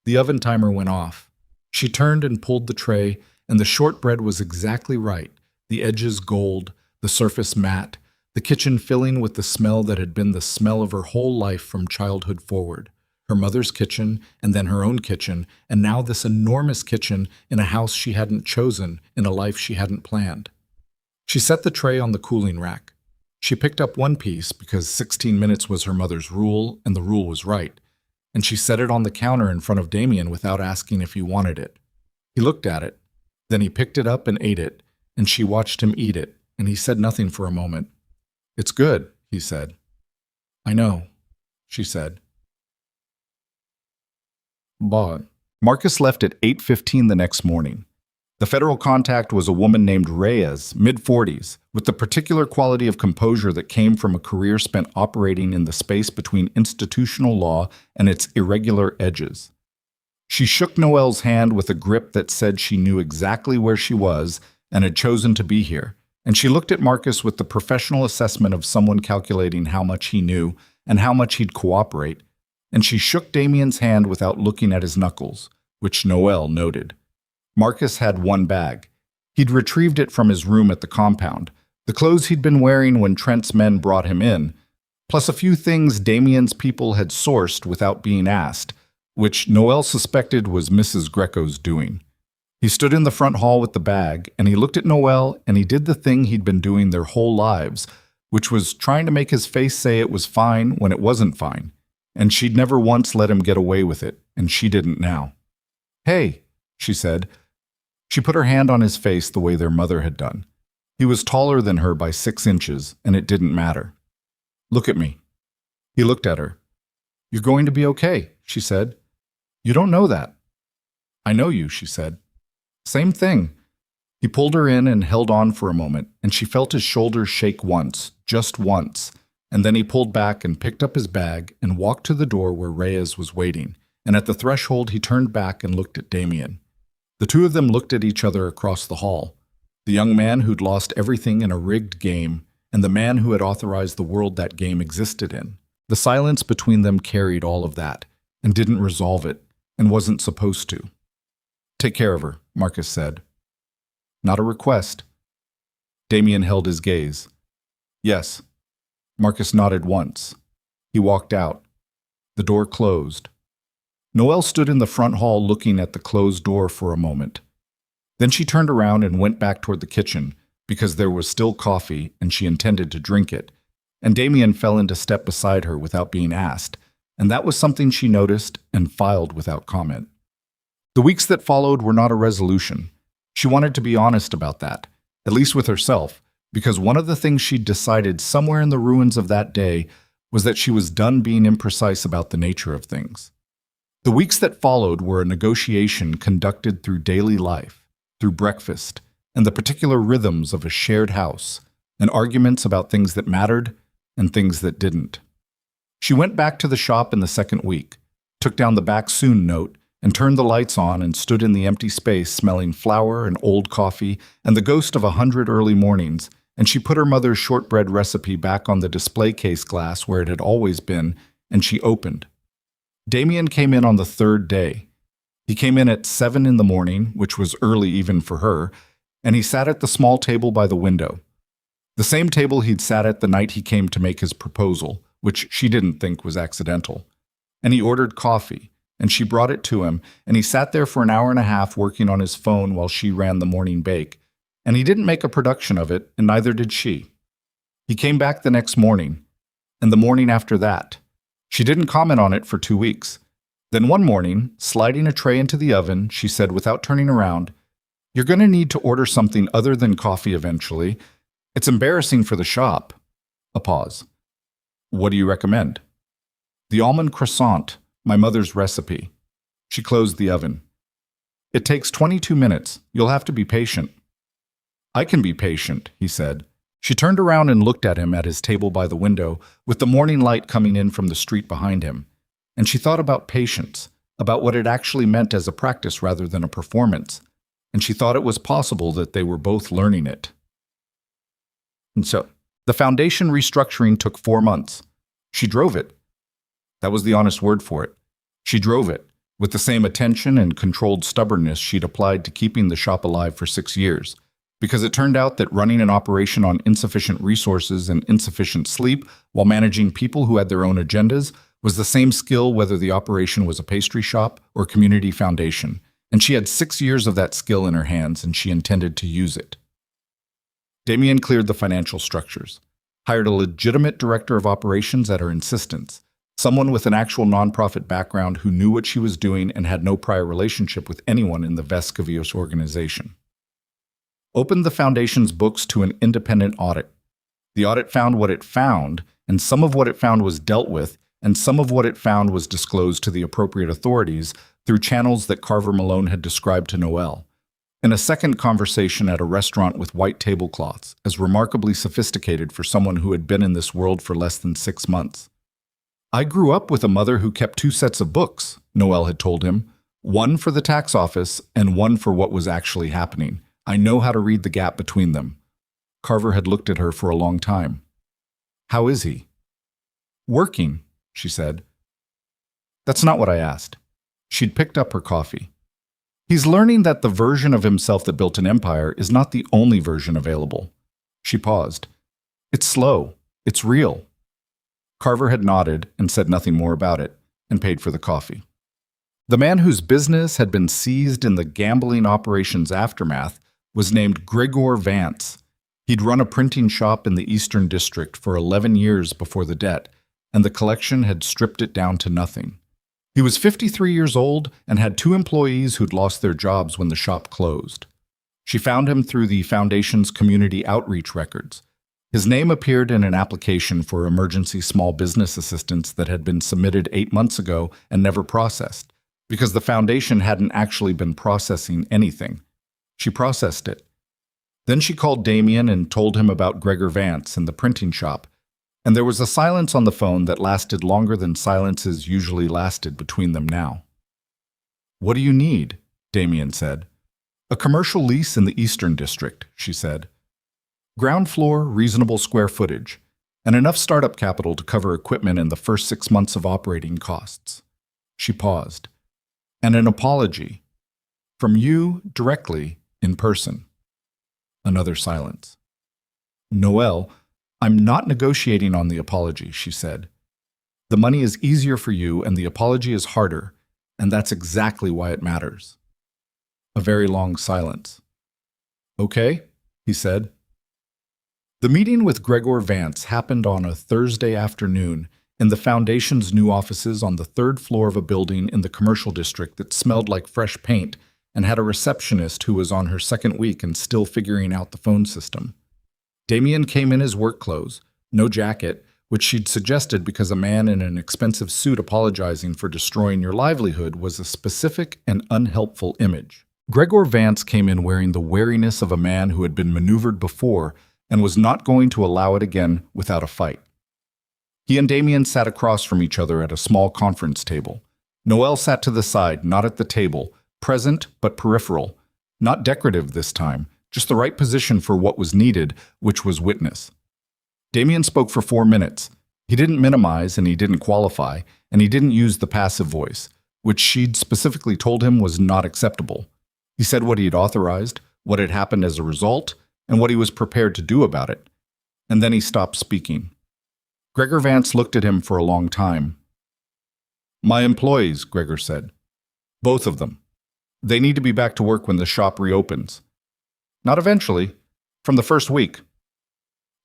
The oven timer went off. She turned and pulled the tray, and the shortbread was exactly right, the edges gold, the surface matte, the kitchen filling with the smell that had been the smell of her whole life from childhood forward. Her mother's kitchen, and then her own kitchen, and now this enormous kitchen in a house she hadn't chosen, in a life she hadn't planned. She set the tray on the cooling rack. She picked up one piece because 16 minutes was her mother's rule, and the rule was right, and she set it on the counter in front of Damien without asking if he wanted it. He looked at it, then he picked it up and ate it, and she watched him eat it, and he said nothing for a moment. It's good, he said. I know, she said. Bought. Marcus left at 8:15 the next morning. The federal contact was a woman named Reyes, mid-40s, with the particular quality of composure that came from a career spent operating in the space between institutional law and its irregular edges. She shook Noelle's hand with a grip that said she knew exactly where she was and had chosen to be here, and she looked at Marcus with the professional assessment of someone calculating how much he knew and how much he'd cooperate, and she shook Damien's hand without looking at his knuckles, which Noelle noted. Marcus had one bag. He'd retrieved it from his room at the compound, the clothes he'd been wearing when Trent's men brought him in, plus a few things Damien's people had sourced without being asked, which Noelle suspected was Mrs. Greco's doing. He stood in the front hall with the bag, and he looked at Noelle, and he did the thing he'd been doing their whole lives, which was trying to make his face say it was fine when it wasn't fine, and she'd never once let him get away with it, and she didn't now. Hey, she said. She put her hand on his face the way their mother had done. He was taller than her by 6 inches, and it didn't matter. Look at me. He looked at her. You're going to be okay, she said. You don't know that. I know you, she said. Same thing. He pulled her in and held on for a moment, and she felt his shoulders shake once, just once, and then he pulled back and picked up his bag and walked to the door where Reyes was waiting, and at the threshold he turned back and looked at Damien. The two of them looked at each other across the hall, the young man who'd lost everything in a rigged game, and the man who had authorized the world that game existed in. The silence between them carried all of that, and didn't resolve it, and wasn't supposed to. Take care of her, Marcus said. Not a request. Damien held his gaze. Yes. Marcus nodded once. He walked out. The door closed. Noelle stood in the front hall looking at the closed door for a moment. Then she turned around and went back toward the kitchen, because there was still coffee and she intended to drink it, and Damien fell into step beside her without being asked, and that was something she noticed and filed without comment. The weeks that followed were not a resolution. She wanted to be honest about that, at least with herself, because one of the things she'd decided somewhere in the ruins of that day was that she was done being imprecise about the nature of things. The weeks that followed were a negotiation conducted through daily life, through breakfast, and the particular rhythms of a shared house, and arguments about things that mattered and things that didn't. She went back to the shop in the second week, took down the back soon note, and turned the lights on and stood in the empty space smelling flour and old coffee and the ghost of 100 early mornings, and she put her mother's shortbread recipe back on the display case glass where it had always been, and she opened. Damien came in on the third day. He came in at 7 in the morning, which was early even for her, and he sat at the small table by the window. The same table he'd sat at the night he came to make his proposal, which she didn't think was accidental. And he ordered coffee, and she brought it to him, and he sat there for an hour and a half working on his phone while she ran the morning bake. And he didn't make a production of it, and neither did she. He came back the next morning, and the morning after that. She didn't comment on it for 2 weeks. Then one morning, sliding a tray into the oven, she said without turning around, "You're going to need to order something other than coffee eventually. It's embarrassing for the shop." A pause. "What do you recommend?" "The almond croissant, my mother's recipe." She closed the oven. "It takes 22 minutes. You'll have to be patient." "I can be patient," he said. She turned around and looked at him at his table by the window, with the morning light coming in from the street behind him. And she thought about patience, about what it actually meant as a practice rather than a performance. And she thought it was possible that they were both learning it. And so, the foundation restructuring took 4 months. She drove it. That was the honest word for it. She drove it, with the same attention and controlled stubbornness she'd applied to keeping the shop alive for 6 years. Because it turned out that running an operation on insufficient resources and insufficient sleep while managing people who had their own agendas was the same skill whether the operation was a pastry shop or community foundation, and she had 6 years of that skill in her hands, and she intended to use it. Damien cleared the financial structures, hired a legitimate director of operations at her insistence, someone with an actual nonprofit background who knew what she was doing and had no prior relationship with anyone in the Vescavios organization. Opened the foundation's books to an independent audit. The audit found what it found, and some of what it found was dealt with, and some of what it found was disclosed to the appropriate authorities through channels that Carver Malone had described to Noelle. In a second conversation at a restaurant with white tablecloths, as remarkably sophisticated for someone who had been in this world for less than 6 months. "I grew up with a mother who kept 2 sets of books," Noelle had told him, "one for the tax office and one for what was actually happening. I know how to read the gap between them." Carver had looked at her for a long time. "How is he?" "Working," she said. "That's not what I asked." She'd picked up her coffee. "He's learning that the version of himself that built an empire is not the only version available." She paused. "It's slow. It's real." Carver had nodded and said nothing more about it, and paid for the coffee. The man whose business had been seized in the gambling operation's aftermath was named Gregor Vance. He'd run a printing shop in the Eastern District for 11 years before the debt, and the collection had stripped it down to nothing. He was 53 years old and had 2 employees who'd lost their jobs when the shop closed. She found him through the foundation's community outreach records. His name appeared in an application for emergency small business assistance that had been submitted 8 months ago and never processed, because the foundation hadn't actually been processing anything. She processed it. Then she called Damien and told him about Gregor Vance and the printing shop, and there was a silence on the phone that lasted longer than silences usually lasted between them now. "What do you need?" Damien said. "A commercial lease in the Eastern District," she said. "Ground floor, reasonable square footage, and enough startup capital to cover equipment in the first 6 months of operating costs." She paused. "And an apology. From you, directly, in person." Another silence. "Noelle, I'm not negotiating on the apology," she said. "The money is easier for you and the apology is harder, and that's exactly why it matters." A very long silence. "Okay," he said. The meeting with Gregor Vance happened on a Thursday afternoon in the foundation's new offices on the 3rd floor of a building in the commercial district that smelled like fresh paint and had a receptionist who was on her 2nd week and still figuring out the phone system. Damien came in his work clothes, no jacket, which she'd suggested because a man in an expensive suit apologizing for destroying your livelihood was a specific and unhelpful image. Gregor Vance came in wearing the wariness of a man who had been maneuvered before and was not going to allow it again without a fight. He and Damien sat across from each other at a small conference table. Noelle sat to the side, not at the table, present but peripheral, not decorative this time, just the right position for what was needed, which was witness. Damien spoke for 4 minutes. He didn't minimize and he didn't qualify, and he didn't use the passive voice, which she'd specifically told him was not acceptable. He said what he'd authorized, what had happened as a result, and what he was prepared to do about it. And then he stopped speaking. Gregor Vance looked at him for a long time. "My employees," Gregor said. "Both of them. They need to be back to work when the shop reopens. Not eventually, from the first week."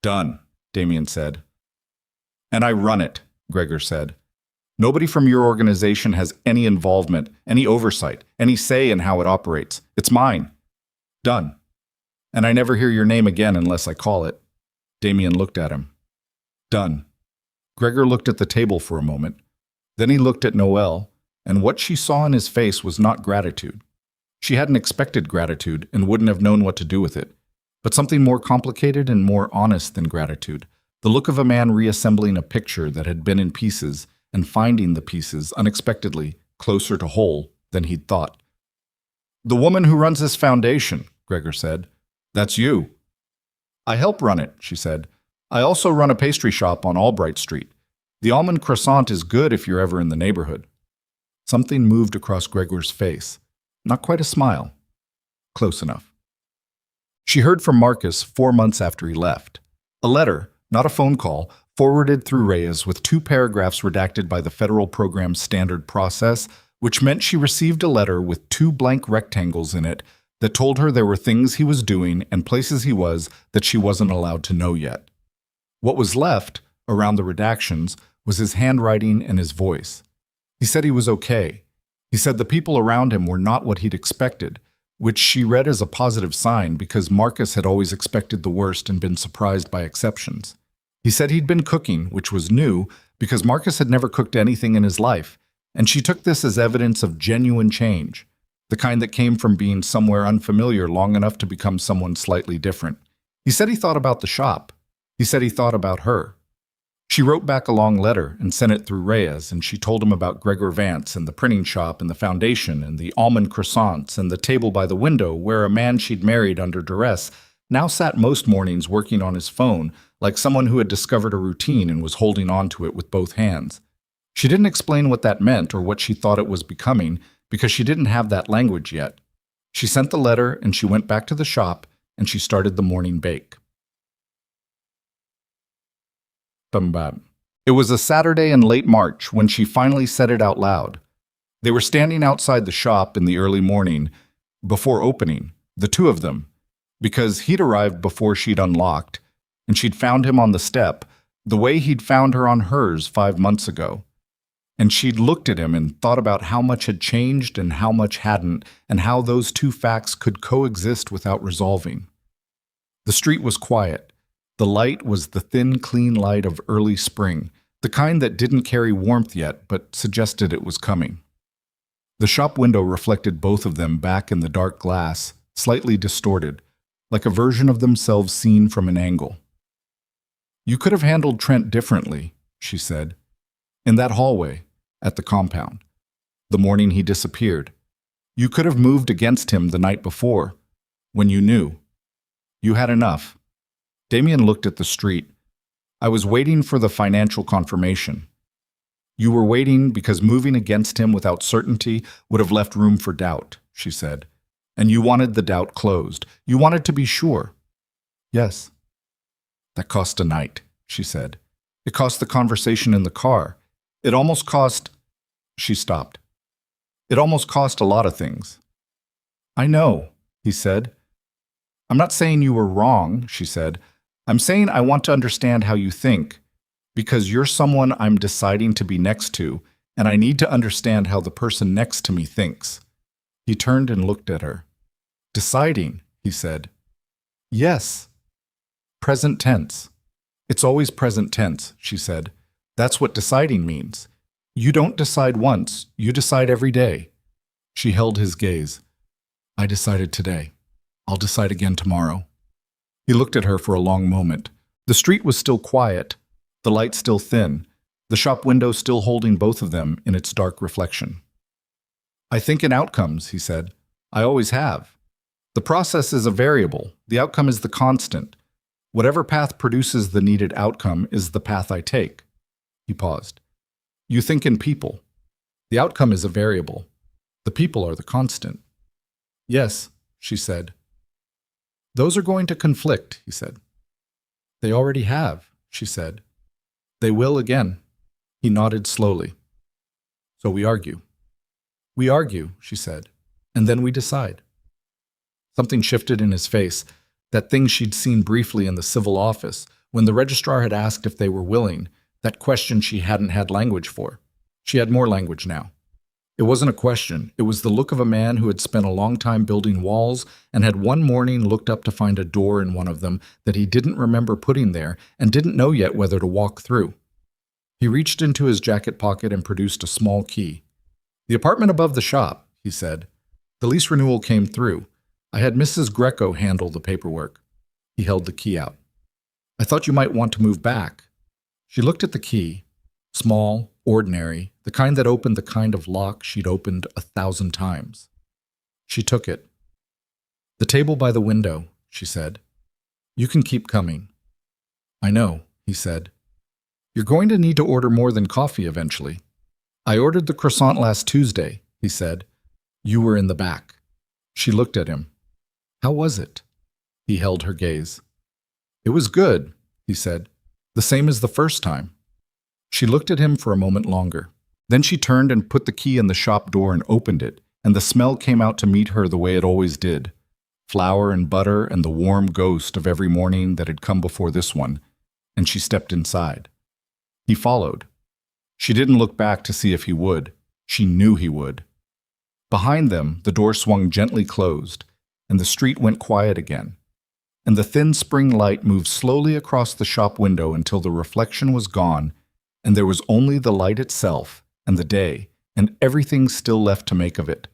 "Done," Damien said. "And I run it," Gregor said. "Nobody from your organization has any involvement, any oversight, any say in how it operates. It's mine. Done. And I never hear your name again unless I call it." Damien looked at him. "Done." Gregor looked at the table for a moment. Then he looked at Noelle, and what she saw in his face was not gratitude. She hadn't expected gratitude and wouldn't have known what to do with it, but something more complicated and more honest than gratitude. The look of a man reassembling a picture that had been in pieces and finding the pieces unexpectedly closer to whole than he'd thought. "The woman who runs this foundation," Gregor said. "That's you." "I help run it," she said. "I also run a pastry shop on Albright Street. The almond croissant is good if you're ever in the neighborhood." Something moved across Gregor's face. Not quite a smile. Close enough. She heard from Marcus 4 months after he left. A letter, not a phone call, forwarded through Reyes with 2 paragraphs redacted by the federal program's standard process, which meant she received a letter with 2 blank rectangles in it that told her there were things he was doing and places he was that she wasn't allowed to know yet. What was left, around the redactions, was his handwriting and his voice. He said he was okay. He said the people around him were not what he'd expected, which she read as a positive sign because Marcus had always expected the worst and been surprised by exceptions. He said he'd been cooking, which was new, because Marcus had never cooked anything in his life, and she took this as evidence of genuine change, the kind that came from being somewhere unfamiliar long enough to become someone slightly different. He said he thought about the shop. He said he thought about her. She wrote back a long letter and sent it through Reyes, and she told him about Gregor Vance and the printing shop and the foundation and the almond croissants and the table by the window where a man she'd married under duress now sat most mornings working on his phone like someone who had discovered a routine and was holding on to it with both hands. She didn't explain what that meant or what she thought it was becoming because she didn't have that language yet. She sent the letter and she went back to the shop and she started the morning bake. It was a Saturday in late March when she finally said it out loud. They were standing outside the shop in the early morning, before opening, the 2 of them, because he'd arrived before she'd unlocked, and she'd found him on the step, the way he'd found her on hers 5 months ago. And she'd looked at him and thought about how much had changed and how much hadn't, and how those 2 facts could coexist without resolving. The street was quiet. The light was the thin, clean light of early spring, the kind that didn't carry warmth yet, but suggested it was coming. The shop window reflected both of them back in the dark glass, slightly distorted, like a version of themselves seen from an angle. "You could have handled Trent differently," she said. "In that hallway, at the compound, the morning he disappeared. You could have moved against him the night before, when you knew. You had enough." Damien looked at the street. "I was waiting for the financial confirmation." "You were waiting because moving against him without certainty would have left room for doubt," she said. "And you wanted the doubt closed. You wanted to be sure." "Yes." "That cost a night," she said. "It cost the conversation in the car. It almost cost—" She stopped. "It almost cost a lot of things." "I know," he said. "I'm not saying you were wrong," she said. "I'm saying I want to understand how you think, because you're someone I'm deciding to be next to, and I need to understand how the person next to me thinks." He turned and looked at her. "Deciding," he said. "Yes." "Present tense." "It's always present tense," she said. "That's what deciding means. You don't decide once, you decide every day." She held his gaze. "I decided today. I'll decide again tomorrow." He looked at her for a long moment. The street was still quiet, the light still thin, the shop window still holding both of them in its dark reflection. "I think in outcomes," he said. "I always have. The process is a variable, The outcome is the constant. Whatever path produces the needed outcome is the path I take. He paused. You think in people. The outcome is a variable. The people are the constant. Yes, she said. Those are going to conflict, he said. They already have, she said. They will again. He nodded slowly. So we argue. We argue, she said, and then we decide. Something shifted in his face, that thing she'd seen briefly in the civil office, when the registrar had asked if they were willing, that question she hadn't had language for. She had more language now. It wasn't a question, it was the look of a man who had spent a long time building walls and had one morning looked up to find a door in one of them that he didn't remember putting there and didn't know yet whether to walk through. He reached into his jacket pocket and produced a small key. The apartment above the shop, he said. The lease renewal came through. I had Mrs. Greco handle the paperwork. He held the key out. I thought you might want to move back. She looked at the key. Small, ordinary, the kind that opened the kind of lock she'd opened 1,000 times. She took it. The table by the window, she said. You can keep coming. I know, he said. You're going to need to order more than coffee eventually. I ordered the croissant last Tuesday, he said. You were in the back. She looked at him. How was it? He held her gaze. It was good, he said. The same as the first time. She looked at him for a moment longer. Then she turned and put the key in the shop door and opened it, and the smell came out to meet her the way it always did. Flour and butter and the warm ghost of every morning that had come before this one, and she stepped inside. He followed. She didn't look back to see if he would. She knew he would. Behind them, the door swung gently closed, and the street went quiet again. And the thin spring light moved slowly across the shop window until the reflection was gone, and there was only the light itself, and the day, and everything still left to make of it.